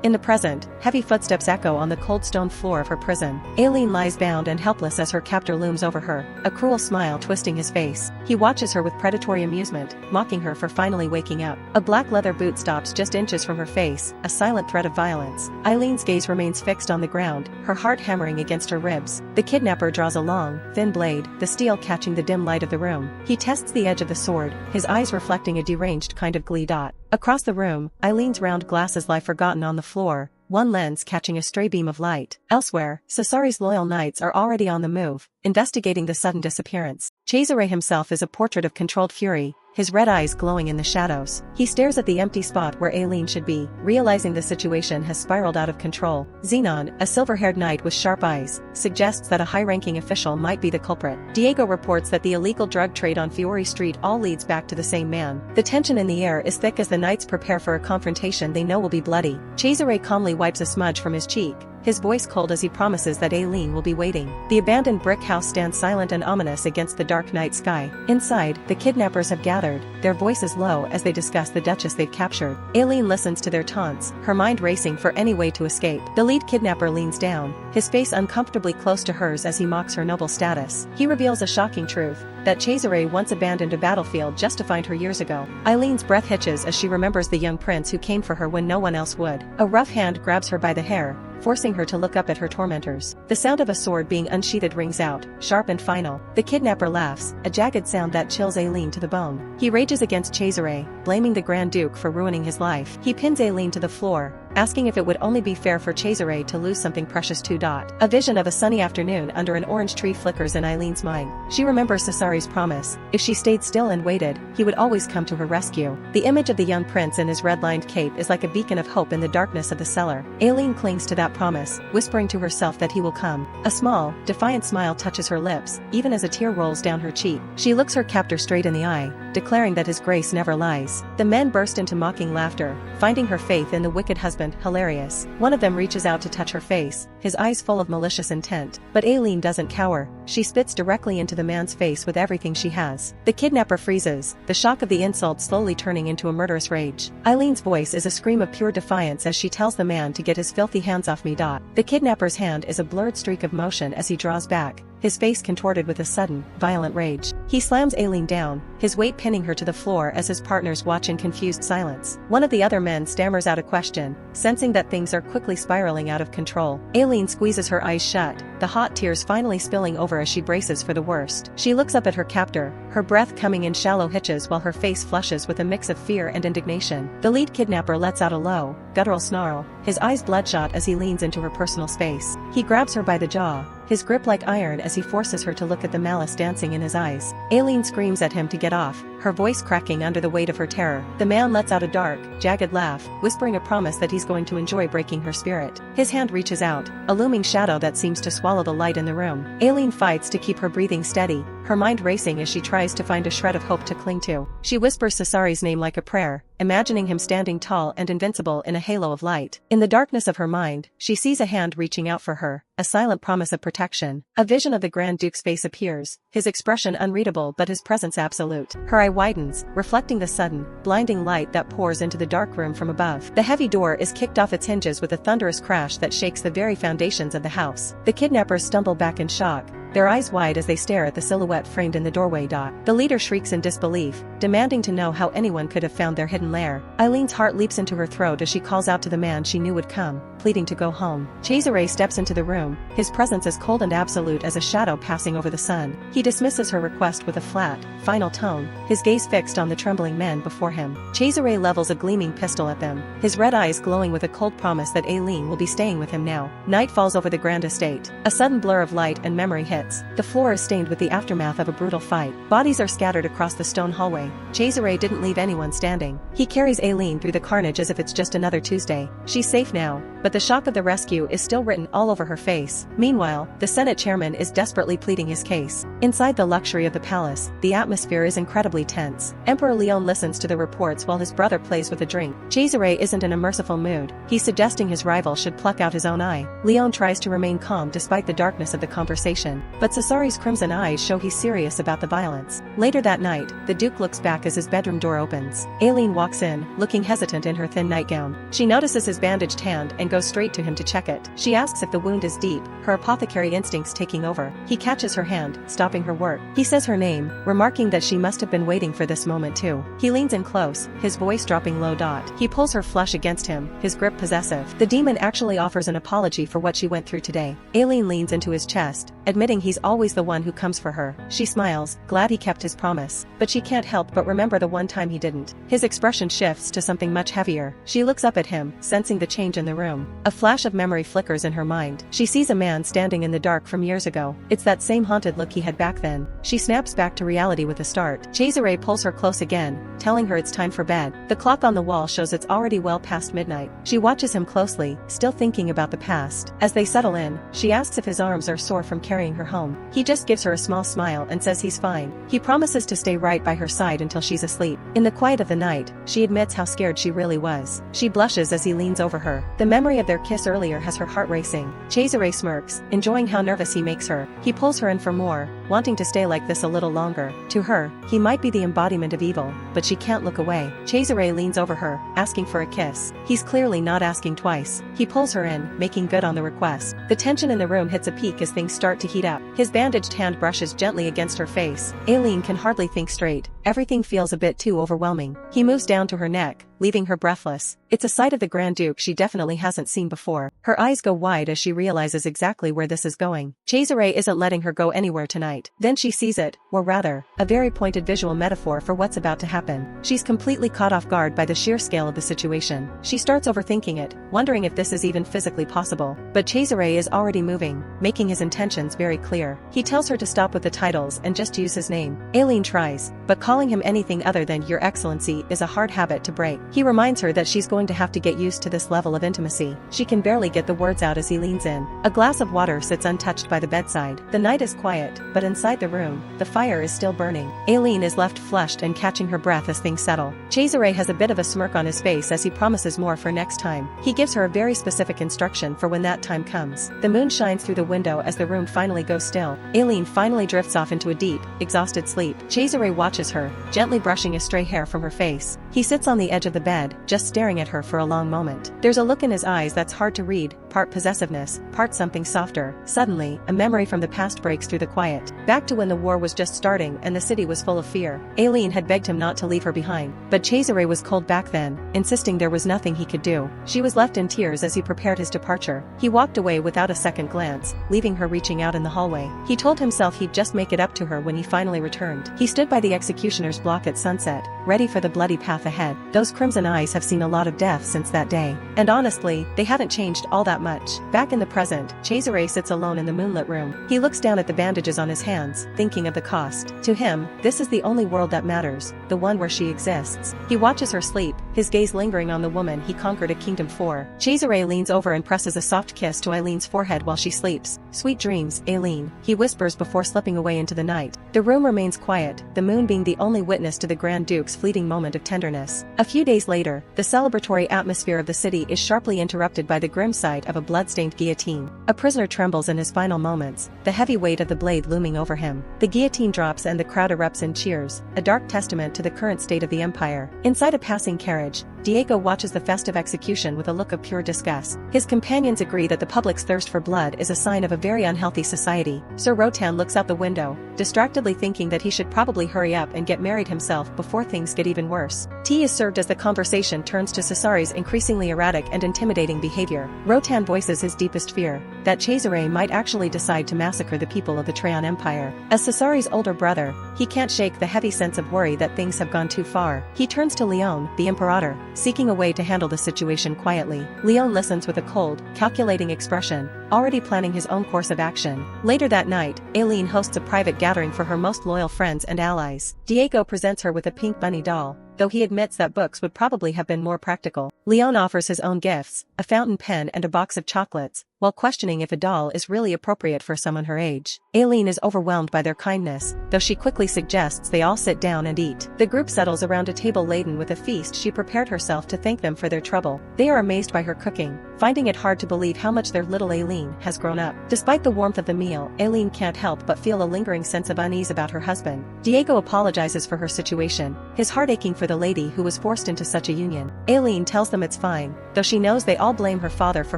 In the present, heavy footsteps echo on the cold stone floor of her prison. Aileen lies bound and helpless as her captor looms over her, a cruel smile twisting his face. He watches her with predatory amusement, mocking her for finally waking up. A black leather boot stops just inches from her face, a silent threat of violence. Aileen's gaze remains fixed on the ground, her heart hammering against her ribs. The kidnapper draws a long, thin blade, the steel catching the dim light of the room. He tests the edge of the sword, his eyes reflecting a deranged kind of glee. Across the room, Aileen's round glasses lie forgotten on the floor, one lens catching a stray beam of light. Elsewhere, Cesare's loyal knights are already on the move, investigating the sudden disappearance. Cesare himself is a portrait of controlled fury, his red eyes glowing in the shadows. He stares at the empty spot where Aileen should be, realizing the situation has spiraled out of control. Zenon, a silver-haired knight with sharp eyes, suggests that a high-ranking official might be the culprit. Diego reports that the illegal drug trade on Fiore Street all leads back to the same man. The tension in the air is thick as the knights prepare for a confrontation they know will be bloody. Cesare calmly wipes a smudge from his cheek, his voice cold as he promises that Aileen will be waiting. The abandoned brick house stands silent and ominous against the dark night sky. Inside, the kidnappers have gathered, their voices low as they discuss the Duchess they've captured. Aileen listens to their taunts, her mind racing for any way to escape. The lead kidnapper leans down, his face uncomfortably close to hers as he mocks her noble status. He reveals a shocking truth, that Cesare once abandoned a battlefield just to find her years ago. Aileen's breath hitches as she remembers the young prince who came for her when no one else would. A rough hand grabs her by the hair, forcing her to look up at her tormentors. The sound of a sword being unsheathed rings out, sharp and final. The kidnapper laughs, a jagged sound that chills Aileen to the bone. He rages against Cesare, blaming the Grand Duke for ruining his life. He pins Aileen to the floor, asking if it would only be fair for Cesare to lose something precious too. A vision of a sunny afternoon under an orange tree flickers in Aileen's mind. She remembers Cesare's promise, if she stayed still and waited, he would always come to her rescue. The image of the young prince in his red-lined cape is like a beacon of hope in the darkness of the cellar. Aileen clings to that promise, whispering to herself that he will come. A small, defiant smile touches her lips, even as a tear rolls down her cheek. She looks her captor straight in the eye, declaring that his grace never lies. The men burst into mocking laughter, finding her faith in the wicked husband hilarious. One of them reaches out to touch her face, his eyes full of malicious intent. But Aileen doesn't cower, she spits directly into the man's face with everything she has. The kidnapper freezes, the shock of the insult slowly turning into a murderous rage. Aileen's voice is a scream of pure defiance as she tells the man to get his filthy hands off me. The kidnapper's hand is a blurred streak of motion as he draws back, his face contorted with a sudden, violent rage. He slams Aileen down, his weight pinning her to the floor as his partners watch in confused silence. One of the other men stammers out a question, sensing that things are quickly spiraling out of control. Aileen squeezes her eyes shut, the hot tears finally spilling over as she braces for the worst. She looks up at her captor, her breath coming in shallow hitches while her face flushes with a mix of fear and indignation. The lead kidnapper lets out a low, guttural snarl, his eyes bloodshot as he leans into her personal space. He grabs her by the jaw, his grip like iron as he forces her to look at the malice dancing in his eyes. Aileen screams at him to get off, her voice cracking under the weight of her terror. The man lets out a dark, jagged laugh, whispering a promise that he's going to enjoy breaking her spirit. His hand reaches out, a looming shadow that seems to swallow the light in the room. Aileen fights to keep her breathing steady, her mind racing as she tries to find a shred of hope to cling to. She whispers Cesare's name like a prayer, imagining him standing tall and invincible in a halo of light. In the darkness of her mind, she sees a hand reaching out for her, a silent promise of protection. A vision of the Grand Duke's face appears, his expression unreadable but his presence absolute. Her eye widens, reflecting the sudden, blinding light that pours into the dark room from above. The heavy door is kicked off its hinges with a thunderous crash that shakes the very foundations of the house. The kidnappers stumble back in shock, their eyes wide as they stare at the silhouette framed in the doorway. The leader shrieks in disbelief, demanding to know how anyone could have found their hidden lair. Aileen's heart leaps into her throat as she calls out to the man she knew would come, pleading to go home. Cesare steps into the room, his presence as cold and absolute as a shadow passing over the sun. He dismisses her request with a flat, final tone, his gaze fixed on the trembling men before him. Cesare levels a gleaming pistol at them, his red eyes glowing with a cold promise that Aileen will be staying with him now. Night falls over the grand estate. A sudden blur of light and memory hits. The floor is stained with the aftermath of a brutal fight. Bodies are scattered across the stone hallway. Cesare didn't leave anyone standing. He carries Aileen through the carnage as if it's just another Tuesday. She's safe now, but the shock of the rescue is still written all over her face. Meanwhile, the Senate chairman is desperately pleading his case. Inside the luxury of the palace, the atmosphere is incredibly tense. Emperor Leon listens to the reports while his brother plays with a drink. Cesare isn't in a merciful mood. He's suggesting his rival should pluck out his own eye. Leon tries to remain calm despite the darkness of the conversation, but Cesare's crimson eyes show he's serious about the violence. Later that night, the Duke looks back as his bedroom door opens. Aileen walks in, looking hesitant in her thin nightgown. She notices his bandaged hand and goes straight to him to check it. She asks if the wound is deep, her apothecary instincts taking over. He catches her hand, stopping her work. He says her name, remarking that she must have been waiting for this moment too. He leans in close, his voice dropping low. He pulls her flush against him, his grip possessive. The demon actually offers an apology for what she went through today. Aileen leans into his chest, admitting he's always the one who comes for her. She smiles, glad he kept his promise. But she can't help but remember the one time he didn't. His expression shifts to something much heavier. She looks up at him, sensing the change in the room. A flash of memory flickers in her mind. She sees a man standing in the dark from years ago. It's that same haunted look he had back then. She snaps back to reality with a start. Cesare pulls her close again, telling her it's time for bed. The clock on the wall shows it's already well past midnight. She watches him closely, still thinking about the past. As they settle in, she asks if his arms are sore from carrying her home. He just gives her a small smile and says he's fine. He promises to stay right by her side until she's asleep. In the quiet of the night, she admits how scared she really was. She blushes as he leans over her. The memory of their kiss earlier has her heart racing. Cesare smirks, enjoying how nervous he makes her. He pulls her in for more, wanting to stay like this a little longer. To her, he might be the embodiment of evil, but she can't look away. Cesare leans over her, asking for a kiss. He's clearly not asking twice. He pulls her in, making good on the request. The tension in the room hits a peak as things start to heat up. His bandaged hand brushes gently against her face. Aileen can hardly think straight. Everything feels a bit too overwhelming. He moves down to her neck, leaving her breathless. It's a sight of the Grand Duke she definitely hasn't seen before. Her eyes go wide as she realizes exactly where this is going. Cesare isn't letting her go anywhere tonight. Then she sees it, or rather, a very pointed visual metaphor for what's about to happen. She's completely caught off guard by the sheer scale of the situation. She starts overthinking it, wondering if this is even physically possible. But Cesare is already moving, making his intentions very clear. He tells her to stop with the titles and just use his name. Aileen tries, but calling him anything other than Your Excellency is a hard habit to break. He reminds her that she's going to have to get used to this level of intimacy. She can barely get the words out as he leans in. A glass of water sits untouched by the bedside. The night is quiet, but inside the room, the fire is still burning. Aileen is left flushed and catching her breath as things settle. Cesare has a bit of a smirk on his face as he promises more for next time. He gives her a very specific instruction for when that time comes. The moon shines through the window as the room finally goes still. Aileen finally drifts off into a deep, exhausted sleep. Cesare watches her, gently brushing a stray hair from her face. He sits on the edge of the bed, just staring at her for a long moment. There's a look in his eyes that's hard to read, part possessiveness, part something softer. Suddenly, a memory from the past breaks through the quiet. Back to when the war was just starting and the city was full of fear. Aileen had begged him not to leave her behind, but Cesare was cold back then, insisting there was nothing he could do. She was left in tears as he prepared his departure. He walked away without a second glance, leaving her reaching out in the hallway. He told himself he'd just make it up to her when he finally returned. He stood by the executioner's block at sunset, ready for the bloody path ahead. Those crimson eyes have seen a lot of death since that day. And honestly, they haven't changed all that much. Back in the present, Cesare sits alone in the moonlit room. He looks down at the bandages on his hands, thinking of the cost. To him, this is the only world that matters, the one where she exists. He watches her sleep, his gaze lingering on the woman he conquered a kingdom for. Cesare leans over and presses a soft kiss to Aileen's forehead while she sleeps. Sweet dreams, Aileen, he whispers before slipping away into the night. The room remains quiet, the moon being the only witness to the Grand Duke's fleeting moment of tenderness. A few days later, the celebratory atmosphere of the city is sharply interrupted by the grim sight of a blood-stained guillotine. A prisoner trembles in his final moments, the heavy weight of the blade looming over him. The guillotine drops and the crowd erupts in cheers, a dark testament to the current state of the empire. Inside a passing carriage, Diego watches the festive execution with a look of pure disgust. His companions agree that the public's thirst for blood is a sign of a very unhealthy society. Sir Rotan looks out the window, distractedly thinking that he should probably hurry up and get married himself before things get even worse. Tea is served as the conversation turns to Cesare's increasingly erratic and intimidating behavior. Rotan voices his deepest fear, that Cesare might actually decide to massacre the people of the Trajan Empire. As Cesare's older brother, he can't shake the heavy sense of worry that things have gone too far. He turns to Leon, the Imperator, seeking a way to handle the situation quietly. Leon listens with a cold, calculating expression, already planning his own course of action. Later that night, Aileen hosts a private gathering for her most loyal friends and allies. Diego presents her with a pink bunny doll, though he admits that books would probably have been more practical. Leon offers his own gifts, a fountain pen and a box of chocolates, while questioning if a doll is really appropriate for someone her age. Aileen is overwhelmed by their kindness, though she quickly suggests they all sit down and eat. The group settles around a table laden with a feast she prepared herself to thank them for their trouble. They are amazed by her cooking, finding it hard to believe how much their little Aileen has grown up. Despite the warmth of the meal, Aileen can't help but feel a lingering sense of unease about her husband. Diego apologizes for her situation, his heart aching for the lady who was forced into such a union. Aileen tells them it's fine, though she knows they all blame her father for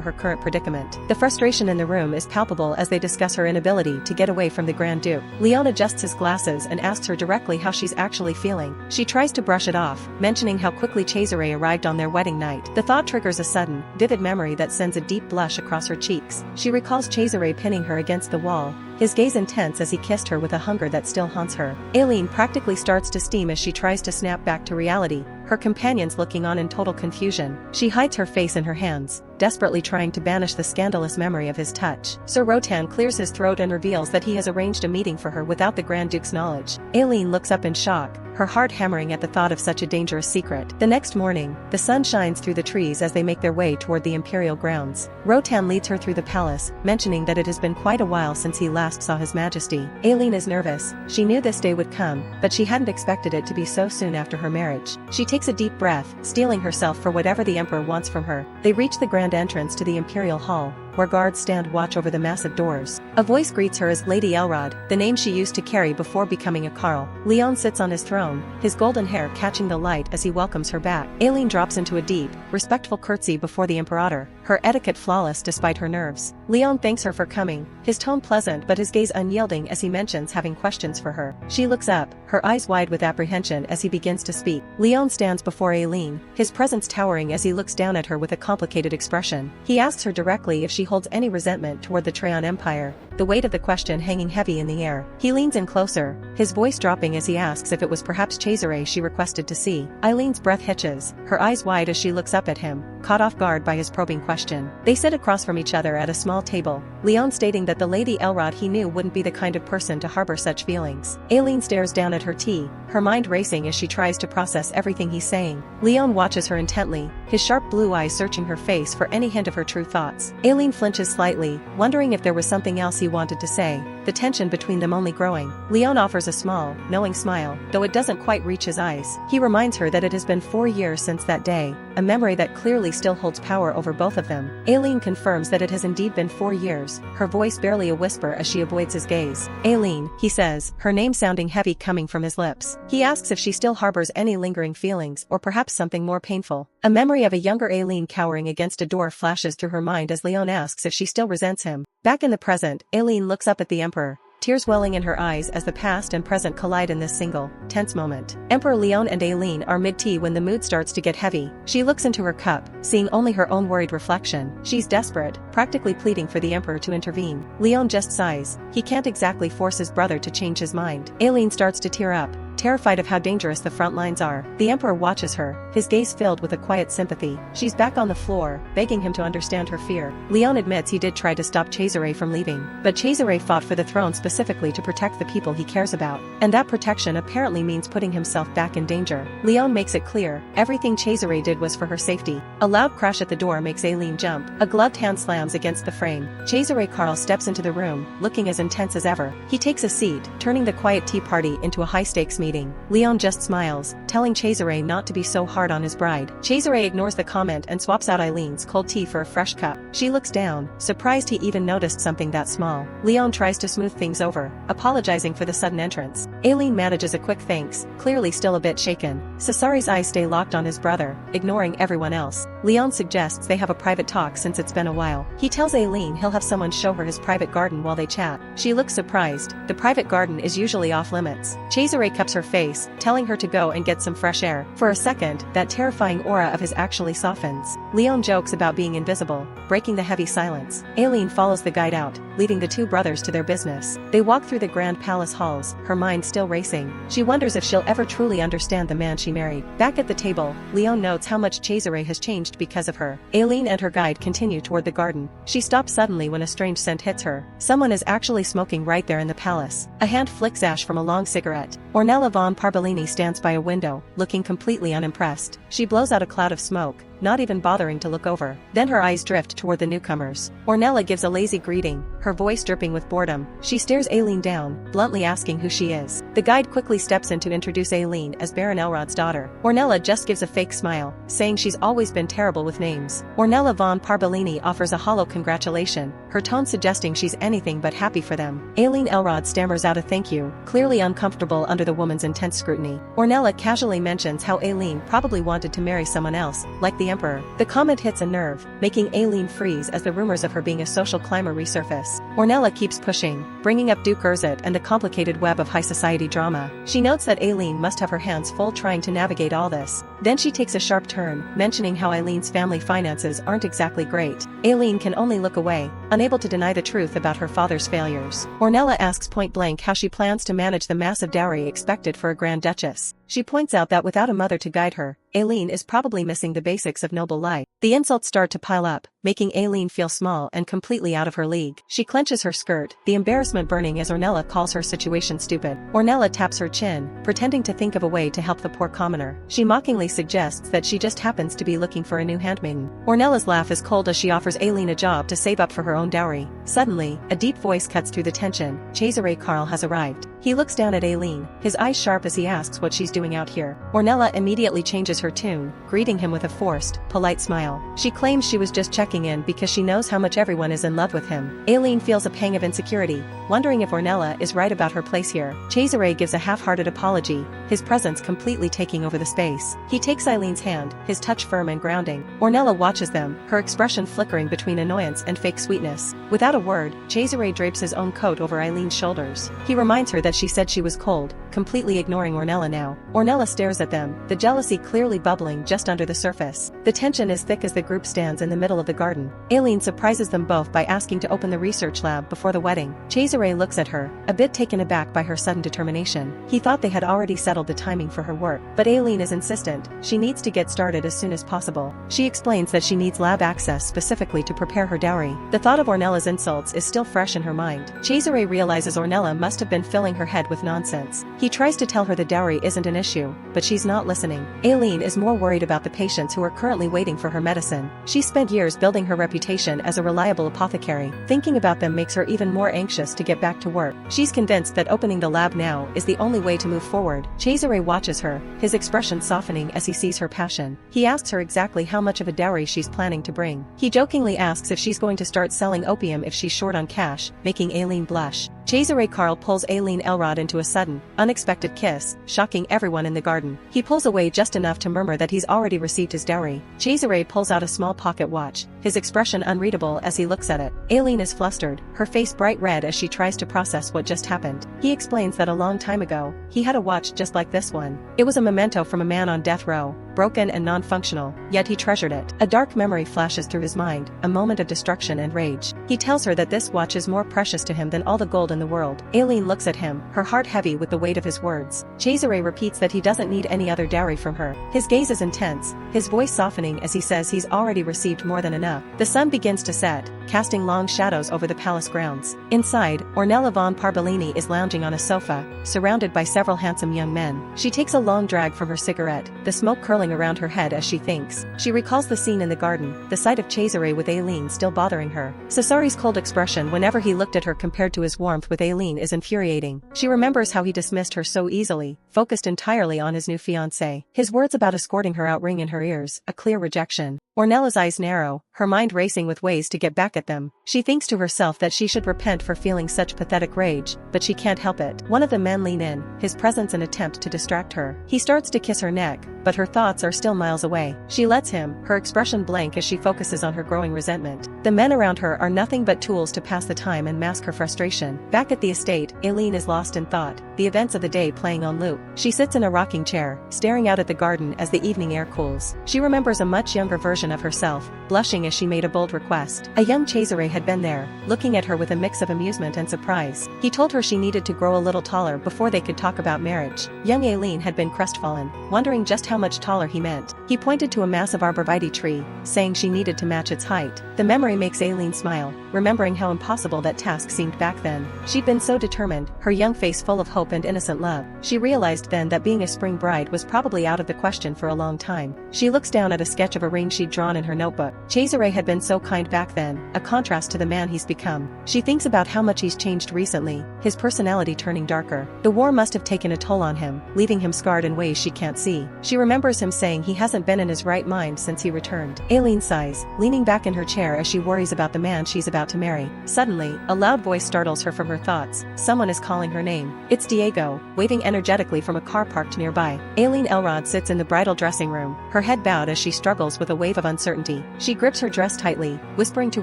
her current predicament. The frustration in the room is palpable as they discuss her inability to get away from the Grand Duke. Leon adjusts his glasses and asks her directly how she's actually feeling. She tries to brush it off, mentioning how quickly Cesare arrived on their wedding night. The thought triggers a sudden, vivid memory that sends a deep blush across her cheeks. She recalls Cesare pinning her against the wall, his gaze intense as he kissed her with a hunger that still haunts her. Aileen practically starts to steam as she tries to snap back to reality, her companions looking on in total confusion. She hides her face in her hands, desperately trying to banish the scandalous memory of his touch. Sir Rotan clears his throat and reveals that he has arranged a meeting for her without the Grand Duke's knowledge. Aileen looks up in shock, her heart hammering at the thought of such a dangerous secret. The next morning, the sun shines through the trees as they make their way toward the imperial grounds. Rotan leads her through the palace, mentioning that it has been quite a while since he last saw his majesty. Aileen is nervous. She knew this day would come, but she hadn't expected it to be so soon after her marriage. She takes a deep breath, steeling herself for whatever the emperor wants from her. They reach the grand entrance to the imperial hall, where guards stand watch over the massive doors. A voice greets her as Lady Elrod, the name she used to carry before becoming a Karl. Leon sits on his throne, his golden hair catching the light as he welcomes her back. Aileen drops into a deep, respectful curtsy before the imperator, her etiquette flawless despite her nerves. Leon thanks her for coming, his tone pleasant but his gaze unyielding as he mentions having questions for her. She looks up, her eyes wide with apprehension as he begins to speak. Leon stands before Aileen, his presence towering as he looks down at her with a complicated expression. He asks her directly if she holds any resentment toward the Treon Empire, the weight of the question hanging heavy in the air. He leans in closer, his voice dropping as he asks if it was perhaps Cesare she requested to see. Eileen's breath hitches, her eyes wide as she looks up at him, caught off guard by his probing question. They sit across from each other at a small table, Leon stating that the Lady Elrod he knew wouldn't be the kind of person to harbor such feelings. Aileen stares down at her tea, her mind racing as she tries to process everything he's saying. Leon watches her intently, his sharp blue eyes searching her face for any hint of her true thoughts. Aileen flinches slightly, wondering if there was something else he wanted to say, the tension between them only growing. Leon offers a small, knowing smile, though it doesn't quite reach his eyes. He reminds her that it has been 4 years since that day, a memory that clearly still holds power over both of them. Aileen confirms that it has indeed been 4 years, her voice barely a whisper as she avoids his gaze. Aileen, he says, her name sounding heavy coming from his lips. He asks if she still harbors any lingering feelings or perhaps something more painful. A memory of a younger Aileen cowering against a door flashes through her mind as Leon asks if she still resents him. Back in the present, Aileen looks up at the emperor, tears welling in her eyes as the past and present collide in this single, tense moment. Emperor Leon and Aileen are mid-tea when the mood starts to get heavy. She looks into her cup, seeing only her own worried reflection. She's desperate, practically pleading for the emperor to intervene. Leon just sighs. He can't exactly force his brother to change his mind. Aileen starts to tear up, terrified of how dangerous the front lines are. The emperor watches her, his gaze filled with a quiet sympathy. She's back on the floor, begging him to understand her fear. Leon admits he did try to stop Cesare from leaving, but Cesare fought for the throne specifically to protect the people he cares about, and that protection apparently means putting himself back in danger. Leon makes it clear, everything Cesare did was for her safety. A loud crash at the door makes Aileen jump. A gloved hand slams against the frame. Cesare Karl steps into the room, looking as intense as ever. He takes a seat, turning the quiet tea party into a high-stakes meeting. Leon just smiles, telling Cesare not to be so hard on his bride. Cesare ignores the comment and swaps out Eileen's cold tea for a fresh cup. She looks down, surprised he even noticed something that small. Leon tries to smooth things over, apologizing for the sudden entrance. Aileen manages a quick thanks, clearly still a bit shaken. Cesare's eyes stay locked on his brother, ignoring everyone else. Leon suggests they have a private talk since it's been a while. He tells Aileen he'll have someone show her his private garden while they chat. She looks surprised. The private garden is usually off limits. Cesare cups her face, telling her to go and get some fresh air. For a second, that terrifying aura of his actually softens. Leon jokes about being invisible, breaking the heavy silence. Aileen follows the guide out, leaving the two brothers to their business. They walk through the grand palace halls, her mind still racing. She wonders if she'll ever truly understand the man she married. Back at the table, Leon notes how much Cesare has changed because of her. Aileen and her guide continue toward the garden. She stops suddenly when a strange scent hits her. Someone is actually smoking right there in the palace. A hand flicks ash from a long cigarette. Ornella von Parbolini stands by a window, looking completely unimpressed. She blows out a cloud of smoke, not even bothering to look over. Then her eyes drift toward the newcomers. Ornella gives a lazy greeting, her voice dripping with boredom. She stares Aileen down, bluntly asking who she is. The guide quickly steps in to introduce Aileen as Baron Elrod's daughter. Ornella just gives a fake smile, saying she's always been terrible with names. Ornella von Parbolini offers a hollow congratulation, her tone suggesting she's anything but happy for them. Aileen Elrod stammers out a thank you, clearly uncomfortable under the woman's intense scrutiny. Ornella casually mentions how Aileen probably wanted to marry someone else, like the emperor. The comment hits a nerve, making Aileen freeze as the rumors of her being a social climber resurface. Ornella keeps pushing, bringing up Duke Erzit and the complicated web of high society drama. She notes that Aileen must have her hands full trying to navigate all this. Then she takes a sharp turn, mentioning how Eileen's family finances aren't exactly great. Aileen can only look away, unable to deny the truth about her father's failures. Ornella asks point-blank how she plans to manage the massive dowry expected for a Grand Duchess. She points out that without a mother to guide her, Aileen is probably missing the basics of noble life. The insults start to pile up, making Aileen feel small and completely out of her league. She clenches her skirt, the embarrassment burning as Ornella calls her situation stupid. Ornella taps her chin, pretending to think of a way to help the poor commoner. She mockingly suggests that she just happens to be looking for a new handmaiden. Ornella's laugh is cold as she offers Aileen a job to save up for her own dowry. Suddenly, a deep voice cuts through the tension. Cesare Karl has arrived. He looks down at Aileen, his eyes sharp as he asks what she's doing out here. Ornella immediately changes her tune, greeting him with a forced, polite smile. She claims she was just checking in because she knows how much everyone is in love with him. Aileen feels a pang of insecurity, wondering if Ornella is right about her place here. Cesare gives a half-hearted apology, his presence completely taking over the space. He takes Aileen's hand, his touch firm and grounding. Ornella watches them, her expression flickering between annoyance and fake sweetness. Without a word, Cesare drapes his own coat over Aileen's shoulders. He reminds her that she said she was cold, completely ignoring Ornella now. Ornella stares at them, the jealousy clearly bubbling just under the surface. The tension is thick as the group stands in the middle of the garden. Aileen surprises them both by asking to open the research lab before the wedding. Cesare looks at her, a bit taken aback by her sudden determination. He thought they had already settled the timing for her work, but Aileen is insistent. She needs to get started as soon as possible. She explains that she needs lab access specifically to prepare her dowry. The thought of Ornella's insults is still fresh in her mind. Cesare realizes Ornella must have been filling her head with nonsense. He tries to tell her the dowry isn't an issue, but she's not listening. Aileen is more worried about the patients who are currently waiting for her medicine. She spent years building her reputation as a reliable apothecary. Thinking about them makes her even more anxious to get back to work. She's convinced that opening the lab now is the only way to move forward. Cesare watches her, his expression softening as he sees her passion. He asks her exactly how much of a dowry she's planning to bring. He jokingly asks if she's going to start selling opium if she's short on cash, making Aileen blush. Cesare Karl pulls Aileen Elrod into a sudden, unexpected kiss, shocking everyone in the garden. He pulls away just enough to murmur that he's already received his dowry. Cesare pulls out a small pocket watch, his expression unreadable as he looks at it. Aileen is flustered, her face bright red as she tries to process what just happened. He explains that a long time ago, he had a watch just like this one. It was a memento from a man on death row, broken and non-functional, yet he treasured it. A dark memory flashes through his mind, a moment of destruction and rage. He tells her that this watch is more precious to him than all the gold in the world. Aileen looks at him, her heart heavy with the weight of his words. Cesare repeats that he doesn't need any other dowry from her. His gaze is intense, his voice softening as he says he's already received more than enough. The sun begins to set, casting long shadows over the palace grounds. Inside, Ornella von Parbolini is lounging on a sofa, surrounded by several handsome young men. She takes a long drag from her cigarette, the smoke curling around her head as she thinks. She recalls the scene in the garden, the sight of Cesare with Aileen still bothering her. Cesare's cold expression whenever he looked at her compared to his warmth with Aileen is infuriating. She remembers how he dismissed her so easily, focused entirely on his new fiancé. His words about escorting her out ring in her ears, a clear rejection. Ornella's eyes narrow, her mind racing with ways to get back at them. She thinks to herself that she should repent for feeling such pathetic rage, but she can't help it. One of the men lean in, his presence an attempt to distract her. He starts to kiss her neck, but her thoughts are still miles away. She lets him, her expression blank as she focuses on her growing resentment. The men around her are nothing but tools to pass the time and mask her frustration. Back at the estate, Aileen is lost in thought, the events of the day playing on loop. She sits in a rocking chair, staring out at the garden as the evening air cools. She remembers a much younger version of herself, blushing as she made a bold request. A young Cesare had been there, looking at her with a mix of amusement and surprise. He told her she needed to grow a little taller before they could talk about marriage. Young Aileen had been crestfallen, wondering just how much taller he meant. He pointed to a massive arborvitae tree, saying she needed to match its height. The memory makes Aileen smile, remembering how impossible that task seemed back then. She'd been so determined, her young face full of hope and innocent love. She realized then that being a spring bride was probably out of the question for a long time. She looks down at a sketch of a ring she'd drawn in her notebook. Cesare had been so kind back then, a contrast to the man he's become. She thinks about how much he's changed recently, his personality turning darker. The war must have taken a toll on him, leaving him scarred in ways she can't see. She remembers him saying he hasn't been in his right mind since he returned. Aileen sighs, leaning back in her chair as she worries about the man she's about to marry. Suddenly, a loud voice startles her from her thoughts. Someone is calling her name. It's Diego, waving energetically from a car parked nearby. Aileen Elrod sits in the bridal dressing room, her head bowed as she struggles with a wave of of uncertainty. She grips her dress tightly, whispering to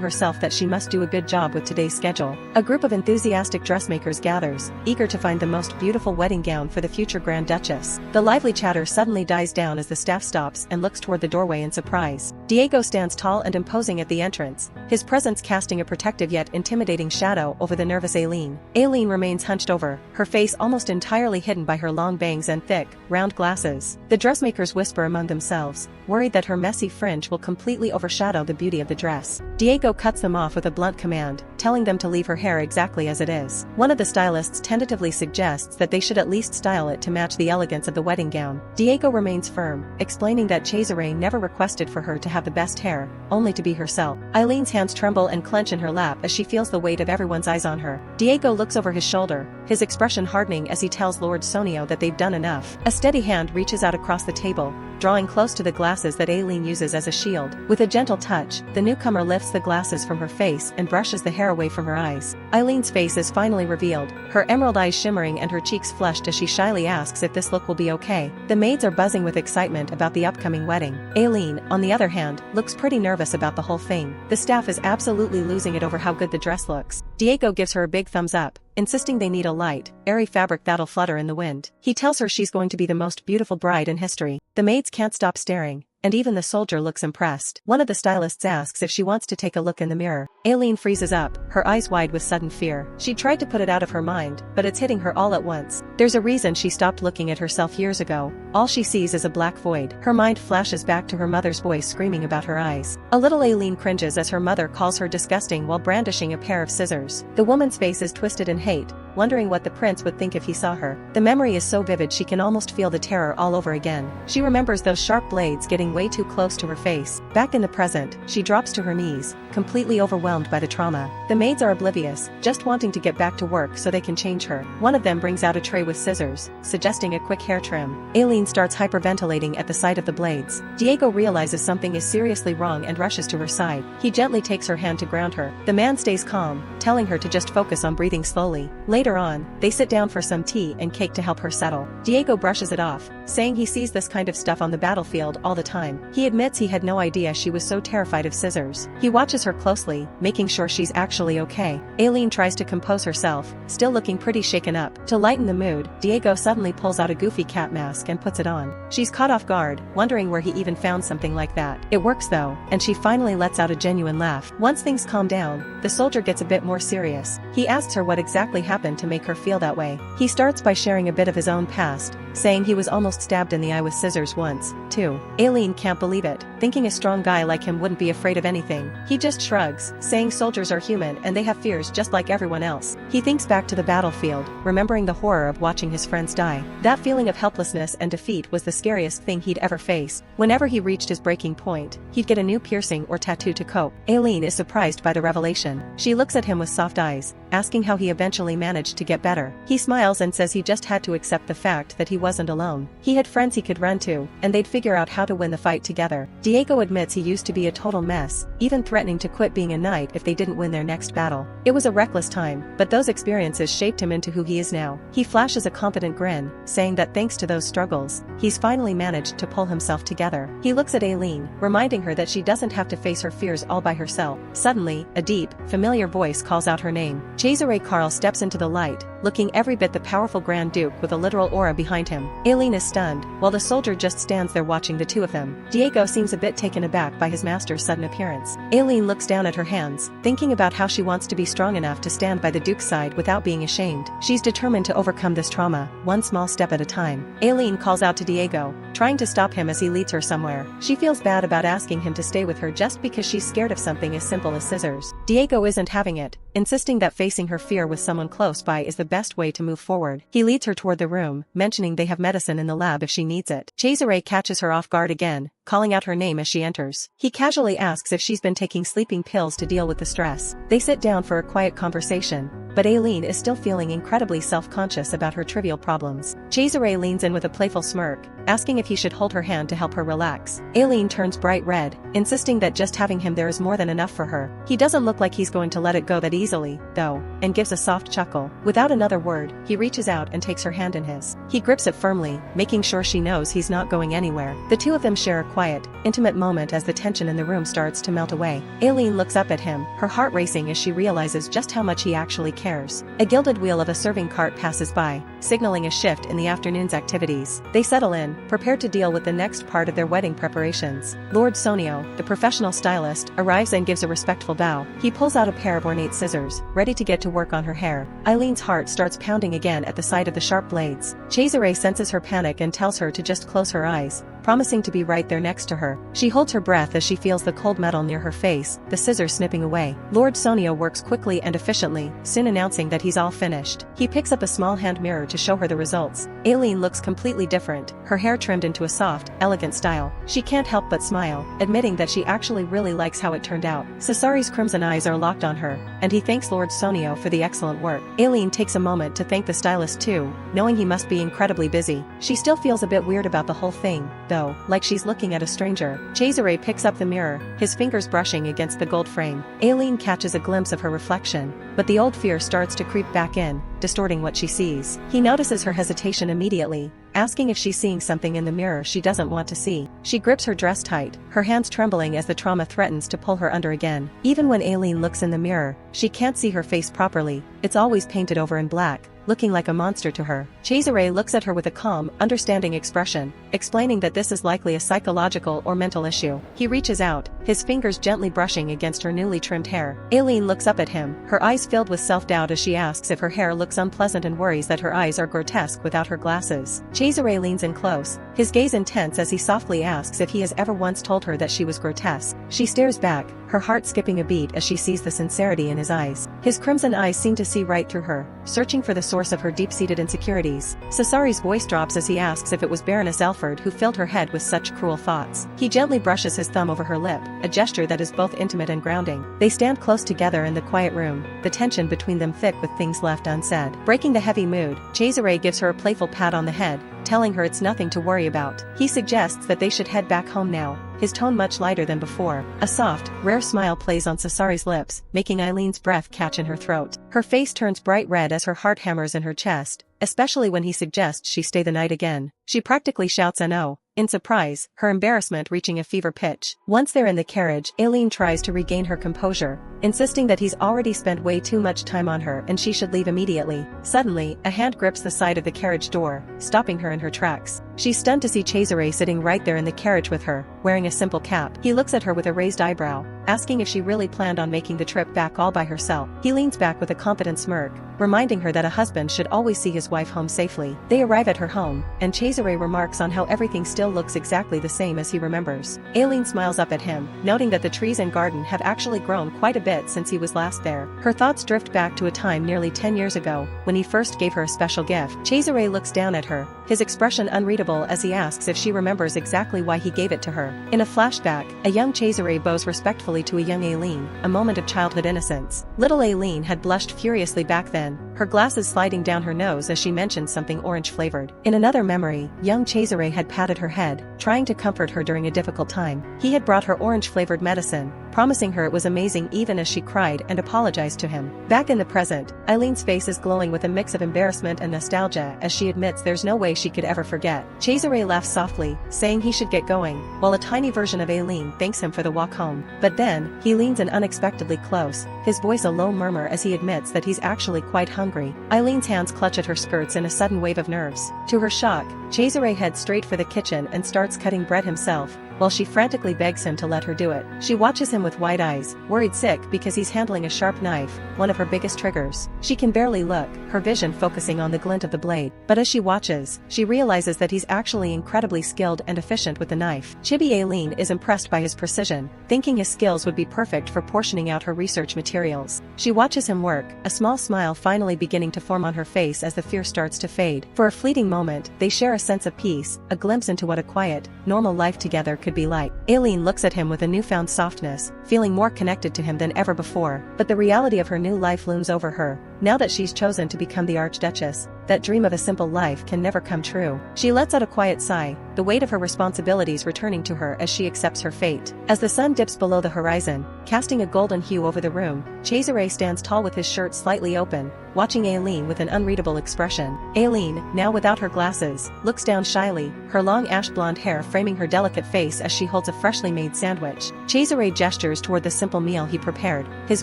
herself that she must do a good job with today's schedule. A group of enthusiastic dressmakers gathers, eager to find the most beautiful wedding gown for the future Grand Duchess. The lively chatter suddenly dies down as the staff stops and looks toward the doorway in surprise. Diego stands tall and imposing at the entrance, his presence casting a protective yet intimidating shadow over the nervous Aileen. Aileen remains hunched over, her face almost entirely hidden by her long bangs and thick, round glasses. The dressmakers whisper among themselves, worried that her messy fringe will completely overshadow the beauty of the dress. Diego cuts them off with a blunt command, telling them to leave her hair exactly as it is. One of the stylists tentatively suggests that they should at least style it to match the elegance of the wedding gown. Diego remains firm, explaining that Cesare never requested for her to have the best hair, only to be herself. Eileen's hands tremble and clench in her lap as she feels the weight of everyone's eyes on her. Diego looks over his shoulder, his expression hardening as he tells Lord Sonio that they've done enough. A steady hand reaches out across the table, drawing close to the glasses that Aileen uses as a shield. With a gentle touch, the newcomer lifts the glasses from her face and brushes the hair away from her eyes. Eileen's face is finally revealed, her emerald eyes shimmering and her cheeks flushed as she shyly asks if this look will be okay. The maids are buzzing with excitement about the upcoming wedding. Aileen, on the other hand, looks pretty nervous about the whole thing. The staff is absolutely losing it over how good the dress looks. Diego gives her a big thumbs up, insisting they need a light, airy fabric that'll flutter in the wind. He tells her she's going to be the most beautiful bride in history. The maids can't stop staring, and even the soldier looks impressed. One of the stylists asks if she wants to take a look in the mirror. Aileen freezes up, her eyes wide with sudden fear. She tried to put it out of her mind, but it's hitting her all at once. There's a reason she stopped looking at herself years ago. All she sees is a black void. Her mind flashes back to her mother's voice screaming about her eyes. A little Aileen cringes as her mother calls her disgusting while brandishing a pair of scissors. The woman's face is twisted in hate, wondering what the prince would think if he saw her. The memory is so vivid she can almost feel the terror all over again. She remembers those sharp blades getting way too close to her face. Back in the present, she drops to her knees, completely overwhelmed by the trauma. The maids are oblivious, just wanting to get back to work so they can change her. One of them brings out a tray with scissors, suggesting a quick hair trim. Aileen starts hyperventilating at the sight of the blades. Diego realizes something is seriously wrong and rushes to her side. He gently takes her hand to ground her. The man stays calm, telling her to just focus on breathing slowly. Later on, they sit down for some tea and cake to help her settle. Diego brushes it off, saying he sees this kind of stuff on the battlefield all the time. He admits he had no idea she was so terrified of scissors. He watches her closely, making sure she's actually okay. Aileen tries to compose herself, still looking pretty shaken up. To lighten the mood, Diego suddenly pulls out a goofy cat mask and puts it on. She's caught off guard, wondering where he even found something like that. It works though, and she finally lets out a genuine laugh. Once things calm down, the soldier gets a bit more serious. He asks her what exactly happened to make her feel that way. He starts by sharing a bit of his own past, saying he was almost stabbed in the eye with scissors once, too. Aileen can't believe it, thinking a strong guy like him wouldn't be afraid of anything. He just shrugs, saying soldiers are human and they have fears just like everyone else. He thinks back to the battlefield, remembering the horror of watching his friends die. That feeling of helplessness and defeat was the scariest thing he'd ever faced. Whenever he reached his breaking point, he'd get a new piercing or tattoo to cope. Aileen is surprised by the revelation. She looks at him with soft eyes, asking how he eventually managed to get better. He smiles and says he just had to accept the fact that he wasn't alone. He had friends he could run to, and they'd figure out how to win the fight together. Diego admits he used to be a total mess, even threatening to quit being a knight if they didn't win their next battle. It was a reckless time, but those experiences shaped him into who he is now. He flashes a confident grin, saying that thanks to those struggles, he's finally managed to pull himself together. He looks at Aileen, reminding her that she doesn't have to face her fears all by herself. Suddenly, a deep, familiar voice calls out her name. Cesare Karl steps into the light, looking every bit the powerful Grand Duke with a literal aura behind him. Aileen is stunned, while the soldier just stands there watching the two of them. Diego seems a bit taken aback by his master's sudden appearance. Aileen looks down at her hands, thinking about how she wants to be strong enough to stand by the Duke's side without being ashamed. She's determined to overcome this trauma, one small step at a time. Aileen calls out to Diego, trying to stop him as he leads her somewhere. She feels bad about asking him to stay with her just because she's scared of something as simple as scissors. Diego isn't having it, insisting that facing her fear with someone close by is the best way to move forward. He leads her toward the room, mentioning they have medicine in the lab if she needs it. Cesare catches her off guard again, calling out her name as she enters. He casually asks if she's been taking sleeping pills to deal with the stress. They sit down for a quiet conversation, but Aileen is still feeling incredibly self-conscious about her trivial problems. Cesare leans in with a playful smirk, asking if he should hold her hand to help her relax. Aileen turns bright red, insisting that just having him there is more than enough for her. He doesn't look like he's going to let it go that easily, though, and gives a soft chuckle. Without another word, he reaches out and takes her hand in his. He grips it firmly, making sure she knows he's not going anywhere. The two of them share a quiet, intimate moment as the tension in the room starts to melt away. Aileen looks up at him, her heart racing as she realizes just how much he actually cares. A gilded wheel of a serving cart passes by, signaling a shift in the afternoon's activities. They settle in, prepared to deal with the next part of their wedding preparations. Lord Sonio, the professional stylist, arrives and gives a respectful bow. He pulls out a pair of ornate scissors, ready to get to work on her hair. Aileen's heart starts pounding again at the sight of the sharp blades. Cesare senses her panic and tells her to just close her eyes, promising to be right there next to her. She holds her breath as she feels the cold metal near her face, the scissors snipping away. Lord Sonio works quickly and efficiently, soon announcing that he's all finished. He picks up a small hand mirror to show her the results. Aileen looks completely different, her hair trimmed into a soft, elegant style. She can't help but smile, admitting that she actually really likes how it turned out. Cesare's crimson eyes are locked on her, and he thanks Lord Sonio for the excellent work. Aileen takes a moment to thank the stylist too, knowing he must be incredibly busy. She still feels a bit weird about the whole thing, though, like she's looking at a stranger. Cesare picks up the mirror, his fingers brushing against the gold frame. Aileen catches a glimpse of her reflection, but the old fear starts to creep back in, distorting what she sees. He notices her hesitation immediately, asking if she's seeing something in the mirror she doesn't want to see. She grips her dress tight, her hands trembling as the trauma threatens to pull her under again. Even when Aileen looks in the mirror, she can't see her face properly. It's always painted over in black, looking like a monster to her. Cesare looks at her with a calm, understanding expression, explaining that this is likely a psychological or mental issue. He reaches out, his fingers gently brushing against her newly trimmed hair. Aileen looks up at him, her eyes filled with self-doubt as she asks if her hair looks unpleasant and worries that her eyes are grotesque without her glasses. Cesare leans in close, his gaze intense as he softly asks if he has ever once told her that she was grotesque. She stares back, her heart skipping a beat as she sees the sincerity in his eyes. His crimson eyes seem to see right through her, searching for the source of her deep-seated insecurities. Cesare's voice drops as he asks if it was Baroness Elford who filled her head with such cruel thoughts. He gently brushes his thumb over her lip, a gesture that is both intimate and grounding. They stand close together in the quiet room, the tension between them thick with things left unsaid. Breaking the heavy mood, Cesare gives her a playful pat on the head, telling her it's nothing to worry about. He suggests that they should head back home now, his tone much lighter than before. A soft, rare smile plays on Cesare's lips, making Aileen's breath catch in her throat. Her face turns bright red as her heart hammers in her chest, especially when he suggests she stay the night again. She practically shouts no, in surprise, her embarrassment reaching a fever pitch. Once they're in the carriage, Aileen tries to regain her composure, insisting that he's already spent way too much time on her and she should leave immediately. Suddenly, a hand grips the side of the carriage door, stopping her in her tracks. She's stunned to see Cesare sitting right there in the carriage with her, wearing a simple cap. He looks at her with a raised eyebrow, asking if she really planned on making the trip back all by herself. He leans back with a confident smirk, reminding her that a husband should always see his wife home safely. They arrive at her home, and Cesare remarks on how everything still looks exactly the same as he remembers. Aileen smiles up at him, noting that the trees and garden have actually grown quite a bit since he was last there. Her thoughts drift back to a time nearly 10 years ago, when he first gave her a special gift. Cesare looks down at her, his expression unreadable as he asks if she remembers exactly why he gave it to her. In a flashback, a young Cesare bows respectfully to a young Aileen, a moment of childhood innocence. Little Aileen had blushed furiously back then, her glasses sliding down her nose as she mentioned something orange-flavored. In another memory, young Cesare had patted her head, trying to comfort her during a difficult time. He had brought her orange-flavored medicine, promising her it was amazing even as she cried and apologized to him. Back in the present, Aileen's face is glowing with a mix of embarrassment and nostalgia as she admits there's no way she could ever forget. Cesare laughs softly, saying he should get going, while a tiny version of Aileen thanks him for the walk home. But then, he leans in unexpectedly close, his voice a low murmur as he admits that he's actually quite hungry. Aileen's hands clutch at her skirts in a sudden wave of nerves. To her shock, Cesare heads straight for the kitchen and starts cutting bread himself, while she frantically begs him to let her do it. She watches him with wide eyes, worried sick because he's handling a sharp knife, one of her biggest triggers. She can barely look, her vision focusing on the glint of the blade. But as she watches, she realizes that he's actually incredibly skilled and efficient with the knife. Chibi Aileen is impressed by his precision, thinking his skills would be perfect for portioning out her research materials. She watches him work, a small smile finally beginning to form on her face as the fear starts to fade. For a fleeting moment, they share a sense of peace, a glimpse into what a quiet, normal life together could be like. Aileen looks at him with a newfound softness, feeling more connected to him than ever before, but the reality of her new life looms over her, Now that she's chosen to become the Archduchess, that dream of a simple life can never come true. She lets out a quiet sigh, the weight of her responsibilities returning to her as she accepts her fate. As the sun dips below the horizon, casting a golden hue over the room, Cesare stands tall with his shirt slightly open, watching Aileen with an unreadable expression. Aileen, now without her glasses, looks down shyly, her long ash blonde hair framing her delicate face as she holds a freshly made sandwich. Cesare gestures toward the simple meal he prepared, his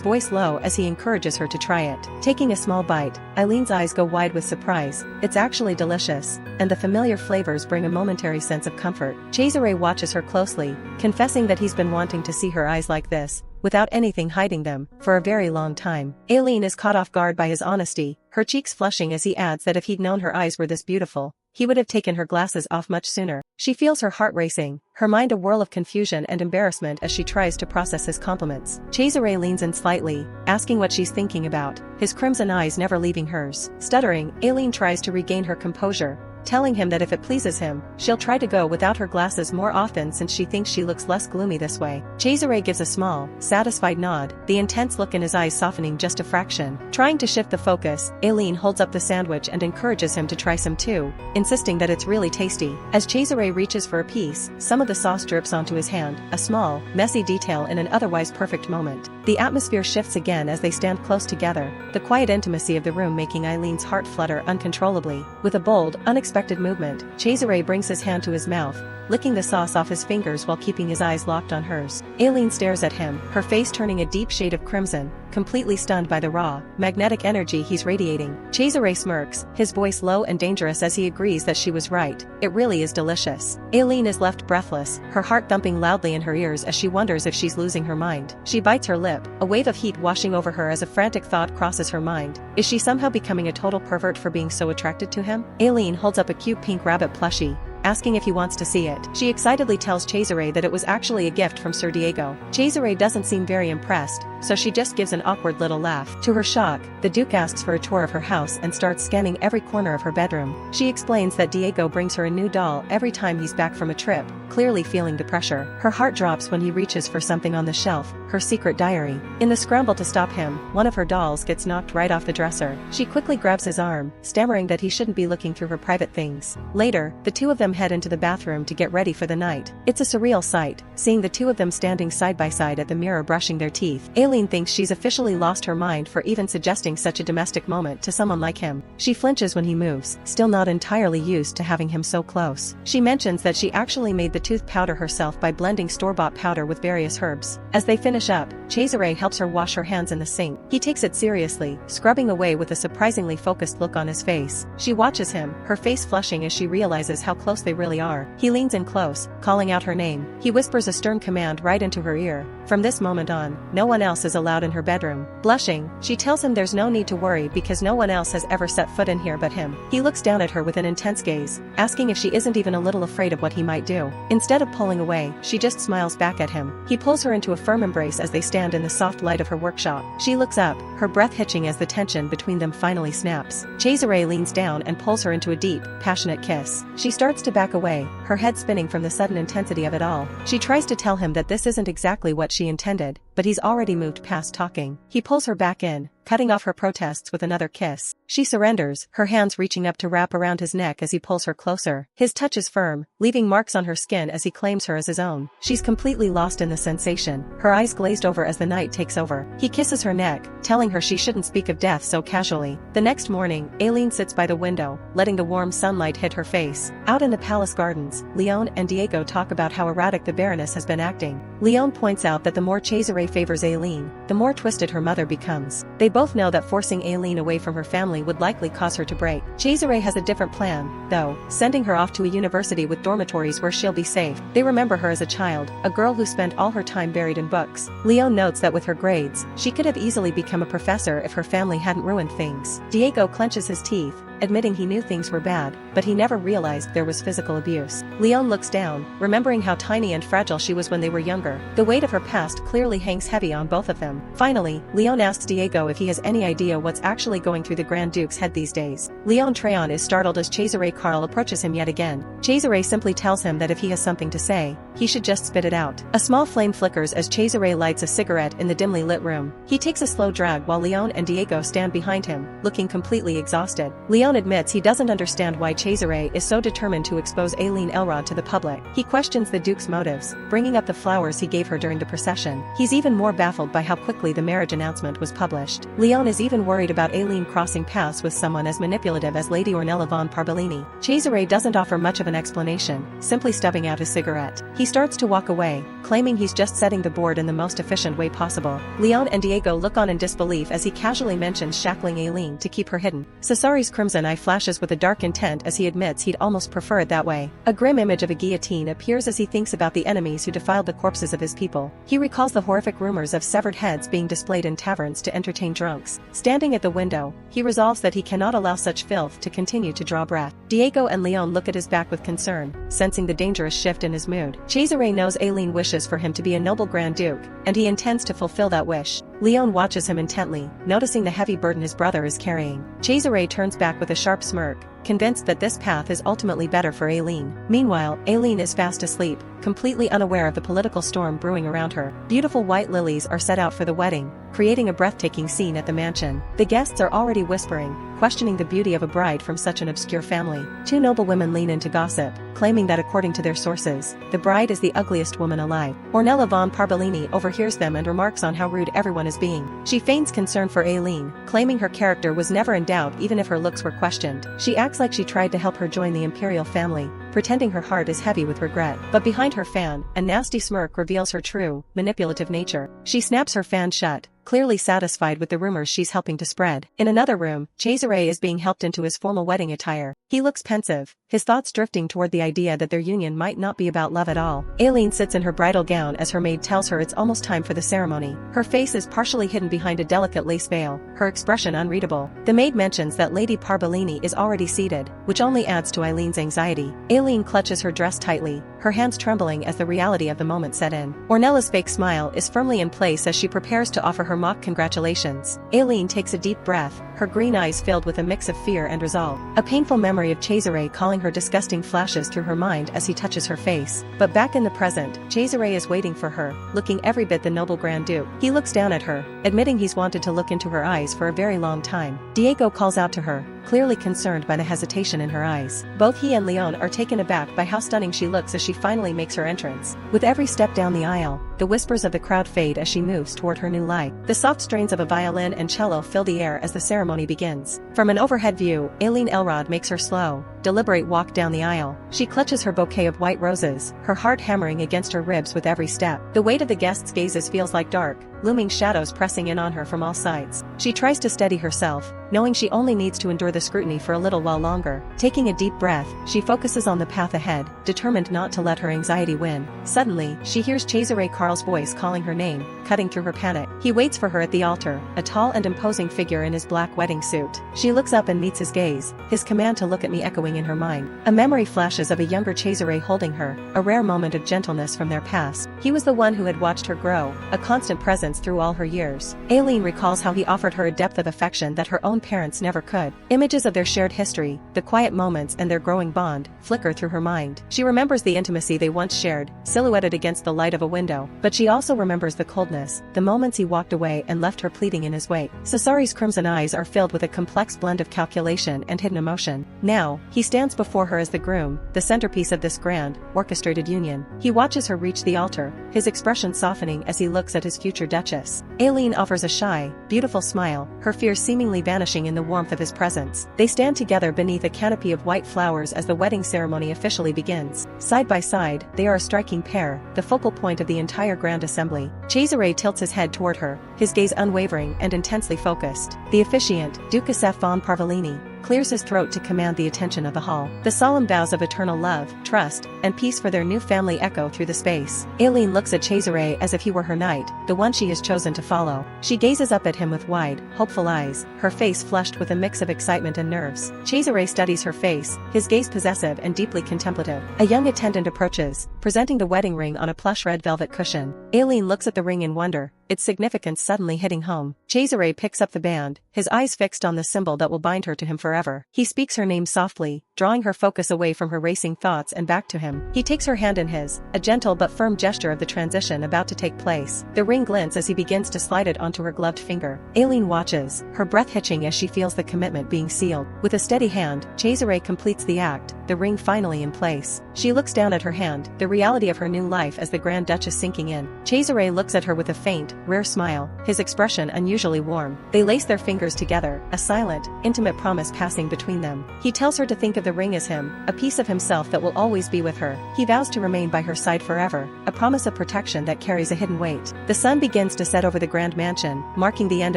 voice low as he encourages her to try it. Taking a small bite, Aileen's eyes go wide with surprise. It's actually delicious, and the familiar flavors bring a momentary sense of comfort. Cesare watches her closely, confessing that he's been wanting to see her eyes like this, without anything hiding them, for a very long time. Aileen is caught off guard by his honesty, her cheeks flushing as he adds that if he'd known her eyes were this beautiful, he would have taken her glasses off much sooner. She feels her heart racing, her mind a whirl of confusion and embarrassment as she tries to process his compliments. Cesare leans in slightly, asking what she's thinking about, his crimson eyes never leaving hers. Stuttering, Aileen tries to regain her composure, telling him that if it pleases him, she'll try to go without her glasses more often since she thinks she looks less gloomy this way. Cesare gives a small, satisfied nod, the intense look in his eyes softening just a fraction. Trying to shift the focus, Aileen holds up the sandwich and encourages him to try some too, insisting that it's really tasty. As Cesare reaches for a piece, some of the sauce drips onto his hand, a small, messy detail in an otherwise perfect moment. The atmosphere shifts again as they stand close together, the quiet intimacy of the room making Aileen's heart flutter uncontrollably. With a bold, unexpected movement, Cesare brings his hand to his mouth, licking the sauce off his fingers while keeping his eyes locked on hers. Aileen stares at him, her face turning a deep shade of crimson, completely stunned by the raw, magnetic energy he's radiating. Cesare smirks, his voice low and dangerous as he agrees that she was right. It really is delicious. Aileen is left breathless, her heart thumping loudly in her ears as she wonders if she's losing her mind. She bites her lip, a wave of heat washing over her as a frantic thought crosses her mind. Is she somehow becoming a total pervert for being so attracted to him? Aileen holds up a cute pink rabbit plushie, asking if he wants to see it. She excitedly tells Cesare that it was actually a gift from Sir Diego. Cesare doesn't seem very impressed, so she just gives an awkward little laugh. To her shock, the Duke asks for a tour of her house and starts scanning every corner of her bedroom. She explains that Diego brings her a new doll every time he's back from a trip, clearly feeling the pressure. Her heart drops when he reaches for something on the shelf, her secret diary. In the scramble to stop him, one of her dolls gets knocked right off the dresser. She quickly grabs his arm, stammering that he shouldn't be looking through her private things. Later, the two of them head into the bathroom to get ready for the night. It's a surreal sight, seeing the two of them standing side by side at the mirror brushing their teeth. Aileen thinks she's officially lost her mind for even suggesting such a domestic moment to someone like him. She flinches when he moves, still not entirely used to having him so close. She mentions that she actually made the tooth powder herself by blending store-bought powder with various herbs. As they finish up, Cesare helps her wash her hands in the sink. He takes it seriously, scrubbing away with a surprisingly focused look on his face. She watches him, her face flushing as she realizes how close they really are. He leans in close, calling out her name. He whispers a stern command right into her ear. From this moment on, no one else is allowed in her bedroom. Blushing, she tells him there's no need to worry because no one else has ever set foot in here but him. He looks down at her with an intense gaze, asking if she isn't even a little afraid of what he might do. Instead of pulling away, she just smiles back at him. He pulls her into a firm embrace as they stand in the soft light of her workshop. She looks up, her breath hitching as the tension between them finally snaps. Cesare leans down and pulls her into a deep, passionate kiss. She starts to back away, her head spinning from the sudden intensity of it all. She tries to tell him that this isn't exactly what she intended, but he's already moved past talking. He pulls her back in, cutting off her protests with another kiss. She surrenders, her hands reaching up to wrap around his neck as he pulls her closer. His touch is firm, leaving marks on her skin as he claims her as his own. She's completely lost in the sensation, her eyes glazed over as the night takes over. He kisses her neck, telling her she shouldn't speak of death so casually. The next morning, Aileen sits by the window, letting the warm sunlight hit her face. Out in the palace gardens, Leon and Diego talk about how erratic the Baroness has been acting. Leon points out that the more Cesare favors Aileen, the more twisted her mother becomes. They both know that forcing Aileen away from her family would likely cause her to break. Cesare has a different plan, though, sending her off to a university with dormitories where she'll be safe. They remember her as a child, a girl who spent all her time buried in books. Leon notes that with her grades, she could have easily become a professor if her family hadn't ruined things. Diego clenches his teeth, admitting he knew things were bad, but he never realized there was physical abuse. Leon looks down, remembering how tiny and fragile she was when they were younger. The weight of her past clearly hangs heavy on both of them. Finally, Leon asks Diego if he has any idea what's actually going through the Grand Duke's head these days. Leon Treon is startled as Cesare Karl approaches him yet again. Cesare simply tells him that if he has something to say, he should just spit it out. A small flame flickers as Cesare lights a cigarette in the dimly lit room. He takes a slow drag while Leon and Diego stand behind him, looking completely exhausted. Leon admits he doesn't understand why Cesare is so determined to expose Aileen Elrod to the public. He questions the Duke's motives, bringing up the flowers he gave her during the procession. He's even more baffled by how quickly the marriage announcement was published. Leon is even worried about Aileen crossing paths with someone as manipulative as Lady Ornella von Parbolini. Cesare doesn't offer much of an explanation, simply stubbing out his cigarette. He starts to walk away, claiming he's just setting the board in the most efficient way possible. Leon and Diego look on in disbelief as he casually mentions shackling Aileen to keep her hidden. Cesare's crimson eye flashes with a dark intent as he admits he'd almost prefer it that way. A grim image of a guillotine appears as he thinks about the enemies who defiled the corpses of his people. He recalls the horrific rumors of severed heads being displayed in taverns to entertain drunks. Standing at the window, he resolves that he cannot allow such filth to continue to draw breath. Diego and Leon look at his back with concern, sensing the dangerous shift in his mood. Cesare knows Aileen wishes for him to be a noble Grand Duke, and he intends to fulfill that wish. Leon watches him intently, noticing the heavy burden his brother is carrying. Cesare turns back with a sharp smirk, convinced that this path is ultimately better for Aileen. Meanwhile, Aileen is fast asleep, completely unaware of the political storm brewing around her. Beautiful white lilies are set out for the wedding, creating a breathtaking scene at the mansion. The guests are already whispering, questioning the beauty of a bride from such an obscure family. Two noble women lean into gossip, claiming that according to their sources, the bride is the ugliest woman alive. Ornella von Parbolini overhears them and remarks on how rude everyone is being. She feigns concern for Aileen, claiming her character was never in doubt even if her looks were questioned. She acts like she tried to help her join the imperial family, pretending her heart is heavy with regret. But behind her fan, a nasty smirk reveals her true, manipulative nature. She snaps her fan shut, clearly satisfied with the rumors she's helping to spread. In another room, Cesare is being helped into his formal wedding attire. He looks pensive, his thoughts drifting toward the idea that their union might not be about love at all. Aileen sits in her bridal gown as her maid tells her it's almost time for the ceremony. Her face is partially hidden behind a delicate lace veil, her expression unreadable. The maid mentions that Lady Parbolini is already seated, which only adds to Aileen's anxiety. Aileen clutches her dress tightly, her hands trembling as the reality of the moment set in. Ornella's fake smile is firmly in place as she prepares to offer her mock congratulations. Aileen takes a deep breath, her green eyes filled with a mix of fear and resolve. A painful memory of Cesare calling her disgusting flashes through her mind as he touches her face. But back in the present, Cesare is waiting for her, looking every bit the noble Grand Duke. He looks down at her, admitting he's wanted to look into her eyes for a very long time. Diego calls out to her, clearly concerned by the hesitation in her eyes. Both he and Leon are taken aback by how stunning she looks as she finally makes her entrance. With every step down the aisle, the whispers of the crowd fade as she moves toward her new life. The soft strains of a violin and cello fill the air as the ceremony begins. From an overhead view, Aileen Elrod makes her slow, deliberate walk down the aisle. She clutches her bouquet of white roses, her heart hammering against her ribs with every step. The weight of the guests' gazes feels like dark, looming shadows pressing in on her from all sides. She tries to steady herself, knowing she only needs to endure the scrutiny for a little while longer. Taking a deep breath, she focuses on the path ahead, determined not to let her anxiety win. Suddenly, she hears Cesare Karl's voice calling her name, cutting through her panic. He waits for her at the altar, a tall and imposing figure in his black wedding suit. She looks up and meets his gaze, his command to look at me echoing in her mind. A memory flashes of a younger Cesare holding her, a rare moment of gentleness from their past. He was the one who had watched her grow, a constant presence through all her years. Aileen recalls how he offered her a depth of affection that her own parents never could. Images of their shared history, the quiet moments and their growing bond, flicker through her mind. She remembers the intimacy they once shared, silhouetted against the light of a window, but she also remembers the coldness, the moments he walked away and left her pleading in his wake. Cesare's crimson eyes are filled with a complex blend of calculation and hidden emotion. Now, he stands before her as the groom, the centerpiece of this grand, orchestrated union. He watches her reach the altar, his expression softening as he looks at his future duchess. Aileen offers a shy, beautiful smile, her fears seemingly vanishing in the warmth of his presence. They stand together beneath a canopy of white flowers as the wedding ceremony officially begins. Side by side, they are a striking pair, the focal point of the entire grand assembly. Cesare tilts his head toward her, his gaze unwavering and intensely focused. The officiant, Duke Cesare von Parbolini, clears his throat to command the attention of the hall. The solemn vows of eternal love, trust, and peace for their new family echo through the space. Aileen looks at Cesare as if he were her knight, the one she has chosen to follow. She gazes up at him with wide, hopeful eyes, her face flushed with a mix of excitement and nerves. Cesare studies her face, his gaze possessive and deeply contemplative. A young attendant approaches, presenting the wedding ring on a plush red velvet cushion. Aileen looks at the ring in wonder, its significance suddenly hitting home. Cesare picks up the band, his eyes fixed on the symbol that will bind her to him forever. He speaks her name softly, drawing her focus away from her racing thoughts and back to him. He takes her hand in his, a gentle but firm gesture of the transition about to take place. The ring glints as he begins to slide it onto her gloved finger. Aileen watches, her breath hitching as she feels the commitment being sealed. With a steady hand, Cesare completes the act, the ring finally in place. She looks down at her hand, the reality of her new life as the Grand Duchess sinking in. Cesare looks at her with a faint, rare smile, his expression unusually warm. They lace their fingers together, a silent, intimate promise passing between them. He tells her to think of the ring as him, a piece of himself that will always be with her. He vows to remain by her side forever, a promise of protection that carries a hidden weight. The sun begins to set over the grand mansion, marking the end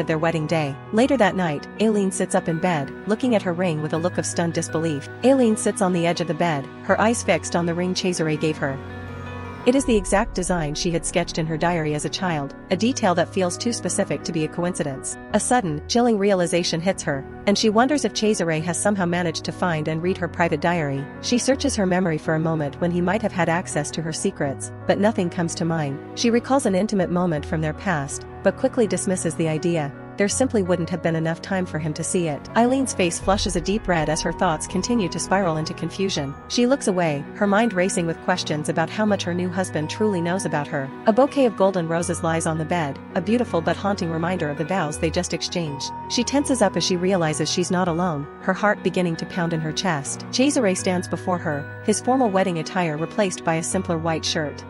of their wedding day. Later that night, Aileen sits up in bed, looking at her ring with a look of stunned disbelief. Aileen sits on the edge of the bed, her eyes fixed on the ring Cesare gave her. It is the exact design she had sketched in her diary as a child, a detail that feels too specific to be a coincidence. A sudden, chilling realization hits her, and she wonders if Cesare has somehow managed to find and read her private diary. She searches her memory for a moment when he might have had access to her secrets, but nothing comes to mind. She recalls an intimate moment from their past, but quickly dismisses the idea. There simply wouldn't have been enough time for him to see it. Aileen's face flushes a deep red as her thoughts continue to spiral into confusion. She looks away, her mind racing with questions about how much her new husband truly knows about her. A bouquet of golden roses lies on the bed, a beautiful but haunting reminder of the vows they just exchanged. She tenses up as she realizes she's not alone, her heart beginning to pound in her chest. Cesare stands before her, his formal wedding attire replaced by a simpler white shirt.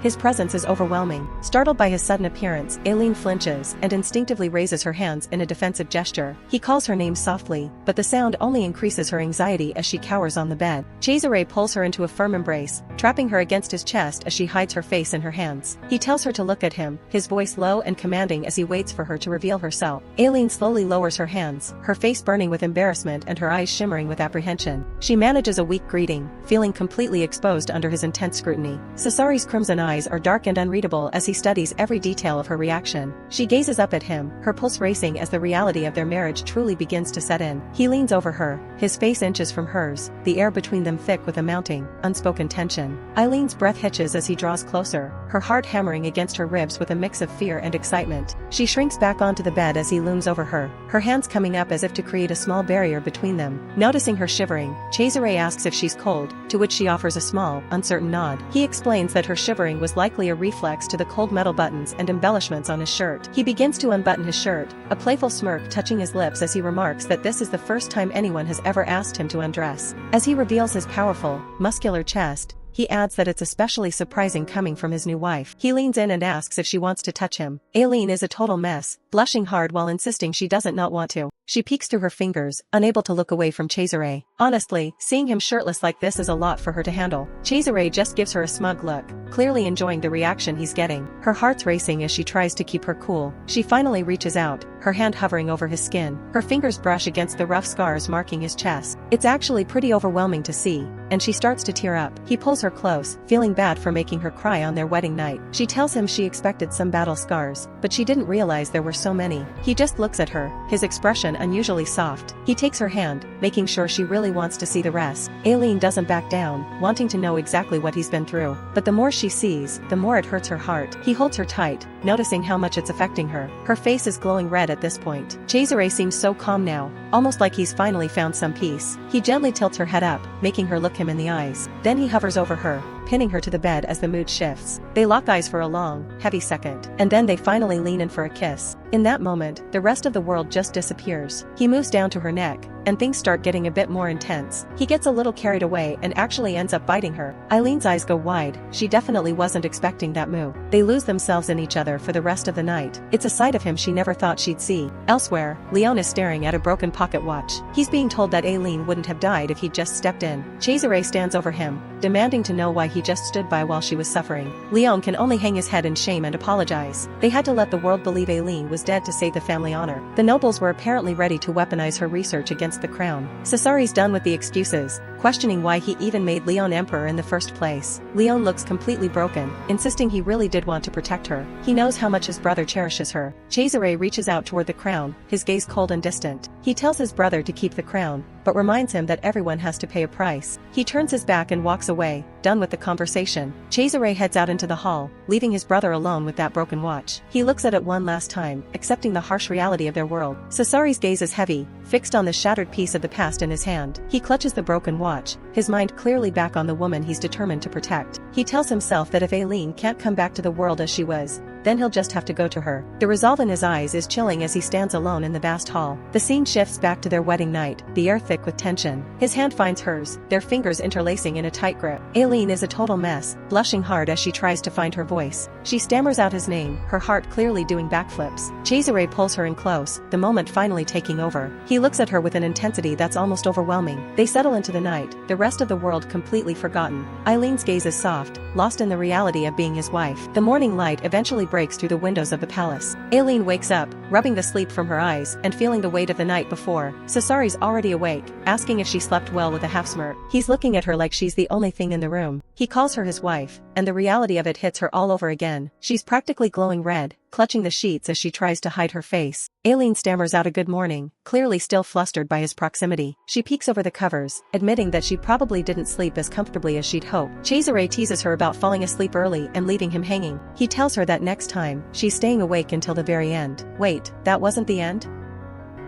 His presence is overwhelming. Startled by his sudden appearance, Aileen flinches and instinctively raises her hands in a defensive gesture. He calls her name softly, but the sound only increases her anxiety as she cowers on the bed. Cesare pulls her into a firm embrace, trapping her against his chest as she hides her face in her hands. He tells her to look at him, his voice low and commanding as he waits for her to reveal herself. Aileen slowly lowers her hands, her face burning with embarrassment and her eyes shimmering with apprehension. She manages a weak greeting, feeling completely exposed under his intense scrutiny. Cesare's crimson eyes are dark and unreadable as he studies every detail of her reaction. She gazes up at him, her pulse racing as the reality of their marriage truly begins to set in. He leans over her, his face inches from hers, the air between them thick with a mounting, unspoken tension. Aileen's breath hitches as he draws closer, her heart hammering against her ribs with a mix of fear and excitement. She shrinks back onto the bed as he looms over her, her hands coming up as if to create a small barrier between them. Noticing her shivering, Cesare asks if she's cold, to which she offers a small, uncertain nod. He explains that her shivering was likely a reflex to the cold metal buttons and embellishments on his shirt. He begins to unbutton his shirt, a playful smirk touching his lips as he remarks that this is the first time anyone has ever asked him to undress. As he reveals his powerful, muscular chest, he adds that it's especially surprising coming from his new wife. He leans in and asks if she wants to touch him. Aileen is a total mess, blushing hard while insisting she doesn't not want to. She peeks through her fingers, unable to look away from Cesare. Honestly, seeing him shirtless like this is a lot for her to handle. Cesare just gives her a smug look, clearly enjoying the reaction he's getting. Her heart's racing as she tries to keep her cool. She finally reaches out, her hand hovering over his skin. Her fingers brush against the rough scars marking his chest. It's actually pretty overwhelming to see, and she starts to tear up. He pulls her close, feeling bad for making her cry on their wedding night. She tells him she expected some battle scars, but she didn't realize there were so many. He just looks at her, his expression unusually soft. He takes her hand, making sure she really wants to see the rest. Aileen doesn't back down, wanting to know exactly what he's been through. But the more she sees, the more it hurts her heart. He holds her tight, noticing how much it's affecting her. Her face is glowing red at this point. Cesare seems so calm now, almost like he's finally found some peace. He gently tilts her head up, making her look him in the eyes. Then he hovers over her, pinning her to the bed as the mood shifts. They lock eyes for a long, heavy second, and then they finally lean in for a kiss. In that moment, the rest of the world just disappears. He moves down to her neck, and things start getting a bit more intense. He gets a little carried away and actually ends up biting her. Aileen's eyes go wide, she definitely wasn't expecting that move. They lose themselves in each other for the rest of the night. It's a side of him she never thought she'd see. Elsewhere, Leon is staring at a broken pocket watch. He's being told that Aileen wouldn't have died if he'd just stepped in. Cesare stands over him, demanding to know why he just stood by while she was suffering. Leon can only hang his head in shame and apologize. They had to let the world believe Aileen was dead to save the family honor. The nobles were apparently ready to weaponize her research against against the crown. Cesare's done with the excuses, questioning why he even made Leon emperor in the first place. Leon looks completely broken, insisting he really did want to protect her. He knows how much his brother cherishes her. Cesare reaches out toward the crown, his gaze cold and distant. He tells his brother to keep the crown, but reminds him that everyone has to pay a price. He turns his back and walks away, done with the conversation. Cesare heads out into the hall, leaving his brother alone with that broken watch. He looks at it one last time, accepting the harsh reality of their world. Cesare's gaze is heavy, fixed on the shattered piece of the past in his hand. He clutches the broken watch, his mind clearly back on the woman he's determined to protect. He tells himself that if Aileen can't come back to the world as she was, then he'll just have to go to her. The resolve in his eyes is chilling as he stands alone in the vast hall. The scene shifts back to their wedding night, the air thick with tension. His hand finds hers, their fingers interlacing in a tight grip. Aileen is a total mess, blushing hard as she tries to find her voice. She stammers out his name, her heart clearly doing backflips. Cesare pulls her in close, the moment finally taking over. He looks at her with an intensity that's almost overwhelming. They settle into the night, the rest of the world completely forgotten. Aileen's gaze is soft, lost in the reality of being his wife. The morning light eventually breaks through the windows of the palace. Aileen wakes up, rubbing the sleep from her eyes and feeling the weight of the night before. Cesare's already awake, asking if she slept well with a half smirk. He's looking at her like she's the only thing in the room. He calls her his wife, and the reality of it hits her all over again. She's practically glowing red, clutching the sheets as she tries to hide her face. Aileen stammers out a good morning, clearly still flustered by his proximity. She peeks over the covers, admitting that she probably didn't sleep as comfortably as she'd hoped. Cesare teases her about falling asleep early and leaving him hanging. He tells her that next time, she's staying awake until the very end. Wait, that wasn't the end?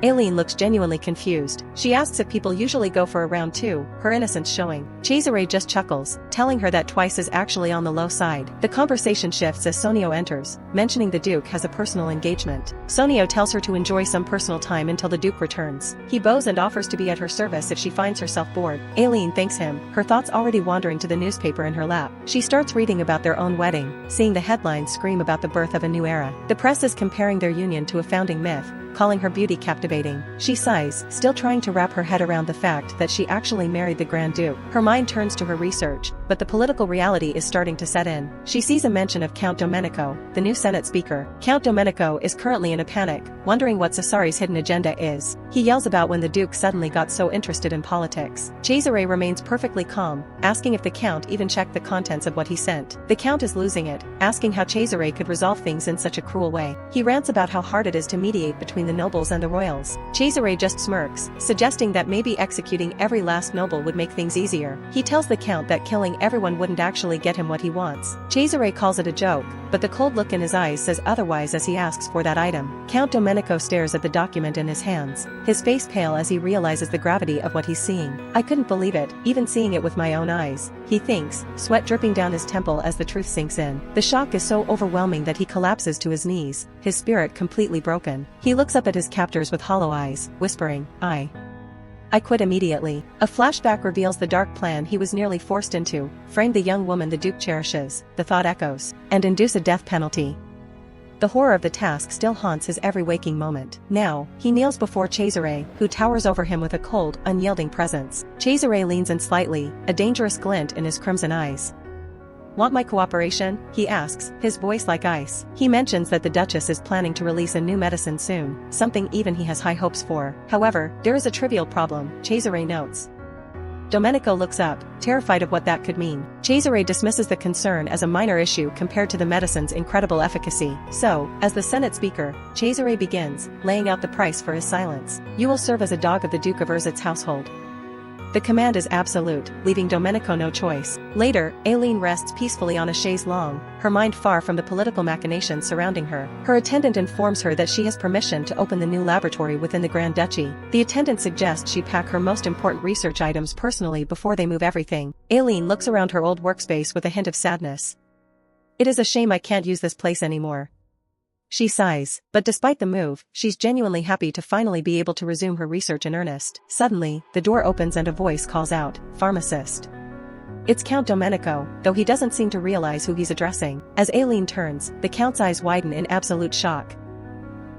Aileen looks genuinely confused. She asks if people usually go for a round two, her innocence showing. Cesare just chuckles, telling her that twice is actually on the low side. The conversation shifts as Sonio enters, mentioning the Duke has a personal engagement. Sonio tells her to enjoy some personal time until the Duke returns. He bows and offers to be at her service if she finds herself bored. Aileen thanks him, her thoughts already wandering to the newspaper in her lap. She starts reading about their own wedding, seeing the headlines scream about the birth of a new era. The press is comparing their union to a founding myth, calling her beauty captivating. She sighs, still trying to wrap her head around the fact that she actually married the Grand Duke. Her mind turns to her research, but the political reality is starting to set in. She sees a mention of Count Domenico, the new Senate Speaker. Count Domenico is currently in a panic, wondering what Cesare's hidden agenda is. He yells about when the Duke suddenly got so interested in politics. Cesare remains perfectly calm, asking if the Count even checked the contents of what he sent. The Count is losing it, asking how Cesare could resolve things in such a cruel way. He rants about how hard it is to mediate between the nobles and the royals. Cesare just smirks, suggesting that maybe executing every last noble would make things easier. He tells the Count that killing everyone wouldn't actually get him what he wants. Cesare calls it a joke, but the cold look in his eyes says otherwise as he asks for that item. Count Domenico stares at the document in his hands, his face pale as he realizes the gravity of what he's seeing. I couldn't believe it, even seeing it with my own eyes, he thinks, sweat dripping down his temple as the truth sinks in. The shock is so overwhelming that he collapses to his knees, his spirit completely broken. He looks up at his captors with hollow eyes, whispering, I quit immediately. A flashback reveals the dark plan he was nearly forced into, frame the young woman the Duke cherishes, the thought echoes, and induce a death penalty. The horror of the task still haunts his every waking moment. Now, he kneels before Cesare, who towers over him with a cold, unyielding presence. Cesare leans in slightly, a dangerous glint in his crimson eyes. Want my cooperation? He asks, his voice like ice. He mentions that the Duchess is planning to release a new medicine soon, something even he has high hopes for. However, there is a trivial problem, Cesare notes. Domenico looks up, terrified of what that could mean. Cesare dismisses the concern as a minor issue compared to the medicine's incredible efficacy. So, as the Senate Speaker, Cesare begins, laying out the price for his silence. You will serve as a dog of the Duke of Urzic's household. The command is absolute, leaving Domenico no choice. Later, Aileen rests peacefully on a chaise longue, her mind far from the political machinations surrounding her. Her attendant informs her that she has permission to open the new laboratory within the Grand Duchy. The attendant suggests she pack her most important research items personally before they move everything. Aileen looks around her old workspace with a hint of sadness. It is a shame I can't use this place anymore. She sighs, but despite the move, she's genuinely happy to finally be able to resume her research in earnest. Suddenly, the door opens and a voice calls out, "Pharmacist." It's Count Domenico, though he doesn't seem to realize who he's addressing. As Aileen turns, the Count's eyes widen in absolute shock.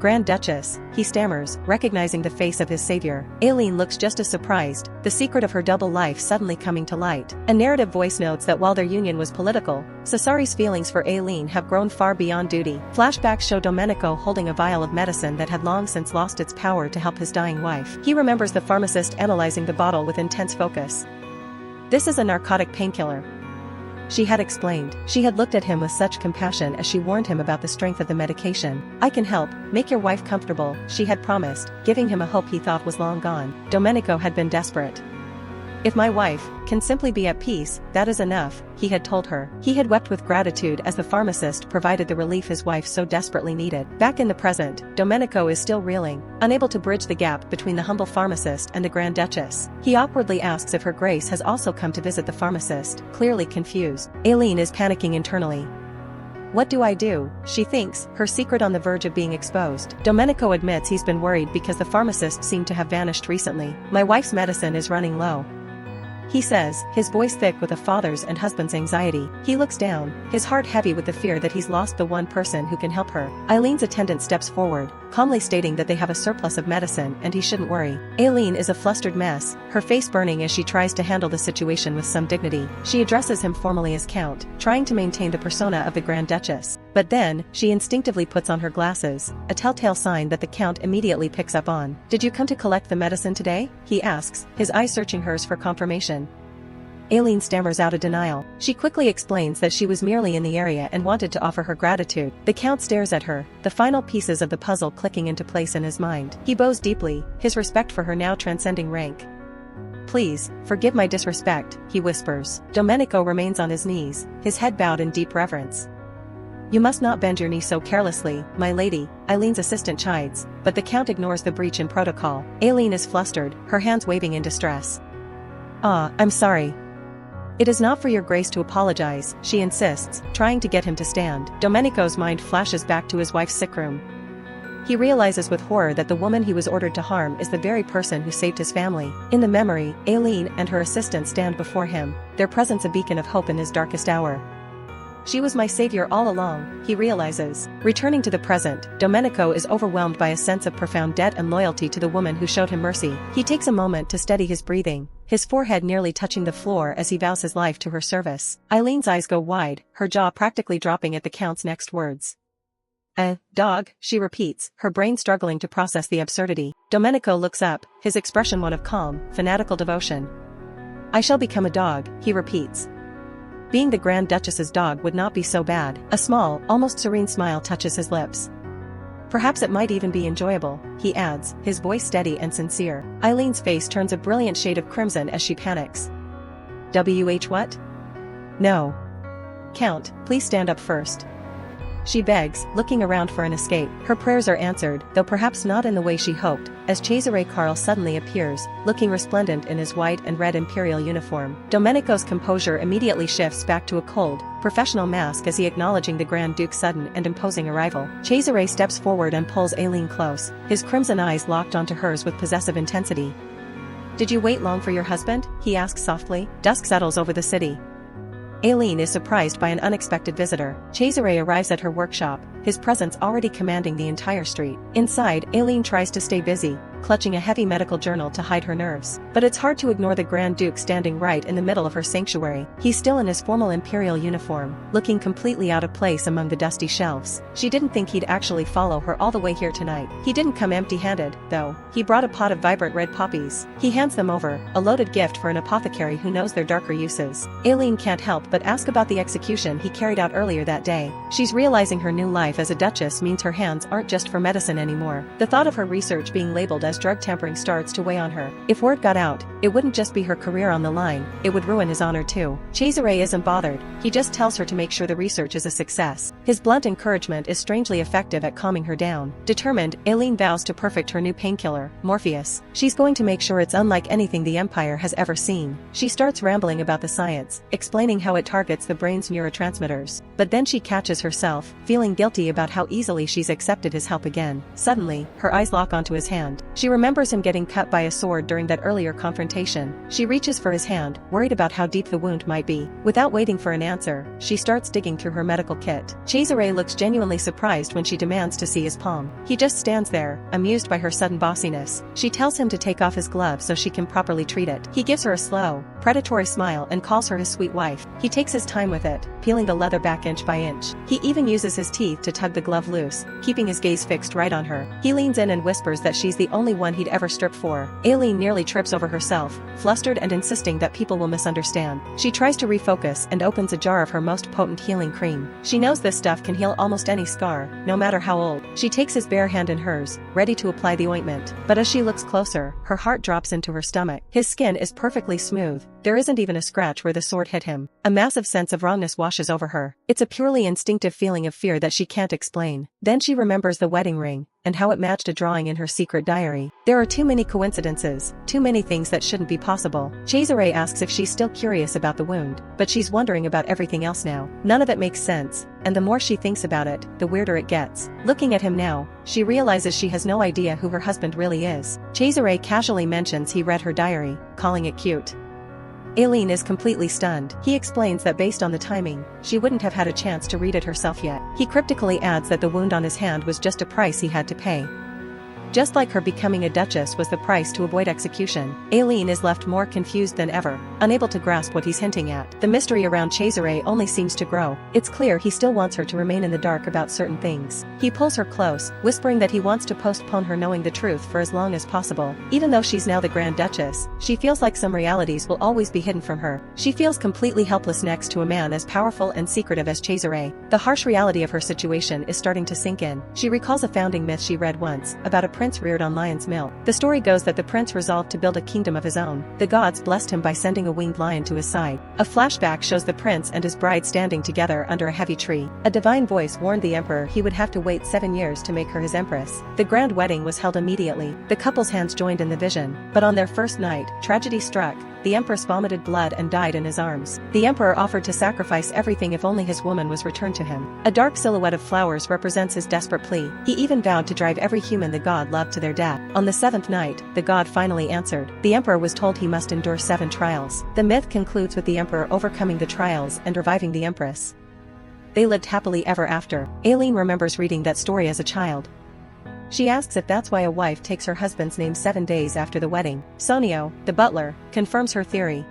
Grand Duchess, he stammers, recognizing the face of his savior. Aileen looks just as surprised, the secret of her double life suddenly coming to light. A narrative voice notes that while their union was political, Cesare's feelings for Aileen have grown far beyond duty. Flashbacks show Domenico holding a vial of medicine that had long since lost its power to help his dying wife. He remembers the pharmacist analyzing the bottle with intense focus. "This is a narcotic painkiller," she had explained. She had looked at him with such compassion as she warned him about the strength of the medication. "I can help, make your wife comfortable," she had promised, giving him a hope he thought was long gone. Domenico had been desperate. "If my wife can simply be at peace, that is enough," he had told her. He had wept with gratitude as the pharmacist provided the relief his wife so desperately needed. Back in the present, Domenico is still reeling, unable to bridge the gap between the humble pharmacist and the Grand Duchess. He awkwardly asks if her grace has also come to visit the pharmacist, clearly confused. Aileen is panicking internally. What do I do? She thinks, her secret on the verge of being exposed. Domenico admits he's been worried because the pharmacist seemed to have vanished recently. "My wife's medicine is running low," he says, his voice thick with a father's and husband's anxiety. He looks down, his heart heavy with the fear that he's lost the one person who can help her. Eileen's attendant steps forward, calmly stating that they have a surplus of medicine and he shouldn't worry. Aileen is a flustered mess, her face burning as she tries to handle the situation with some dignity. She addresses him formally as Count, trying to maintain the persona of the Grand Duchess. But then, she instinctively puts on her glasses, a telltale sign that the Count immediately picks up on. "Did you come to collect the medicine today?" he asks, his eyes searching hers for confirmation. Aileen stammers out a denial. She quickly explains that she was merely in the area and wanted to offer her gratitude. The Count stares at her, the final pieces of the puzzle clicking into place in his mind. He bows deeply, his respect for her now transcending rank. "Please, forgive my disrespect," he whispers. Domenico remains on his knees, his head bowed in deep reverence. "You must not bend your knee so carelessly, my lady," Eileen's assistant chides, but the Count ignores the breach in protocol. Aileen is flustered, her hands waving in distress. I'm sorry." "It is not for your grace to apologize," she insists, trying to get him to stand. Domenico's mind flashes back to his wife's sick room. He realizes with horror that the woman he was ordered to harm is the very person who saved his family. In the memory, Aileen and her assistant stand before him, their presence a beacon of hope in his darkest hour. "She was my savior all along," he realizes. Returning to the present, Domenico is overwhelmed by a sense of profound debt and loyalty to the woman who showed him mercy. He takes a moment to steady his breathing, his forehead nearly touching the floor as he vows his life to her service. Eileen's eyes go wide, her jaw practically dropping at the Count's next words. Dog," she repeats, her brain struggling to process the absurdity. Domenico looks up, his expression one of calm, fanatical devotion. "I shall become a dog," he repeats. Being the Grand Duchess's dog would not be so bad. A small, almost serene smile touches his lips. "Perhaps it might even be enjoyable," he adds, his voice steady and sincere. Eileen's face turns a brilliant shade of crimson as she panics. What? "No. Count, please stand up first," she begs, looking around for an escape. Her prayers are answered, though perhaps not in the way she hoped, as Cesare Karl suddenly appears, looking resplendent in his white and red imperial uniform. Domenico's composure immediately shifts back to a cold, professional mask as he acknowledging the Grand Duke's sudden and imposing arrival. Cesare steps forward and pulls Aileen close, his crimson eyes locked onto hers with possessive intensity. "Did you wait long for your husband?" he asks softly. Dusk settles over the city. Aileen is surprised by an unexpected visitor. Cesare arrives at her workshop, his presence already commanding the entire street. Inside, Aileen tries to stay busy, clutching a heavy medical journal to hide her nerves. But it's hard to ignore the Grand Duke standing right in the middle of her sanctuary. He's still in his formal imperial uniform, looking completely out of place among the dusty shelves. She didn't think he'd actually follow her all the way here tonight. He didn't come empty-handed, though. He brought a pot of vibrant red poppies. He hands them over, a loaded gift for an apothecary who knows their darker uses. Aileen can't help but ask about the execution he carried out earlier that day. She's realizing her new life as a duchess means her hands aren't just for medicine anymore. The thought of her research being labeled as drug tampering starts to weigh on her. If word got out, it wouldn't just be her career on the line, it would ruin his honor too. Cesare isn't bothered, he just tells her to make sure the research is a success. His blunt encouragement is strangely effective at calming her down. Determined, Aileen vows to perfect her new painkiller, Morpheus. She's going to make sure it's unlike anything the Empire has ever seen. She starts rambling about the science, explaining how it targets the brain's neurotransmitters. But then she catches herself, feeling guilty about how easily she's accepted his help again. Suddenly, her eyes lock onto his hand. She She remembers him getting cut by a sword during that earlier confrontation. She reaches for his hand, worried about how deep the wound might be. Without waiting for an answer, she starts digging through her medical kit. Cesare looks genuinely surprised when she demands to see his palm. He just stands there, amused by her sudden bossiness. She tells him to take off his glove so she can properly treat it. He gives her a slow, predatory smile and calls her his sweet wife. He takes his time with it, peeling the leather back inch by inch. He even uses his teeth to tug the glove loose, keeping his gaze fixed right on her. He leans in and whispers that she's the only one he'd ever stripped for. Aileen nearly trips over herself, flustered and insisting that people will misunderstand. She tries to refocus and opens a jar of her most potent healing cream. She knows this stuff can heal almost any scar, no matter how old. She takes his bare hand in hers, ready to apply the ointment. But as she looks closer, her heart drops into her stomach. His skin is perfectly smooth. There isn't even a scratch where the sword hit him. A massive sense of wrongness washes over her. It's a purely instinctive feeling of fear that she can't explain. Then she remembers the wedding ring, and how it matched a drawing in her secret diary. There are too many coincidences, too many things that shouldn't be possible. Cesare asks if she's still curious about the wound, but she's wondering about everything else now. None of it makes sense, and the more she thinks about it, the weirder it gets. Looking at him now, she realizes she has no idea who her husband really is. Cesare casually mentions he read her diary, calling it cute. Aileen is completely stunned. He explains that based on the timing, she wouldn't have had a chance to read it herself yet. He cryptically adds that the wound on his hand was just a price he had to pay. Just like her becoming a duchess was the price to avoid execution, Aileen is left more confused than ever, unable to grasp what he's hinting at. The mystery around Cesare only seems to grow. It's clear he still wants her to remain in the dark about certain things. He pulls her close, whispering that he wants to postpone her knowing the truth for as long as possible. Even though she's now the Grand Duchess, she feels like some realities will always be hidden from her. She feels completely helpless next to a man as powerful and secretive as Cesare. The harsh reality of her situation is starting to sink in. She recalls a founding myth she read once, about a prince reared on lion's milk. The story goes that the prince resolved to build a kingdom of his own. The gods blessed him by sending a winged lion to his side. A flashback shows the prince and his bride standing together under a heavy tree. A divine voice warned the emperor he would have to wait 7 years to make her his empress. The grand wedding was held immediately. The couple's hands joined in the vision. But on their first night, tragedy struck. The empress vomited blood and died in his arms. The emperor offered to sacrifice everything if only his woman was returned to him. A dark silhouette of flowers represents his desperate plea. He even vowed to drive every human the god loved to their death. On the 7th night, the god finally answered. The emperor was told he must endure 7 trials. The myth concludes with the emperor overcoming the trials and reviving the empress. They lived happily ever after. Aileen remembers reading that story as a child. She asks if that's why a wife takes her husband's name 7 days after the wedding. Sonio, the butler, confirms her theory.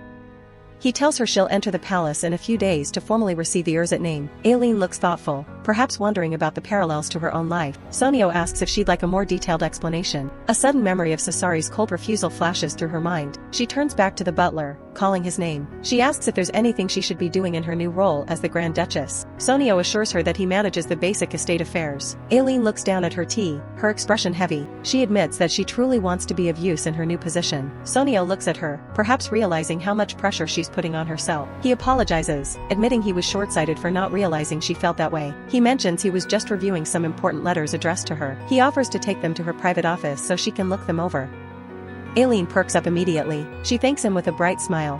He tells her she'll enter the palace in a few days to formally receive the Urzet name. Aileen looks thoughtful, perhaps wondering about the parallels to her own life. Sonio asks if she'd like a more detailed explanation. A sudden memory of Cesare's cold refusal flashes through her mind. She turns back to the butler, calling his name. She asks if there's anything she should be doing in her new role as the Grand Duchess. Sonio assures her that he manages the basic estate affairs. Aileen looks down at her tea, her expression heavy. She admits that she truly wants to be of use in her new position. Sonio looks at her, perhaps realizing how much pressure she's putting on herself. He apologizes, admitting he was short-sighted for not realizing she felt that way. He mentions he was just reviewing some important letters addressed to her. He offers to take them to her private office so she can look them over. Aileen perks up immediately. She thanks him with a bright smile.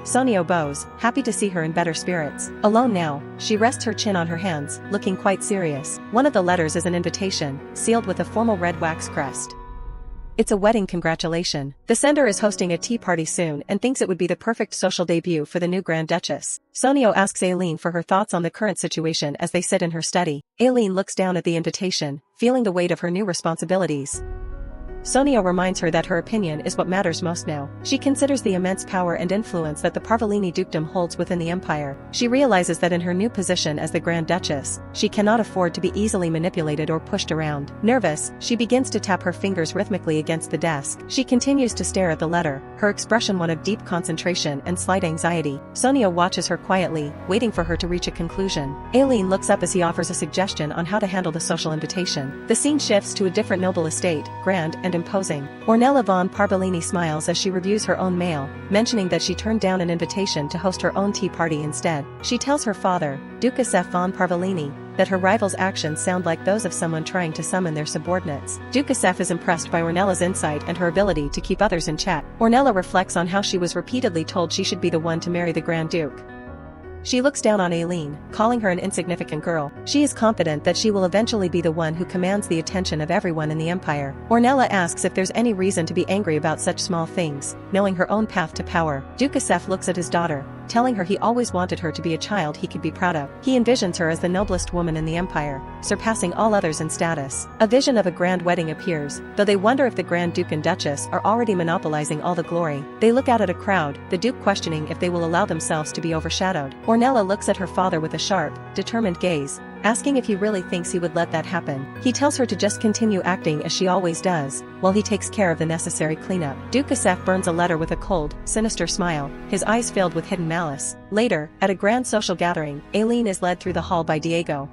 Sonio bows, happy to see her in better spirits. Alone now, she rests her chin on her hands, looking quite serious. One of the letters is an invitation, sealed with a formal red wax crest. It's a wedding congratulation. The sender is hosting a tea party soon and thinks it would be the perfect social debut for the new Grand Duchess. Sonio asks Aileen for her thoughts on the current situation as they sit in her study. Aileen looks down at the invitation, feeling the weight of her new responsibilities. Sonio reminds her that her opinion is what matters most now. She considers the immense power and influence that the Parvellini dukedom holds within the empire. She realizes that in her new position as the Grand Duchess, she cannot afford to be easily manipulated or pushed around. Nervous, she begins to tap her fingers rhythmically against the desk. She continues to stare at the letter, her expression one of deep concentration and slight anxiety. Sonio watches her quietly, waiting for her to reach a conclusion. Aileen looks up as he offers a suggestion on how to handle the social invitation. The scene shifts to a different noble estate, grand and imposing. Ornella von Parvellini smiles as she reviews her own mail, mentioning that she turned down an invitation to host her own tea party instead. She tells her father, Duke Cesare von Parvellini, that her rival's actions sound like those of someone trying to summon their subordinates. Duke Cesare is impressed by Ornella's insight and her ability to keep others in check. Ornella reflects on how she was repeatedly told she should be the one to marry the Grand Duke. She looks down on Aileen, calling her an insignificant girl. She is confident that she will eventually be the one who commands the attention of everyone in the empire. Ornella asks if there's any reason to be angry about such small things, knowing her own path to power. Duke Cesare looks at his daughter, telling her he always wanted her to be a child he could be proud of. He envisions her as the noblest woman in the empire, surpassing all others in status. A vision of a grand wedding appears, though they wonder if the Grand Duke and Duchess are already monopolizing all the glory. They look out at a crowd, the Duke questioning if they will allow themselves to be overshadowed. Ornella looks at her father with a sharp, determined gaze, asking if he really thinks he would let that happen. He tells her to just continue acting as she always does, while he takes care of the necessary cleanup. Duke Cesare burns a letter with a cold, sinister smile, his eyes filled with hidden malice. Later, at a grand social gathering, Aileen is led through the hall by Diego.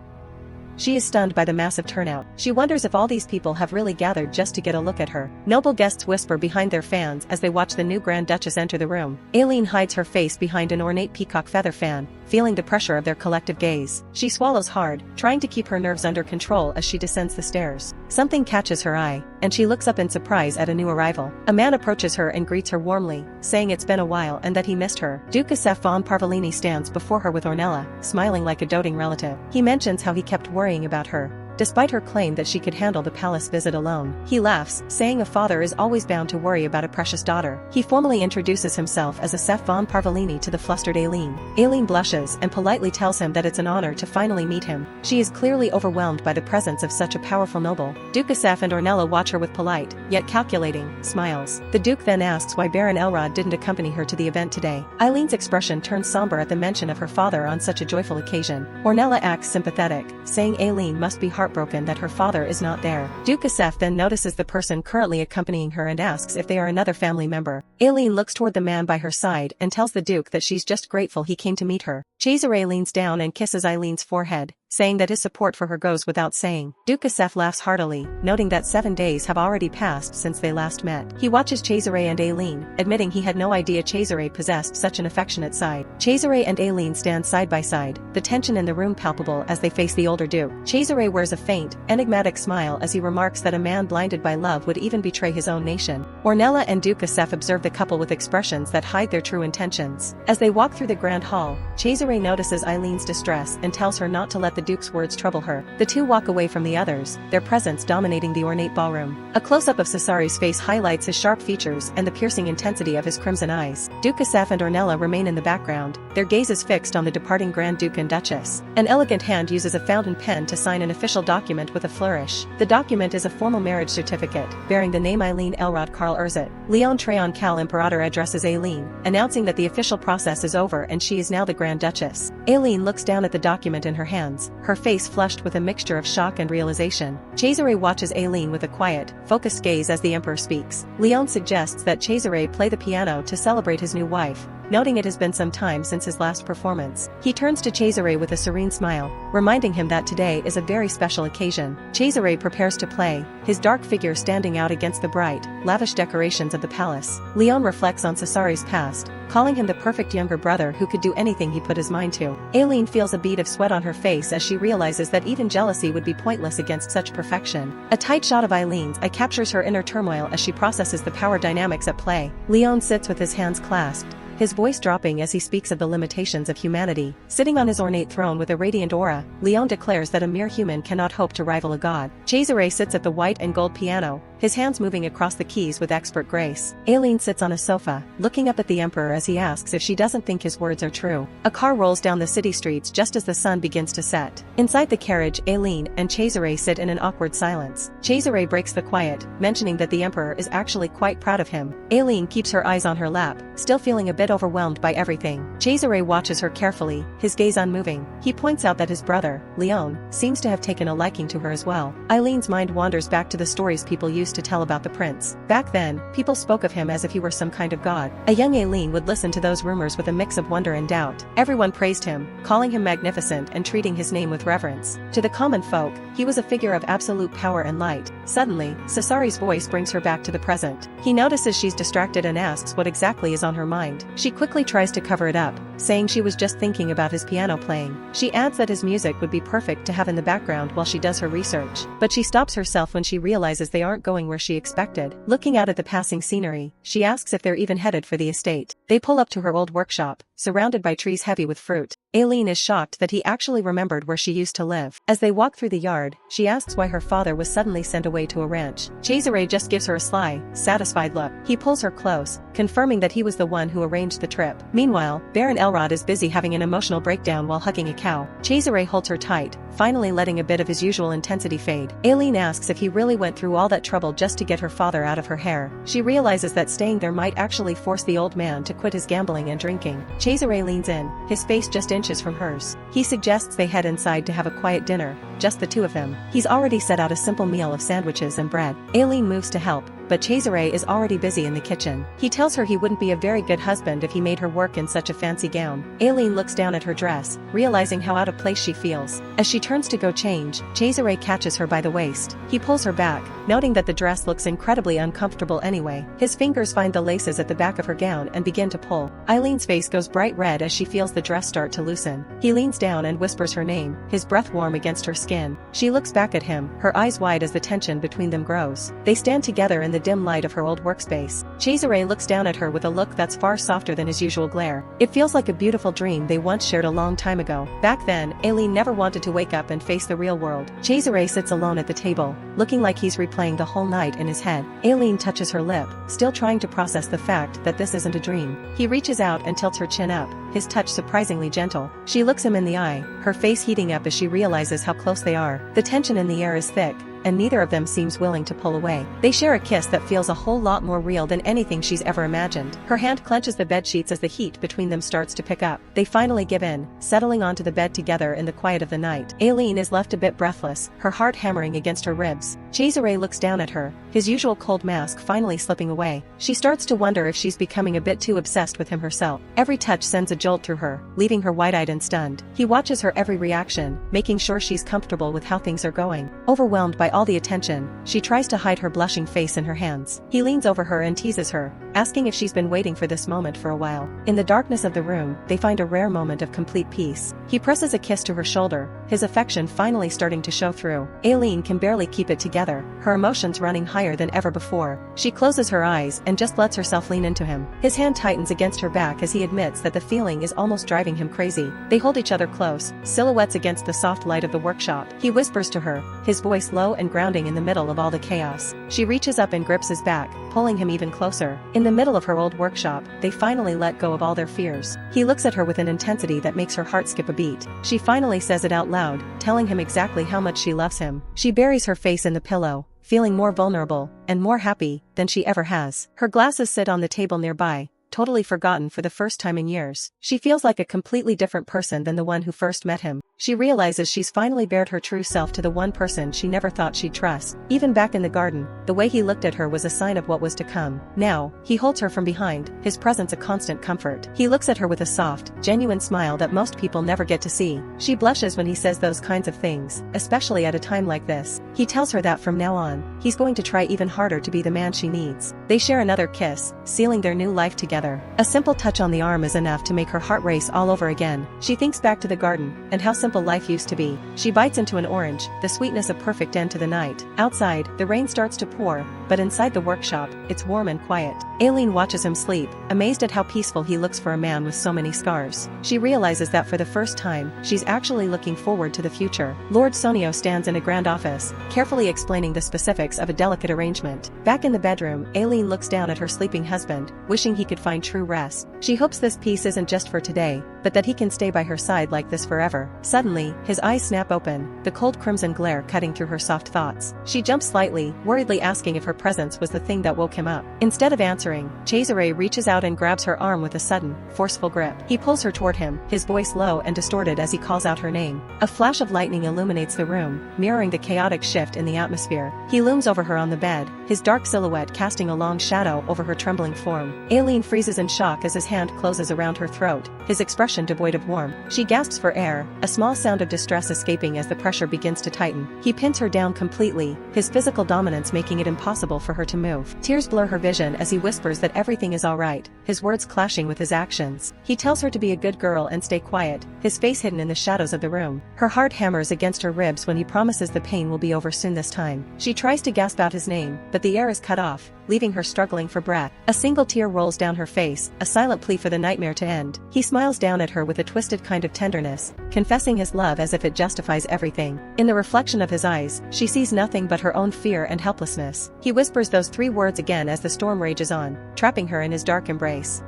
She is stunned by the massive turnout. She wonders if all these people have really gathered just to get a look at her. Noble guests whisper behind their fans as they watch the new Grand Duchess enter the room. Aileen hides her face behind an ornate peacock feather fan, feeling the pressure of their collective gaze. She swallows hard, trying to keep her nerves under control as she descends the stairs. Something catches her eye, and she looks up in surprise at a new arrival. A man approaches her and greets her warmly, saying it's been a while and that he missed her. Duke Cesare von Parvalini stands before her with Ornella, smiling like a doting relative. He mentions how he kept worrying about her, despite her claim that she could handle the palace visit alone. He laughs, saying a father is always bound to worry about a precious daughter. He formally introduces himself as a Cesare von Parvalini to the flustered Aileen. Aileen blushes and politely tells him that it's an honor to finally meet him. She is clearly overwhelmed by the presence of such a powerful noble. Duke Cesare and Ornella watch her with polite, yet calculating, smiles. The Duke then asks why Baron Elrod didn't accompany her to the event today. Aileen's expression turns somber at the mention of her father on such a joyful occasion. Ornella acts sympathetic, saying Aileen must be heartbroken that her father is not there. Duke Cesare then notices the person currently accompanying her and asks if they are another family member. Aileen looks toward the man by her side and tells the Duke that she's just grateful he came to meet her. Cheser leans down and kisses Aileen's forehead, saying that his support for her goes without saying. Duke Cesare laughs heartily, noting that 7 days have already passed since they last met. He watches Cesare and Aileen, admitting he had no idea Cesare possessed such an affectionate side. Cesare and Aileen stand side by side, the tension in the room palpable as they face the older Duke. Cesare wears a faint, enigmatic smile as he remarks that a man blinded by love would even betray his own nation. Ornella and Duke Cesare observe the couple with expressions that hide their true intentions. As they walk through the grand hall, Cesare notices Aileen's distress and tells her not to let the Duke's words trouble her. The two walk away from the others, their presence dominating the ornate ballroom. A close-up of Cesare's face highlights his sharp features and the piercing intensity of his crimson eyes. Duke Cesare and Ornella remain in the background, their gazes fixed on the departing Grand Duke and Duchess. An elegant hand uses a fountain pen to sign an official document with a flourish. The document is a formal marriage certificate, bearing the name Aileen Elrod Karl Erzit. Leon Treon Cal Imperator addresses Aileen, announcing that the official process is over and she is now the Grand Duchess. Aileen looks down at the document in her hands, her face flushed with a mixture of shock and realization. Cesare watches Aileen with a quiet, focused gaze as the Emperor speaks. Leon suggests that Cesare play the piano to celebrate his new wife, noting it has been some time since his last performance. He turns to Cesare with a serene smile, reminding him that today is a very special occasion. Cesare prepares to play, his dark figure standing out against the bright, lavish decorations of the palace. Leon reflects on Cesare's past, calling him the perfect younger brother who could do anything he put his mind to. Aileen feels a bead of sweat on her face as she realizes that even jealousy would be pointless against such perfection. A tight shot of Aileen's eye captures her inner turmoil as she processes the power dynamics at play. Leon sits with his hands clasped, his voice dropping as he speaks of the limitations of humanity. Sitting on his ornate throne with a radiant aura, Leon declares that a mere human cannot hope to rival a god. Cesare sits at the white and gold piano, his hands moving across the keys with expert grace. Aileen sits on a sofa, looking up at the Emperor as he asks if she doesn't think his words are true. A car rolls down the city streets just as the sun begins to set. Inside the carriage, Aileen and Cesare sit in an awkward silence. Cesare breaks the quiet, mentioning that the Emperor is actually quite proud of him. Aileen keeps her eyes on her lap, still feeling a bit overwhelmed by everything. Cesare watches her carefully, his gaze unmoving. He points out that his brother, Leon, seems to have taken a liking to her as well. Aileen's mind wanders back to the stories people used to tell about the prince. Back then, people spoke of him as if he were some kind of god. A young Aileen would listen to those rumors with a mix of wonder and doubt. Everyone praised him, calling him magnificent and treating his name with reverence. To the common folk, he was a figure of absolute power and light. Suddenly, Cesare's voice brings her back to the present. He notices she's distracted and asks what exactly is on her mind. She quickly tries to cover it up, saying she was just thinking about his piano playing. She adds that his music would be perfect to have in the background while she does her research. But she stops herself when she realizes they aren't going where she expected. Looking out at the passing scenery, she asks if they're even headed for the estate. They pull up to her old workshop, surrounded by trees heavy with fruit. Aileen is shocked that he actually remembered where she used to live. As they walk through the yard, she asks why her father was suddenly sent away to a ranch. Cesare just gives her a sly, satisfied look. He pulls her close, confirming that he was the one who arranged the trip. Meanwhile, Baron Elrod is busy having an emotional breakdown while hugging a cow. Cesare holds her tight, finally letting a bit of his usual intensity fade. Aileen asks if he really went through all that trouble just to get her father out of her hair. She realizes that staying there might actually force the old man to quit his gambling and drinking. Cesare leans in, his face just inches from hers. He suggests they head inside to have a quiet dinner, just the two of them. He's already set out a simple meal of sandwiches and bread. Aileen moves to help, but Cesare is already busy in the kitchen. He tells her he wouldn't be a very good husband if he made her work in such a fancy gown. Aileen looks down at her dress, realizing how out of place she feels. As she turns to go change, Cesare catches her by the waist. He pulls her back, noting that the dress looks incredibly uncomfortable anyway. His fingers find the laces at the back of her gown and begin to pull. Aileen's face goes bright red as she feels the dress start to loosen. He leans down and whispers her name, his breath warm against her skin. She looks back at him, her eyes wide as the tension between them grows. They stand together in the dim light of her old workspace. Cesare looks down at her with a look that's far softer than his usual glare. It feels like a beautiful dream they once shared a long time ago. Back then, Aileen never wanted to wake up and face the real world. Cesare sits alone at the table, looking like he's replaying the whole night in his head. Aileen touches her lip, still trying to process the fact that this isn't a dream. He reaches out and tilts her chin up, his touch surprisingly gentle. She looks him in the eye, her face heating up as she realizes how close they are. The tension in the air is thick, and neither of them seems willing to pull away. They share a kiss that feels a whole lot more real than anything she's ever imagined. Her hand clenches the bedsheets as the heat between them starts to pick up. They finally give in, settling onto the bed together in the quiet of the night. Aileen is left a bit breathless, her heart hammering against her ribs. Cesare looks down at her, his usual cold mask finally slipping away. She starts to wonder if she's becoming a bit too obsessed with him herself. Every touch sends a jolt through her, leaving her wide-eyed and stunned. He watches her every reaction, making sure she's comfortable with how things are going. Overwhelmed by all the attention, she tries to hide her blushing face in her hands. He leans over her and teases her, asking if she's been waiting for this moment for a while. In the darkness of the room, they find a rare moment of complete peace. He presses a kiss to her shoulder, his affection finally starting to show through. Aileen can barely keep it together, her emotions running higher than ever before. She closes her eyes and just lets herself lean into him. His hand tightens against her back as he admits that the feeling is almost driving him crazy. They hold each other close, silhouettes against the soft light of the workshop. He whispers to her, his voice low and grounding in the middle of all the chaos. She reaches up and grips his back, pulling him even closer. In the middle of her old workshop, they finally let go of all their fears. He looks at her with an intensity that makes her heart skip a beat. She finally says it out loud, telling him exactly how much she loves him. She buries her face in the pillow, feeling more vulnerable and more happy than she ever has. Her glasses sit on the table nearby, totally forgotten for the first time in years. She feels like a completely different person than the one who first met him. She realizes she's finally bared her true self to the one person she never thought she'd trust. Even back in the garden, the way he looked at her was a sign of what was to come. Now, he holds her from behind, his presence a constant comfort. He looks at her with a soft, genuine smile that most people never get to see. She blushes when he says those kinds of things, especially at a time like this. He tells her that from now on, he's going to try even harder to be the man she needs. They share another kiss, sealing their new life together. A simple touch on the arm is enough to make her heart race all over again. She thinks back to the garden, and how simple life used to be. She bites into an orange, the sweetness a perfect end to the night. Outside, the rain starts to pour, but inside the workshop, it's warm and quiet. Aileen watches him sleep, amazed at how peaceful he looks for a man with so many scars. She realizes that for the first time, she's actually looking forward to the future. Lord Sonio stands in a grand office, carefully explaining the specifics of a delicate arrangement. Back in the bedroom, Aileen looks down at her sleeping husband, wishing he could find true rest. She hopes this peace isn't just for today, but that he can stay by her side like this forever. Suddenly, his eyes snap open, the cold crimson glare cutting through her soft thoughts. She jumps slightly, worriedly asking if her presence was the thing that woke him up. Instead of answering, Cesare reaches out and grabs her arm with a sudden, forceful grip. He pulls her toward him, his voice low and distorted as he calls out her name. A flash of lightning illuminates the room, mirroring the chaotic shift in the atmosphere. He looms over her on the bed, his dark silhouette casting a long shadow over her trembling form. Aileen freezes in shock as his hand closes around her throat, his expression devoid of warmth. She gasps for air, a small sound of distress escaping as the pressure begins to tighten. He pins her down completely, his physical dominance making it impossible for her to move. Tears blur her vision as he whispers that everything is alright, his words clashing with his actions. He tells her to be a good girl and stay quiet, his face hidden in the shadows of the room. Her heart hammers against her ribs when he promises the pain will be over soon this time. She tries to gasp out his name, but the air is cut off, leaving her struggling for breath. A single tear rolls down her face, a silent plea for the nightmare to end. He smiles down at her with a twisted kind of tenderness, confessing his love as if it justifies everything. In the reflection of his eyes, she sees nothing but her own fear and helplessness. He whispers those 3 words again as the storm rages on, trapping her in his dark embrace.